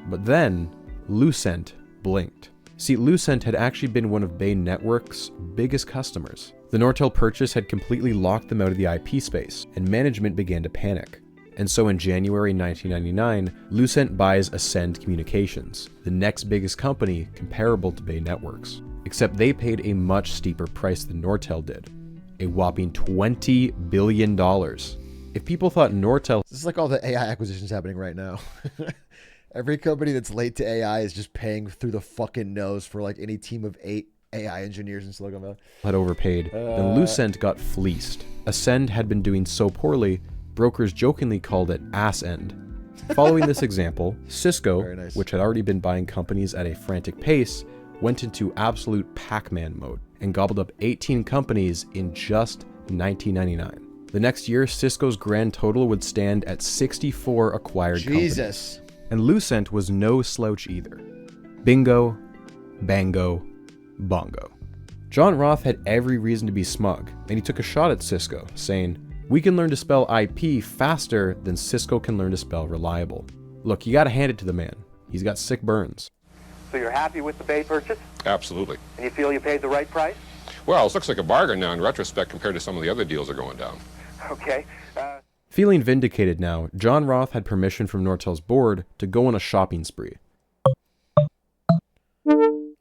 But then, Lucent blinked. See, Lucent had actually been one of Bay Networks' biggest customers. The Nortel purchase had completely locked them out of the IP space, and management began to panic. And so in January 1999, Lucent buys Ascend Communications, the next biggest company comparable to Bay Networks. Except they paid a much steeper price than Nortel did. A whopping $20 billion. If people thought Nortel... This is like all the AI acquisitions happening right now. Every company that's late to AI is just paying through the fucking nose for like any team of 8 AI engineers in Silicon Valley. Had overpaid. Then Lucent got fleeced. Ascend had been doing so poorly, brokers jokingly called it ass end. Following this example, Cisco, which had already been buying companies at a frantic pace, went into absolute Pac-Man mode and gobbled up 18 companies in just 1999. The next year, Cisco's grand total would stand at 64 acquired companies. And Lucent was no slouch either. Bingo, bango, bongo. John Roth had every reason to be smug, and he took a shot at Cisco, saying, "We can learn to spell IP faster than Cisco can learn to spell reliable." Look, you gotta hand it to the man. He's got sick burns. So you're happy with the Bay purchase? Absolutely. And you feel you paid the right price? Well, it looks like a bargain now in retrospect compared to some of the other deals that are going down. Okay. Feeling vindicated now, John Roth had permission from Nortel's board to go on a shopping spree.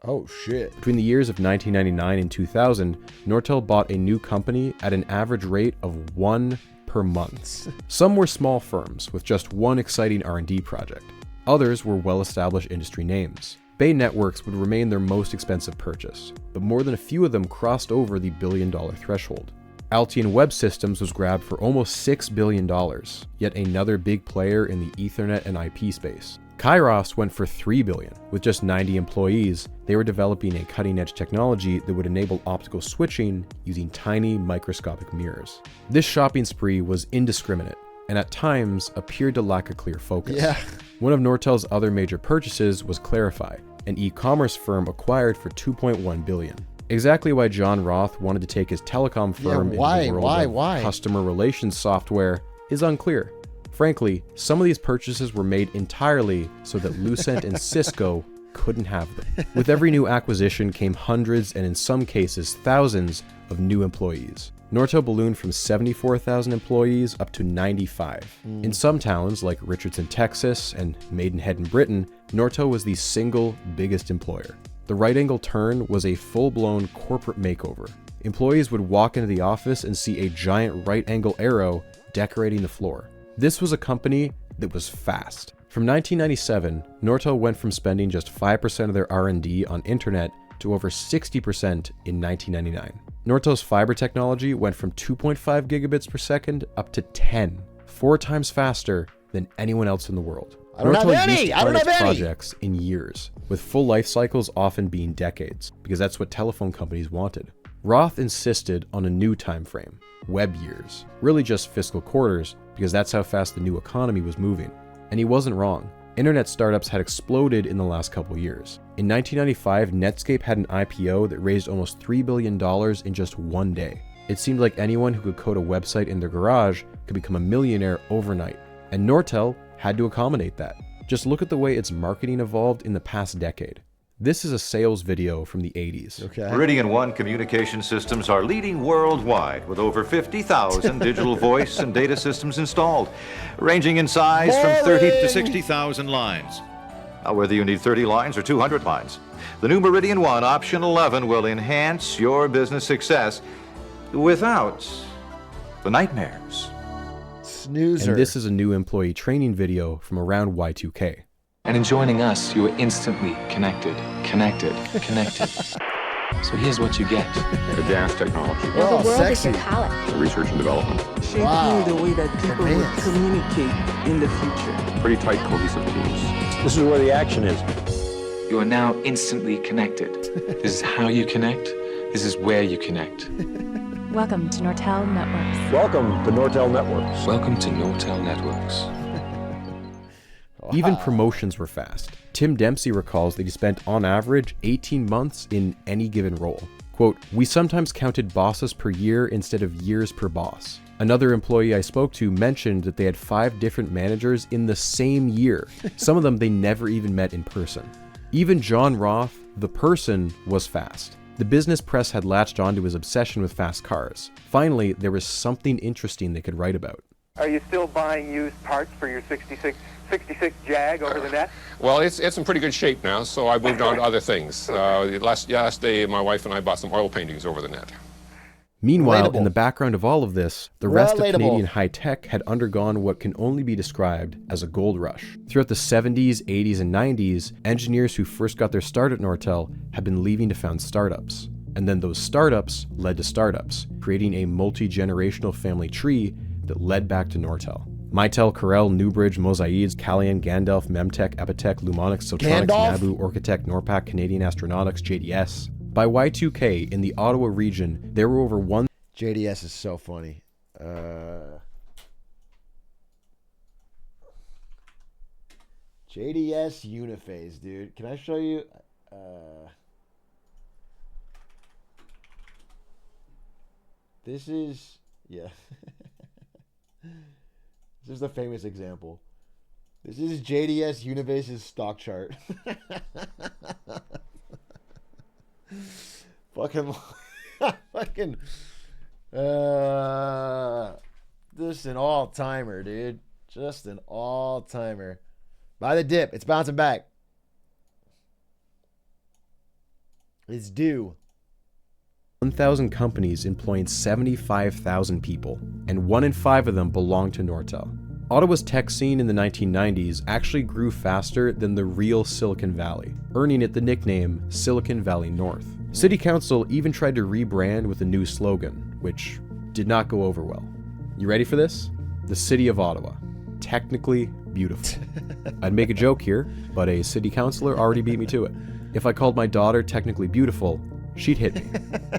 Oh, shit. Between the years of 1999 and 2000, Nortel bought a new company at an average rate of 1 per month. Some were small firms with just one exciting R&D project. Others were well-established industry names. Bay Networks would remain their most expensive purchase, but more than a few of them crossed over the billion-dollar threshold. Altium Web Systems was grabbed for almost $6 billion, yet another big player in the Ethernet and IP space. Kairos went for $3 billion. With just 90 employees, they were developing a cutting-edge technology that would enable optical switching using tiny microscopic mirrors. This shopping spree was indiscriminate, and at times appeared to lack a clear focus. Yeah. One of Nortel's other major purchases was Clarify, an e-commerce firm acquired for $2.1 billion. Exactly why John Roth wanted to take his telecom firm into the world of customer relations software is unclear. Frankly, some of these purchases were made entirely so that Lucent and Cisco couldn't have them. With every new acquisition came hundreds and in some cases thousands of new employees. Nortel ballooned from 74,000 employees up to 95. In some towns like Richardson, Texas and Maidenhead in Britain, Nortel was the single biggest employer. The right angle turn was a full-blown corporate makeover. Employees would walk into the office and see a giant right angle arrow decorating the floor. This was a company that was fast. From 1997, Nortel went from spending just 5% of their R&D on internet to over 60% in 1999. Nortel's fiber technology went from 2.5 gigabits per second up to 10, 4 times faster than anyone else in the world. Nortel used to plan its projects in years, with full life cycles often being decades, because that's what telephone companies wanted. Roth insisted on a new time frame, web years, really just fiscal quarters, because that's how fast the new economy was moving. And he wasn't wrong. Internet startups had exploded in the last couple years. In 1995, Netscape had an IPO that raised almost $3 billion in just one day. It seemed like anyone who could code a website in their garage could become a millionaire overnight. And Nortel had to accommodate that. Just look at the way its marketing evolved in the past decade. This is a sales video from the 80s. Meridian One communication systems are leading worldwide with over 50,000 digital voice and data systems installed, ranging in size from 30 to 60,000 lines. Now, whether you need 30 lines or 200 lines, the new Meridian One Option 11 will enhance your business success without the nightmares. Snoozer. And this is a new employee training video from around Y2K. And in joining us, you are instantly connected. So here's what you get. Advanced technology. Well, the world is your palette. Research and development. Shaping the way that people will communicate in the future. Pretty tight, cohesive teams. This is where the action is. You are now instantly connected. This is how you connect. This is where you connect. Welcome to Nortel Networks. Welcome to Nortel Networks. Welcome to Nortel Networks. Even promotions were fast. Tim Dempsey recalls that he spent on average 18 months in any given role. Quote, "We sometimes counted bosses per year instead of years per boss." Another employee I spoke to mentioned that they had 5 different managers in the same year. Some of them they never even met in person. Even John Roth, the person, was fast. The business press had latched onto his obsession with fast cars. Finally, there was something interesting they could write about. Are you still buying used parts for your 66 Jag over the net? Well, it's in pretty good shape now, so I moved on to other things. Last day, my wife and I bought some oil paintings over the net. Meanwhile, in the background of all of this, the rest of Canadian high-tech had undergone what can only be described as a gold rush. Throughout the 70s, 80s, and 90s, engineers who first got their start at Nortel had been leaving to found startups. And then those startups led to startups, creating a multi-generational family tree that led back to Nortel. Mitel, Corel, Newbridge, Mosaides, Calian, Gandalf, Memtech, Epitech, Lumonix, Sotronics, Nabu, Orcatech, Norpac, Canadian Astronautics, JDS. By Y2K, in the Ottawa region, there were over one... JDS is so funny. JDS Uniphase, dude. Can I show you? This is, yeah. This is the famous example. This is JDS Univase's stock chart. Fucking, just an all-timer, dude. Just an all-timer. Buy the dip. It's bouncing back. It's due. 1,000 companies employing 75,000 people, and 1 in 5 of them belong to Nortel. Ottawa's tech scene in the 1990s actually grew faster than the real Silicon Valley, earning it the nickname Silicon Valley North. City Council even tried to rebrand with a new slogan, which did not go over well. You ready for this? The City of Ottawa. Technically beautiful. I'd make a joke here, but a city councilor already beat me to it. If I called my daughter technically beautiful, she'd hit me.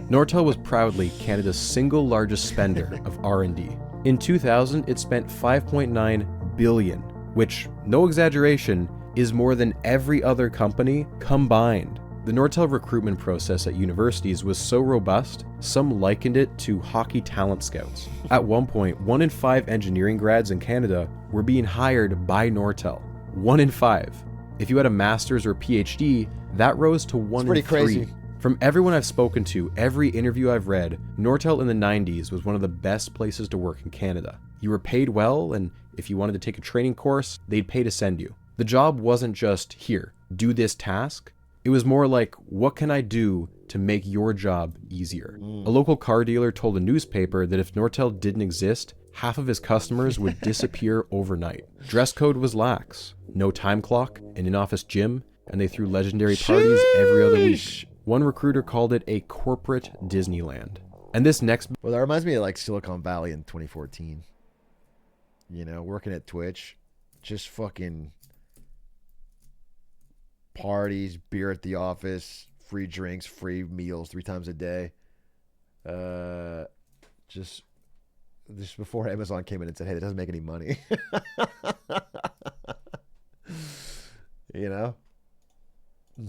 Nortel was proudly Canada's single largest spender of R&D. In 2000, it spent $5.9 billion, which, no exaggeration, is more than every other company combined. The Nortel recruitment process at universities was so robust, some likened it to hockey talent scouts. At one point, 1 in 5 engineering grads in Canada were being hired by Nortel. 1 in 5. If you had a master's or PhD, that rose to 1 in 3. Crazy. From everyone I've spoken to, every interview I've read, Nortel in the 90s was one of the best places to work in Canada. You were paid well, and if you wanted to take a training course, they'd pay to send you. The job wasn't just, here, do this task. It was more like, what can I do to make your job easier? A local car dealer told a newspaper that if Nortel didn't exist, half of his customers would disappear overnight. Dress code was lax, no time clock, an in-office gym, and they threw legendary parties every other week. One recruiter called it a corporate Disneyland. And this next... Well, that reminds me of like Silicon Valley in 2014. You know, working at Twitch. Just fucking parties, beer at the office, free drinks, free meals 3 times a day. Just before Amazon came in and said, hey, that doesn't make any money. You know?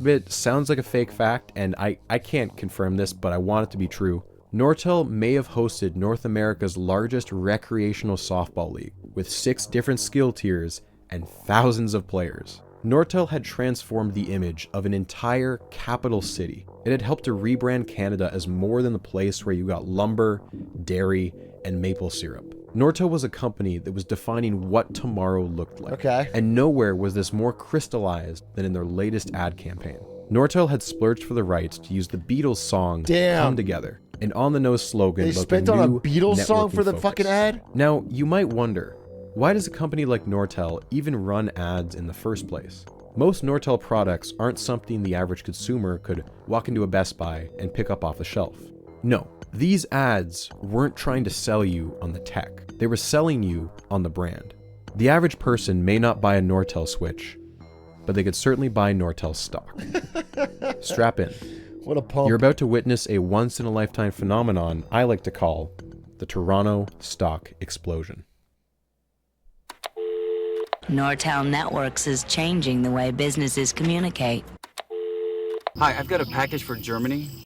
It sounds like a fake fact, and I can't confirm this, but I want it to be true. Nortel may have hosted North America's largest recreational softball league, with 6 different skill tiers and thousands of players. Nortel had transformed the image of an entire capital city. It had helped to rebrand Canada as more than the place where you got lumber, dairy, and maple syrup. Nortel was a company that was defining what tomorrow looked like. Okay. And nowhere was this more crystallized than in their latest ad campaign. Nortel had splurged for the rights to use the Beatles song Come Together, an on-the-nose slogan They about spent their on a new Beatles song networking for the focus. fucking ad? Now, you might wonder, why does a company like Nortel even run ads in the first place? Most Nortel products aren't something the average consumer could walk into a Best Buy and pick up off the shelf. No, these ads weren't trying to sell you on the tech. They were selling you on the brand. The average person may not buy a Nortel switch, but they could certainly buy Nortel stock. Strap in. What a pump. You're about to witness a once-in-a-lifetime phenomenon I like to call the Toronto stock explosion. Nortel Networks is changing the way businesses communicate. Hi, I've got a package for Germany.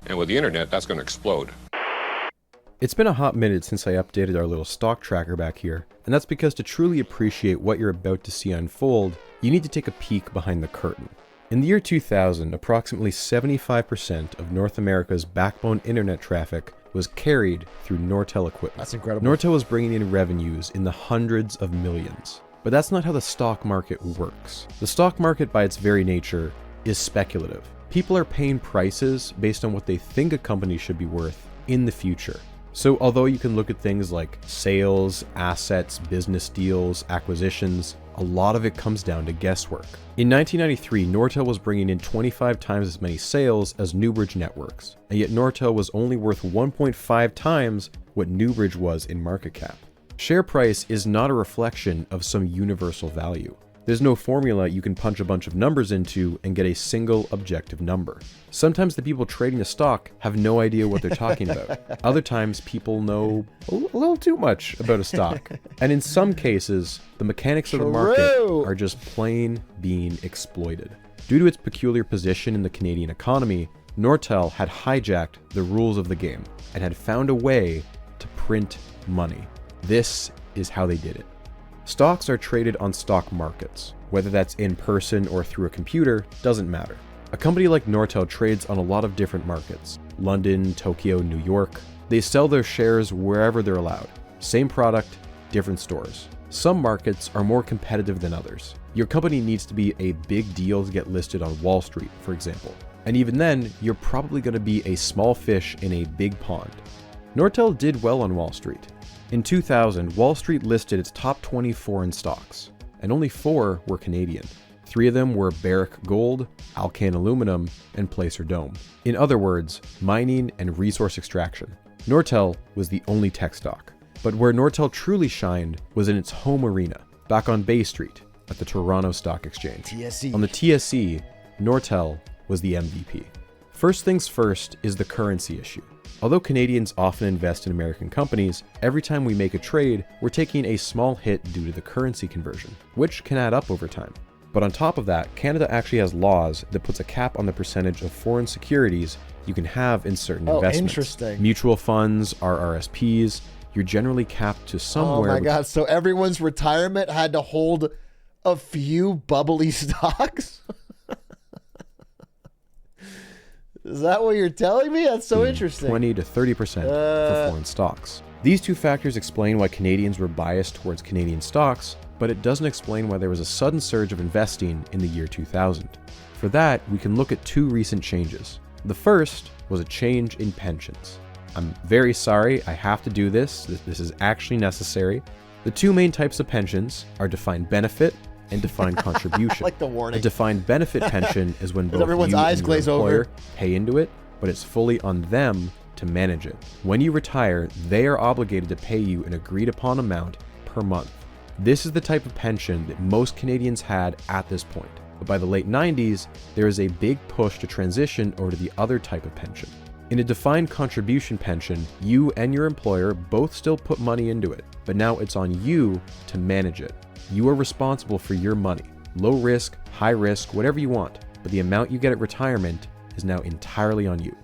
And with the internet, that's going to explode. It's been a hot minute since I updated our little stock tracker back here, and that's because to truly appreciate what you're about to see unfold, you need to take a peek behind the curtain. In the year 2000, approximately 75% of North America's backbone internet traffic was carried through Nortel equipment. That's incredible. Nortel was bringing in revenues in the hundreds of millions. But that's not how the stock market works. The stock market, by its very nature, is speculative. People are paying prices based on what they think a company should be worth in the future. So although you can look at things like sales, assets, business deals, acquisitions, a lot of it comes down to guesswork. In 1993, Nortel was bringing in 25 times as many sales as Newbridge Networks, and yet Nortel was only worth 1.5 times what Newbridge was in market cap. Share price is not a reflection of some universal value. There's no formula you can punch a bunch of numbers into and get a single objective number. Sometimes the people trading a stock have no idea what they're talking about. Other times people know a little too much about a stock. And in some cases, the mechanics of the market are just plain being exploited. Due to its peculiar position in the Canadian economy, Nortel had hijacked the rules of the game and had found a way to print money. This is how they did it. Stocks are traded on stock markets. Whether that's in person or through a computer, doesn't matter. A company like Nortel trades on a lot of different markets. London, Tokyo, New York. They sell their shares wherever they're allowed. Same product, different stores. Some markets are more competitive than others. Your company needs to be a big deal to get listed on Wall Street, for example. And even then, you're probably going to be a small fish in a big pond. Nortel did well on Wall Street. In 2000, Wall Street listed its top 20 foreign stocks, and only 4 were Canadian. 3 of them were Barrick Gold, Alcan Aluminum, and Placer Dome. In other words, mining and resource extraction. Nortel was the only tech stock. But where Nortel truly shined was in its home arena, back on Bay Street, at the Toronto Stock Exchange. TSE. On the TSE, Nortel was the MVP. First things first is the currency issue. Although Canadians often invest in American companies, every time we make a trade, we're taking a small hit due to the currency conversion, which can add up over time. But on top of that, Canada actually has laws that puts a cap on the percentage of foreign securities you can have in certain investments. Interesting. Mutual funds, RRSPs, you're generally capped to somewhere. Oh my God. So everyone's retirement had to hold a few bubbly stocks? Is that what you're telling me? That's so interesting. 20 to 30% for foreign stocks. These two factors explain why Canadians were biased towards Canadian stocks, but it doesn't explain why there was a sudden surge of investing in the year 2000. For that, we can look at 2 recent changes. The first was a change in pensions. I'm very sorry, I have to do this. This is actually necessary. The 2 main types of pensions are defined benefit and defined contribution. Like the warning. A defined benefit pension is when both everyone's you eyes and your glaze employer over. pay into it, but it's fully on them to manage it. When you retire, they are obligated to pay you an agreed upon amount per month. This is the type of pension that most Canadians had at this point. But by the late 90s, there is a big push to transition over to the other type of pension. In a defined contribution pension, you and your employer both still put money into it, but now it's on you to manage it. You are responsible for your money. Low risk, high risk, whatever you want, but the amount you get at retirement is now entirely on you.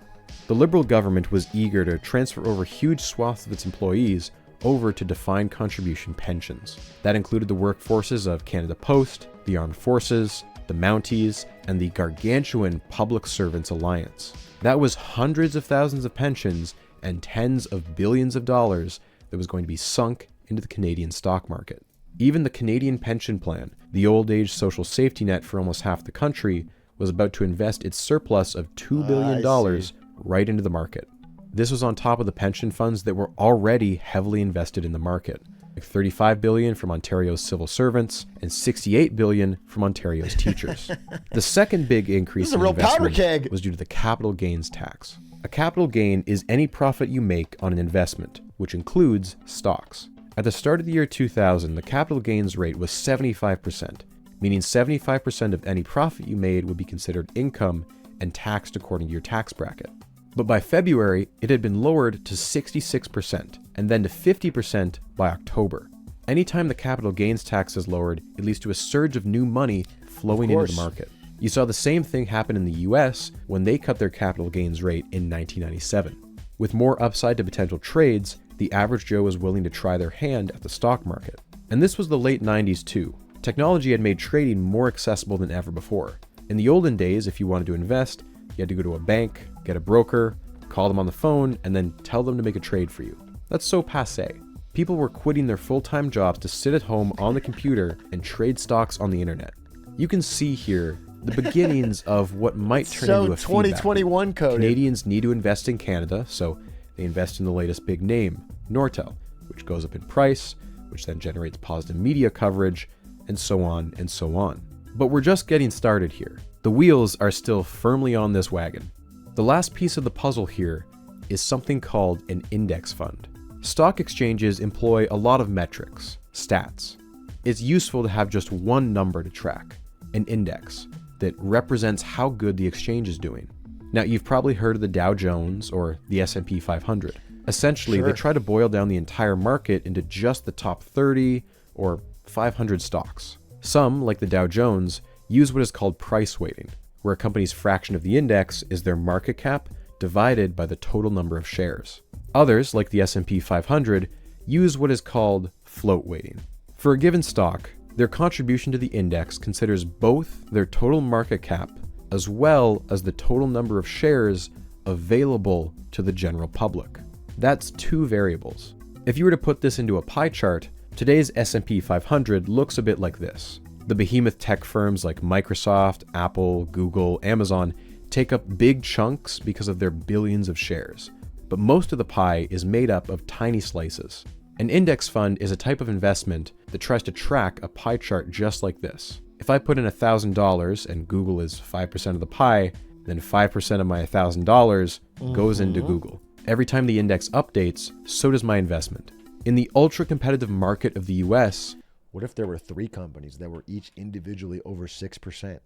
The Liberal government was eager to transfer over huge swaths of its employees over to defined contribution pensions. That included the workforces of Canada Post, the Armed Forces, the Mounties, and the gargantuan Public Servants Alliance. That was hundreds of thousands of pensions and tens of billions of dollars that was going to be sunk into the Canadian stock market. Even the Canadian Pension Plan, the old age social safety net for almost half the country, was about to invest its surplus of $2 billion right into the market. This was on top of the pension funds that were already heavily invested in the market, like $35 billion from Ontario's civil servants and $68 billion from Ontario's teachers. The second big increase in investment was due to the capital gains tax. A capital gain is any profit you make on an investment, which includes stocks. At the start of the year 2000, the capital gains rate was 75%, meaning 75% of any profit you made would be considered income and taxed according to your tax bracket. But by February, it had been lowered to 66% and then to 50% by October. Anytime the capital gains tax is lowered, it leads to a surge of new money flowing into the market. You saw the same thing happen in the US when they cut their capital gains rate in 1997. With more upside to potential trades, the average Joe was willing to try their hand at the stock market. And this was the late 90s too. Technology had made trading more accessible than ever before. In the olden days, if you wanted to invest, you had to go to a bank, get a broker, call them on the phone, and then tell them to make a trade for you. That's so passé. People were quitting their full-time jobs to sit at home on the computer and trade stocks on the internet. You can see here the beginnings of what might turn into a 2021 code. Canadians need to invest in Canada, so they invest in the latest big name, Nortel, which goes up in price, which then generates positive media coverage, and so on and so on. But we're just getting started here. The wheels are still firmly on this wagon. The last piece of the puzzle here is something called an index fund. Stock exchanges employ a lot of metrics, stats. It's useful to have just one number to track, an index, that represents how good the exchange is doing. Now, you've probably heard of the Dow Jones or the S&P 500. Essentially, they try to boil down the entire market into just the top 30 or 500 stocks. Some, like the Dow Jones, use what is called price weighting, where a company's fraction of the index is their market cap divided by the total number of shares. Others, like the S&P 500, use what is called float weighting. For a given stock, their contribution to the index considers both their total market cap as well as the total number of shares available to the general public. That's two variables. If you were to put this into a pie chart, today's S&P 500 looks a bit like this. The behemoth tech firms like Microsoft, Apple, Google, Amazon take up big chunks because of their billions of shares, but most of the pie is made up of tiny slices. An index fund is a type of investment that tries to track a pie chart just like this. If I put in $1,000 and Google is 5% of the pie, then 5% of my $1,000 goes into Google. Every time the index updates, so does my investment. In the ultra-competitive market of the US, what if there were 3 companies that were each individually over 6%?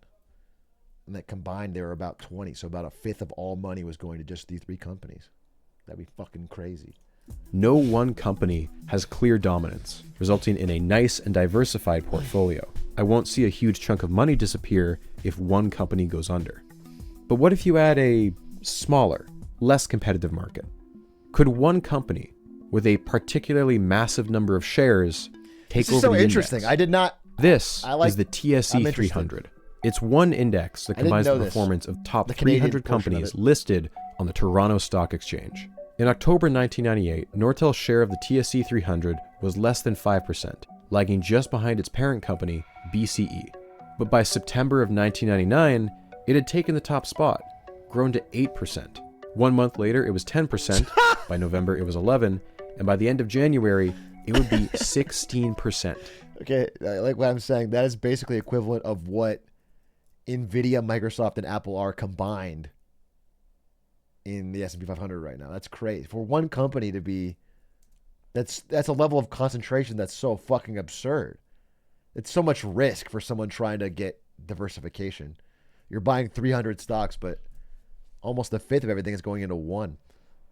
And that combined they were about 20, so about a fifth of all money was going to just these 3 companies. That'd be fucking crazy. No one company has clear dominance, resulting in a nice and diversified portfolio. I won't see a huge chunk of money disappear if one company goes under. But what if you add a smaller, less competitive market? Could one company with a particularly massive number of shares take over the index? This is so interesting. I did not... This is the TSE 300. It's one index that combines the performance of top 300 companies listed on the Toronto Stock Exchange. In October 1998, Nortel's share of the TSE 300 was less than 5%, lagging just behind its parent company, BCE. But by September of 1999, it had taken the top spot, grown to 8%. 1 month later, it was 10%. By November, it was 11%. And by the end of January, it would be 16%. Okay, like what I'm saying, that is basically equivalent of what NVIDIA, Microsoft, and Apple are combined in the S&P 500 right now. That's crazy. For one company to be... That's a level of concentration that's so fucking absurd. It's so much risk for someone trying to get diversification. You're buying 300 stocks, but almost a fifth of everything is going into one.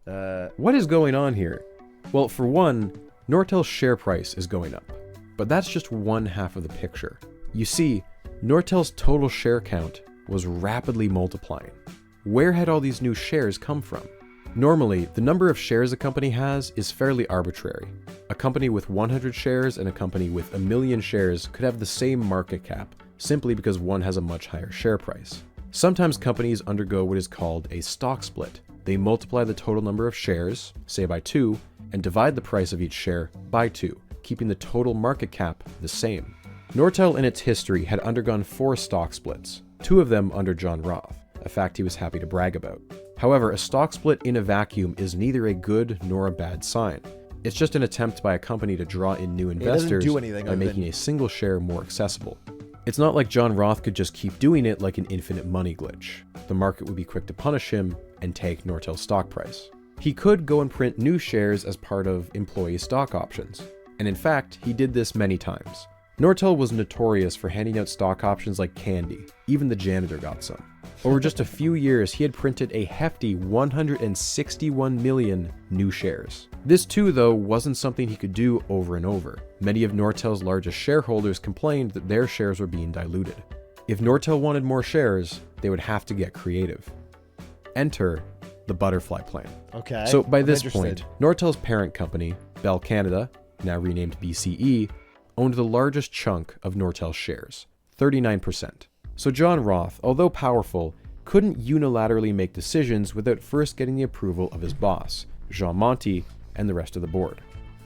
What is going on here? Well, for one, Nortel's share price is going up. But that's just one half of the picture. You see, Nortel's total share count was rapidly multiplying. Where had all these new shares come from? Normally, the number of shares a company has is fairly arbitrary. A company with 100 shares and a company with 1 million shares could have the same market cap, simply because one has a much higher share price. Sometimes companies undergo what is called a stock split. They multiply the total number of shares, say by 2, and divide the price of each share by 2, keeping the total market cap the same. Nortel in its history had undergone 4 stock splits, 2 of them under John Roth, a fact he was happy to brag about. However, a stock split in a vacuum is neither a good nor a bad sign. It's just an attempt by a company to draw in new investors by making a single share more accessible. It's not like John Roth could just keep doing it like an infinite money glitch. The market would be quick to punish him and take Nortel's stock price. He could go and print new shares as part of employee stock options. And in fact, he did this many times. Nortel was notorious for handing out stock options like candy. Even the janitor got some. Over just a few years, he had printed a hefty 161 million new shares. This too, though, wasn't something he could do over and over. Many of Nortel's largest shareholders complained that their shares were being diluted. If Nortel wanted more shares, they would have to get creative. Enter the butterfly plan. Okay. So by this point, Nortel's parent company, Bell Canada, now renamed BCE, owned the largest chunk of Nortel's shares, 39%. So John Roth, although powerful, couldn't unilaterally make decisions without first getting the approval of his boss, Jean Monty, and the rest of the board.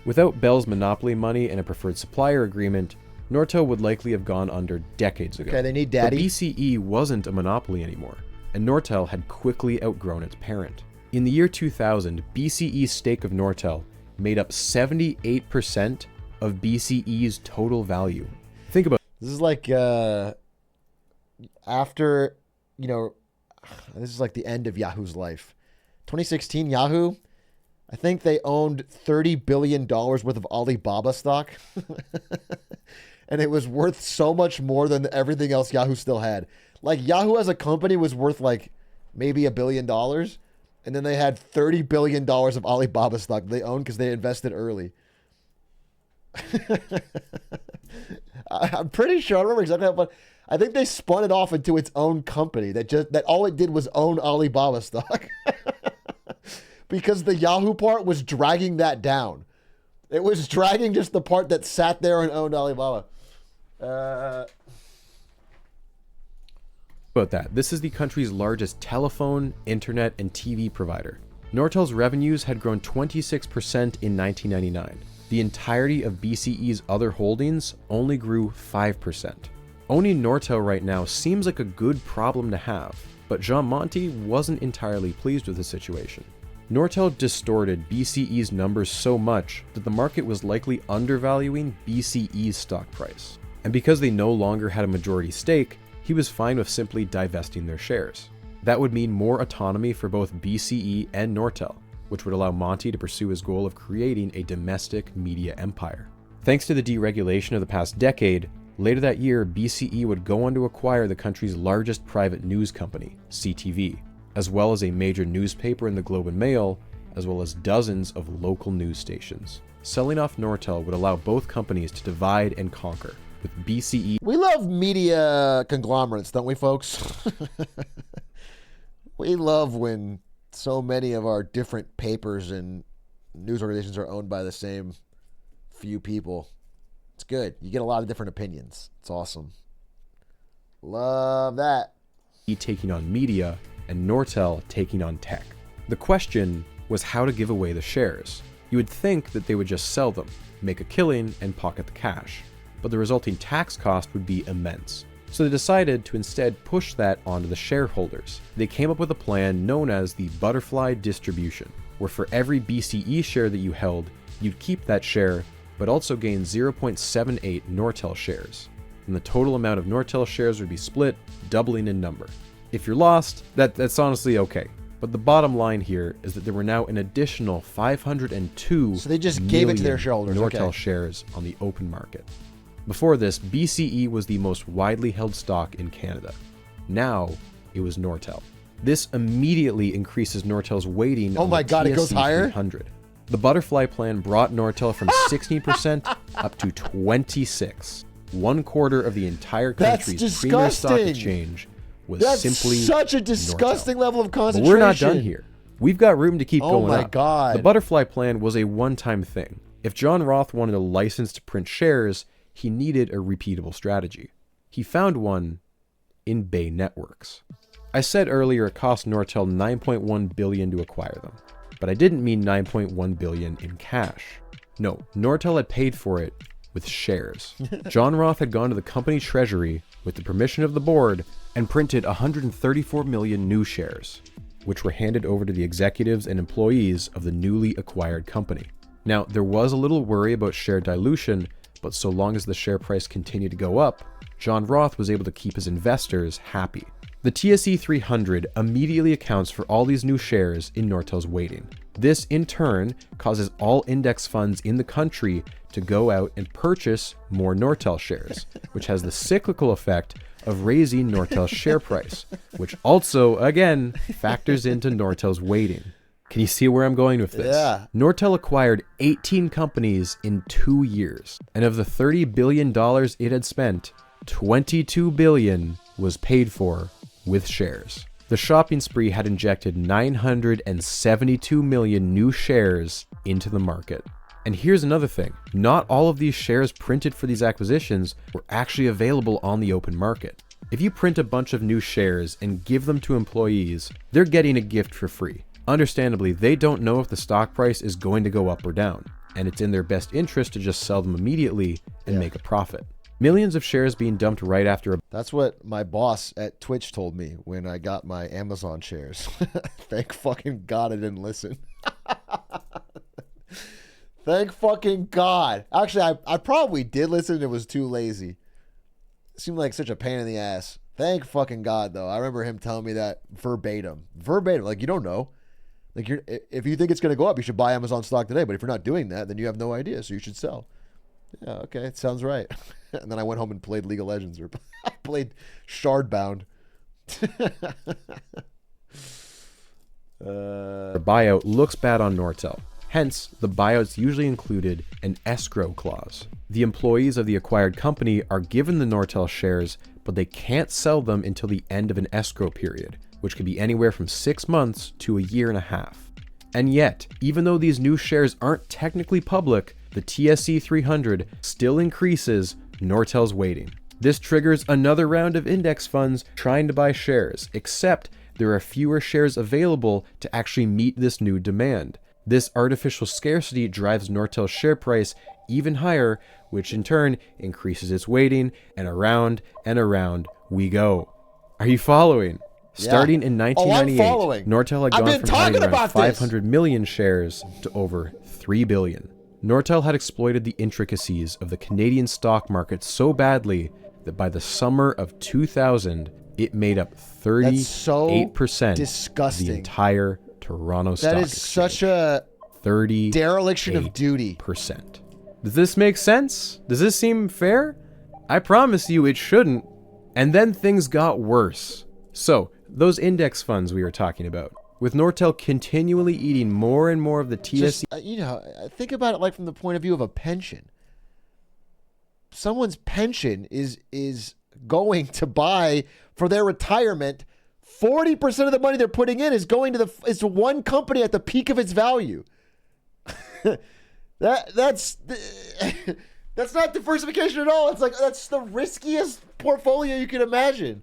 Without Bell's monopoly money and a preferred supplier agreement, Nortel would likely have gone under decades ago. Okay, they need daddy. But BCE wasn't a monopoly anymore, and Nortel had quickly outgrown its parent. In the year 2000, BCE's stake of Nortel made up 78% of BCE's total value. Think about it. This is like after, this is like the end of Yahoo's life. 2016, Yahoo, I think they owned $30 billion worth of Alibaba stock. And it was worth so much more than everything else Yahoo still had. Like Yahoo as a company was worth like maybe $1 billion. And then they had $30 billion of Alibaba stock they owned because they invested early. I'm pretty sure. I remember exactly how, but I think they spun it off into its own company that all it did was own Alibaba stock. Because the Yahoo part was dragging that down. It was dragging just the part that sat there and owned Alibaba. About that, this is the country's largest telephone, internet, and TV provider. Nortel's revenues had grown 26% in 1999. The entirety of BCE's other holdings only grew 5%. Owning Nortel right now seems like a good problem to have, but Jean Monty wasn't entirely pleased with the situation. Nortel distorted BCE's numbers so much that the market was likely undervaluing BCE's stock price. And because they no longer had a majority stake, he was fine with simply divesting their shares. That would mean more autonomy for both BCE and Nortel, which would allow Monty to pursue his goal of creating a domestic media empire. Thanks to the deregulation of the past decade, later that year, BCE would go on to acquire the country's largest private news company, CTV, as well as a major newspaper in the Globe and Mail, as well as dozens of local news stations. Selling off Nortel would allow both companies to divide and conquer, with BCE... We love media conglomerates, don't we, folks? We love when so many of our different papers and news organizations are owned by the same few people. It's good. You get a lot of different opinions. It's awesome. Love that. Taking on media and Nortel taking on tech. The question was how to give away the shares. You would think that they would just sell them, make a killing, and pocket the cash, but the resulting tax cost would be immense. So they decided to instead push that onto the shareholders. They came up with a plan known as the butterfly distribution, where for every BCE share that you held, you'd keep that share, but also gain 0.78 Nortel shares. And the total amount of Nortel shares would be split, doubling in number. If you're lost, that's honestly okay. But the bottom line here is that there were now an additional 502 So they just gave it to their shareholders. Nortel Okay. shares on the open market. Before this, BCE was the most widely held stock in Canada. Now, it was Nortel. This immediately increases Nortel's weighting Oh on my the God, it goes TSE higher? 300. The butterfly plan brought Nortel from 16% up to 26. 1/4 of the entire That's country's premier stock disgusting. exchange was That's simply such a disgusting Nortel. level of But concentration. we're not done here. We've got room to keep Oh going my up. God. The butterfly plan was a one-time thing. If John Roth wanted a license to print shares, he needed a repeatable strategy. He found one in Bay Networks. I said earlier it cost Nortel $9.1 billion to acquire them, but I didn't mean $9.1 billion in cash. No, Nortel had paid for it with shares. John Roth had gone to the company treasury with the permission of the board and printed 134 million new shares, which were handed over to the executives and employees of the newly acquired company. Now, there was a little worry about share dilution, but so long as the share price continued to go up, John Roth was able to keep his investors happy. The TSE 300 immediately accounts for all these new shares in Nortel's weighting. This, in turn, causes all index funds in the country to go out and purchase more Nortel shares, which has the cyclical effect of raising Nortel's share price, which also, again, factors into Nortel's weighting. Can you see where I'm going with this? Yeah. Nortel acquired 18 companies in 2 years, and of the $30 billion it had spent, $22 billion was paid for with shares. The shopping spree had injected 972 million new shares into the market. And here's another thing. Not all of these shares printed for these acquisitions were actually available on the open market. If you print a bunch of new shares and give them to employees, they're getting a gift for free. Understandably, they don't know if the stock price is going to go up or down, and it's in their best interest to just sell them immediately and make a profit. Millions of shares being dumped right after a... That's what my boss at Twitch told me when I got my Amazon shares. Thank fucking God I didn't listen. Thank fucking God. Actually, I probably did listen and it was too lazy. It seemed like such a pain in the ass. Thank fucking God, though. I remember him telling me that verbatim. Verbatim. Like, you don't know. Like, if you think it's going to go up, you should buy Amazon stock today. But if you're not doing that, then you have no idea. So you should sell. Yeah, okay. It sounds right. And then I went home and played League of Legends or played Shardbound. buyout looks bad on Nortel. Hence, the buyouts usually included an escrow clause. The employees of the acquired company are given the Nortel shares, but they can't sell them until the end of an escrow period, which could be anywhere from 6 months to a year and a half. And yet, even though these new shares aren't technically public, the TSE 300 still increases Nortel's weighting. This triggers another round of index funds trying to buy shares, except there are fewer shares available to actually meet this new demand. This artificial scarcity drives Nortel's share price even higher, which in turn increases its weighting, and around we go. Are you following? Yeah. Starting in I'm 1998, following. Nortel had I've gone been from having talking around about this. 500 million shares to over 3 billion. Nortel had exploited the intricacies of the Canadian stock market so badly that by the summer of 2000, it made up 38% of the entire Toronto stock That is exchange. such a 30 dereliction of duty. %. Does this make sense? Does this seem fair? I promise you it shouldn't. And then things got worse. So, those index funds we were talking about, with Nortel continually eating more and more of the TSE. Think about it like from the point of view of a pension. Someone's pension is going to buy for their retirement. 40% of the money they're putting in is going to one company at the peak of its value. That's not diversification at all. It's like that's the riskiest portfolio you can imagine.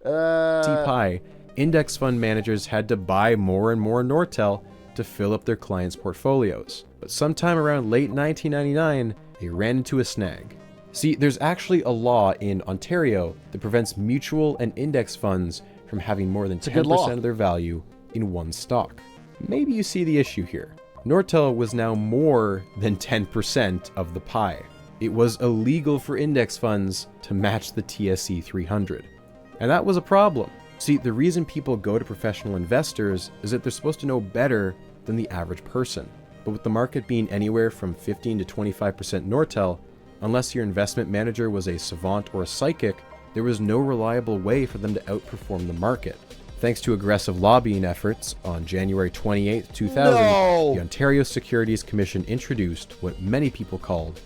Pi, index fund managers had to buy more and more Nortel to fill up their clients' portfolios. But sometime around late 1999, they ran into a snag. See, there's actually a law in Ontario that prevents mutual and index funds from having more than 10% of their value in one stock. Maybe you see the issue here. Nortel was now more than 10% of the pie. It was illegal for index funds to match the TSE 300. And that was a problem. See, the reason people go to professional investors is that they're supposed to know better than the average person. But with the market being anywhere from 15 to 25% Nortel, unless your investment manager was a savant or a psychic, there was no reliable way for them to outperform the market. Thanks to aggressive lobbying efforts, on January 28, 2000, the Ontario Securities Commission introduced what many people called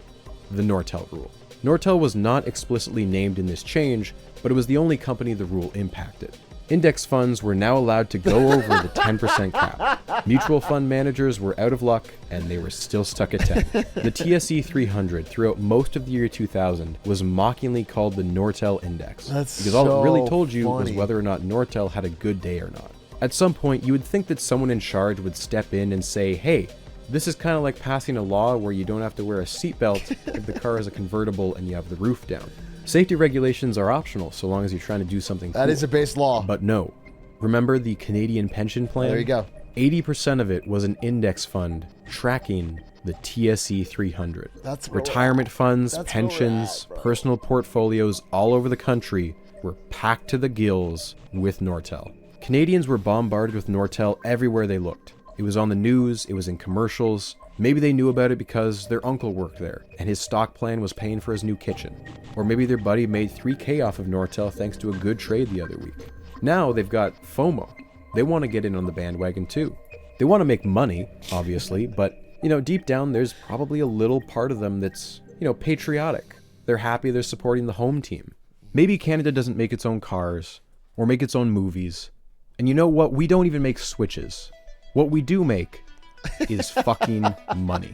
the Nortel rule. Nortel was not explicitly named in this change, but it was the only company the rule impacted. Index funds were now allowed to go over the 10% cap. Mutual fund managers were out of luck, and they were still stuck at 10. The TSE 300 throughout most of the year 2000 was mockingly called the Nortel Index, because all it really told you was whether or not Nortel had a good day or not. At some point, you would think that someone in charge would step in and say, hey, this is kind of like passing a law where you don't have to wear a seatbelt if the car is a convertible and you have the roof down. Safety regulations are optional so long as you're trying to do something cool. That is a base law. But no. Remember the Canadian pension plan? There you go. 80% of it was an index fund tracking the TSE 300. That's where retirement funds, that's pensions, personal portfolios all over the country were packed to the gills with Nortel. Canadians were bombarded with Nortel everywhere they looked. It was on the news, it was in commercials. Maybe they knew about it because their uncle worked there, and his stock plan was paying for his new kitchen. Or maybe their buddy made $3K off of Nortel thanks to a good trade the other week. Now they've got FOMO. They want to get in on the bandwagon too. They want to make money, obviously, but, deep down there's probably a little part of them that's, patriotic. They're happy they're supporting the home team. Maybe Canada doesn't make its own cars, or make its own movies. And you know what? We don't even make Switches. What we do make is fucking money.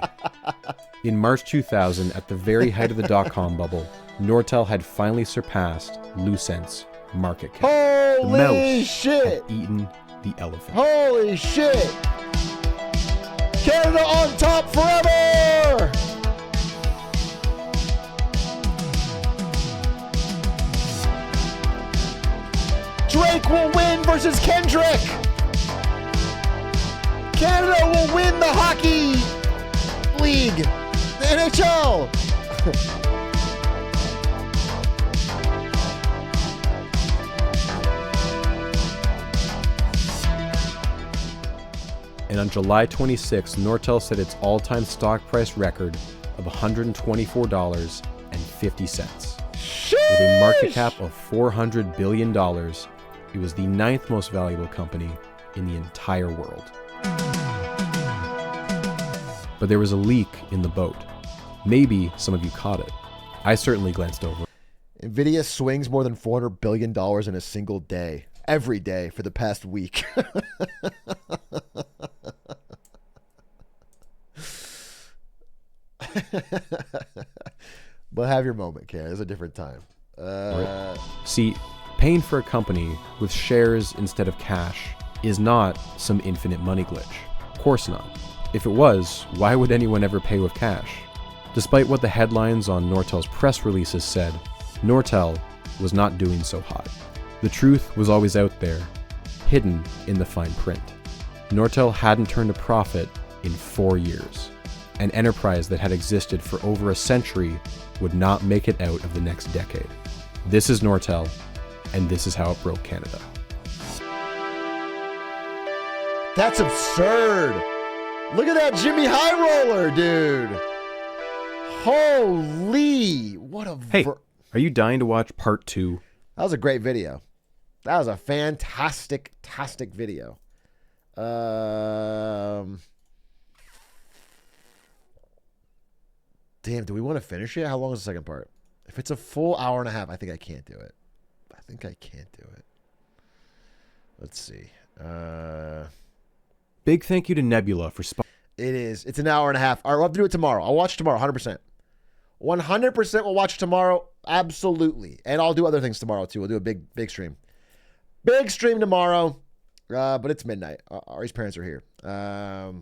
In March 2000, at the very height of the dot-com bubble, Nortel had finally surpassed Lucent's market cap. Holy the mouse shit! had eaten the elephant. Holy shit! Canada on top forever! Drake will win versus Kendrick! Canada will win the hockey league, the NHL. And on July 26, Nortel set its all-time stock price record of $124.50. With a market cap of $400 billion, it was the 9th most valuable company in the entire world. but there was a leak in the boat. Maybe some of you caught it. I certainly glanced over. NVIDIA swings more than $400 billion in a single day. Every day for the past week. But have your moment, Ken. It's a different time. See, paying for a company with shares instead of cash is not some infinite money glitch. Of course not. If it was, why would anyone ever pay with cash? Despite what the headlines on Nortel's press releases said, Nortel was not doing so hot. The truth was always out there, hidden in the fine print. Nortel hadn't turned a profit in 4 years. An enterprise that had existed for over a century would not make it out of the next decade. This is Nortel, and this is how it broke Canada. That's absurd. Look at that Jimmy High Roller, dude. Holy, what a... Hey, are you dying to watch part 2? That was a great video. That was a fantastic video. Damn, do we want to finish it? How long is the second part? If it's a full hour and a half, I think I can't do it. Let's see. Big thank you to Nebula for It is. It's an hour and a half. All right, we'll have to do it tomorrow. I'll watch tomorrow, 100%. 100% we'll watch tomorrow. Absolutely. And I'll do other things tomorrow, too. We'll do a big stream. Big stream tomorrow. But it's midnight. Ari's parents are here. That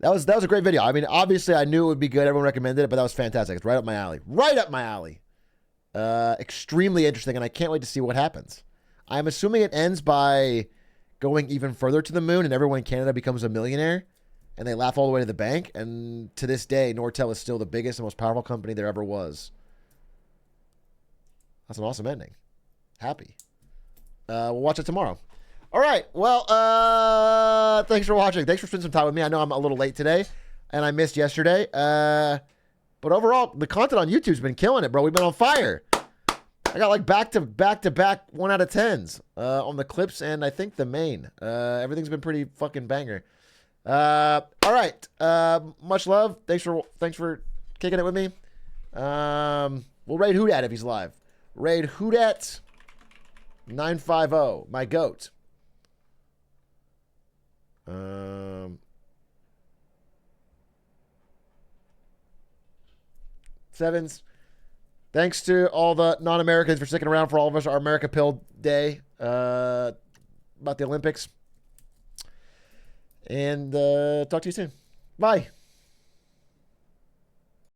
was a great video. I mean, obviously, I knew it would be good. Everyone recommended it, but that was fantastic. It's right up my alley. Right up my alley. Extremely interesting, and I can't wait to see what happens. I'm assuming it ends by going even further to the moon, and everyone in Canada becomes a millionaire, and they laugh all the way to the bank. And to this day, Nortel is still the biggest and most powerful company there ever was. That's an awesome ending. Happy. We'll watch it tomorrow. All right. Well, thanks for watching. Thanks for spending some time with me. I know I'm a little late today, and I missed yesterday. But overall, the content on YouTube's been killing it, bro. We've been on fire. I got like back to back 1 out of 10s on the clips and I think the main. Everything's been pretty fucking banger. All right. Much love. Thanks for kicking it with me. We'll raid Hoodat if he's live. Raid Hoodat 950, my goat. Sevens. Thanks to all the non-Americans for sticking around for all of us, our America Pill Day about the Olympics. And talk to you soon. Bye.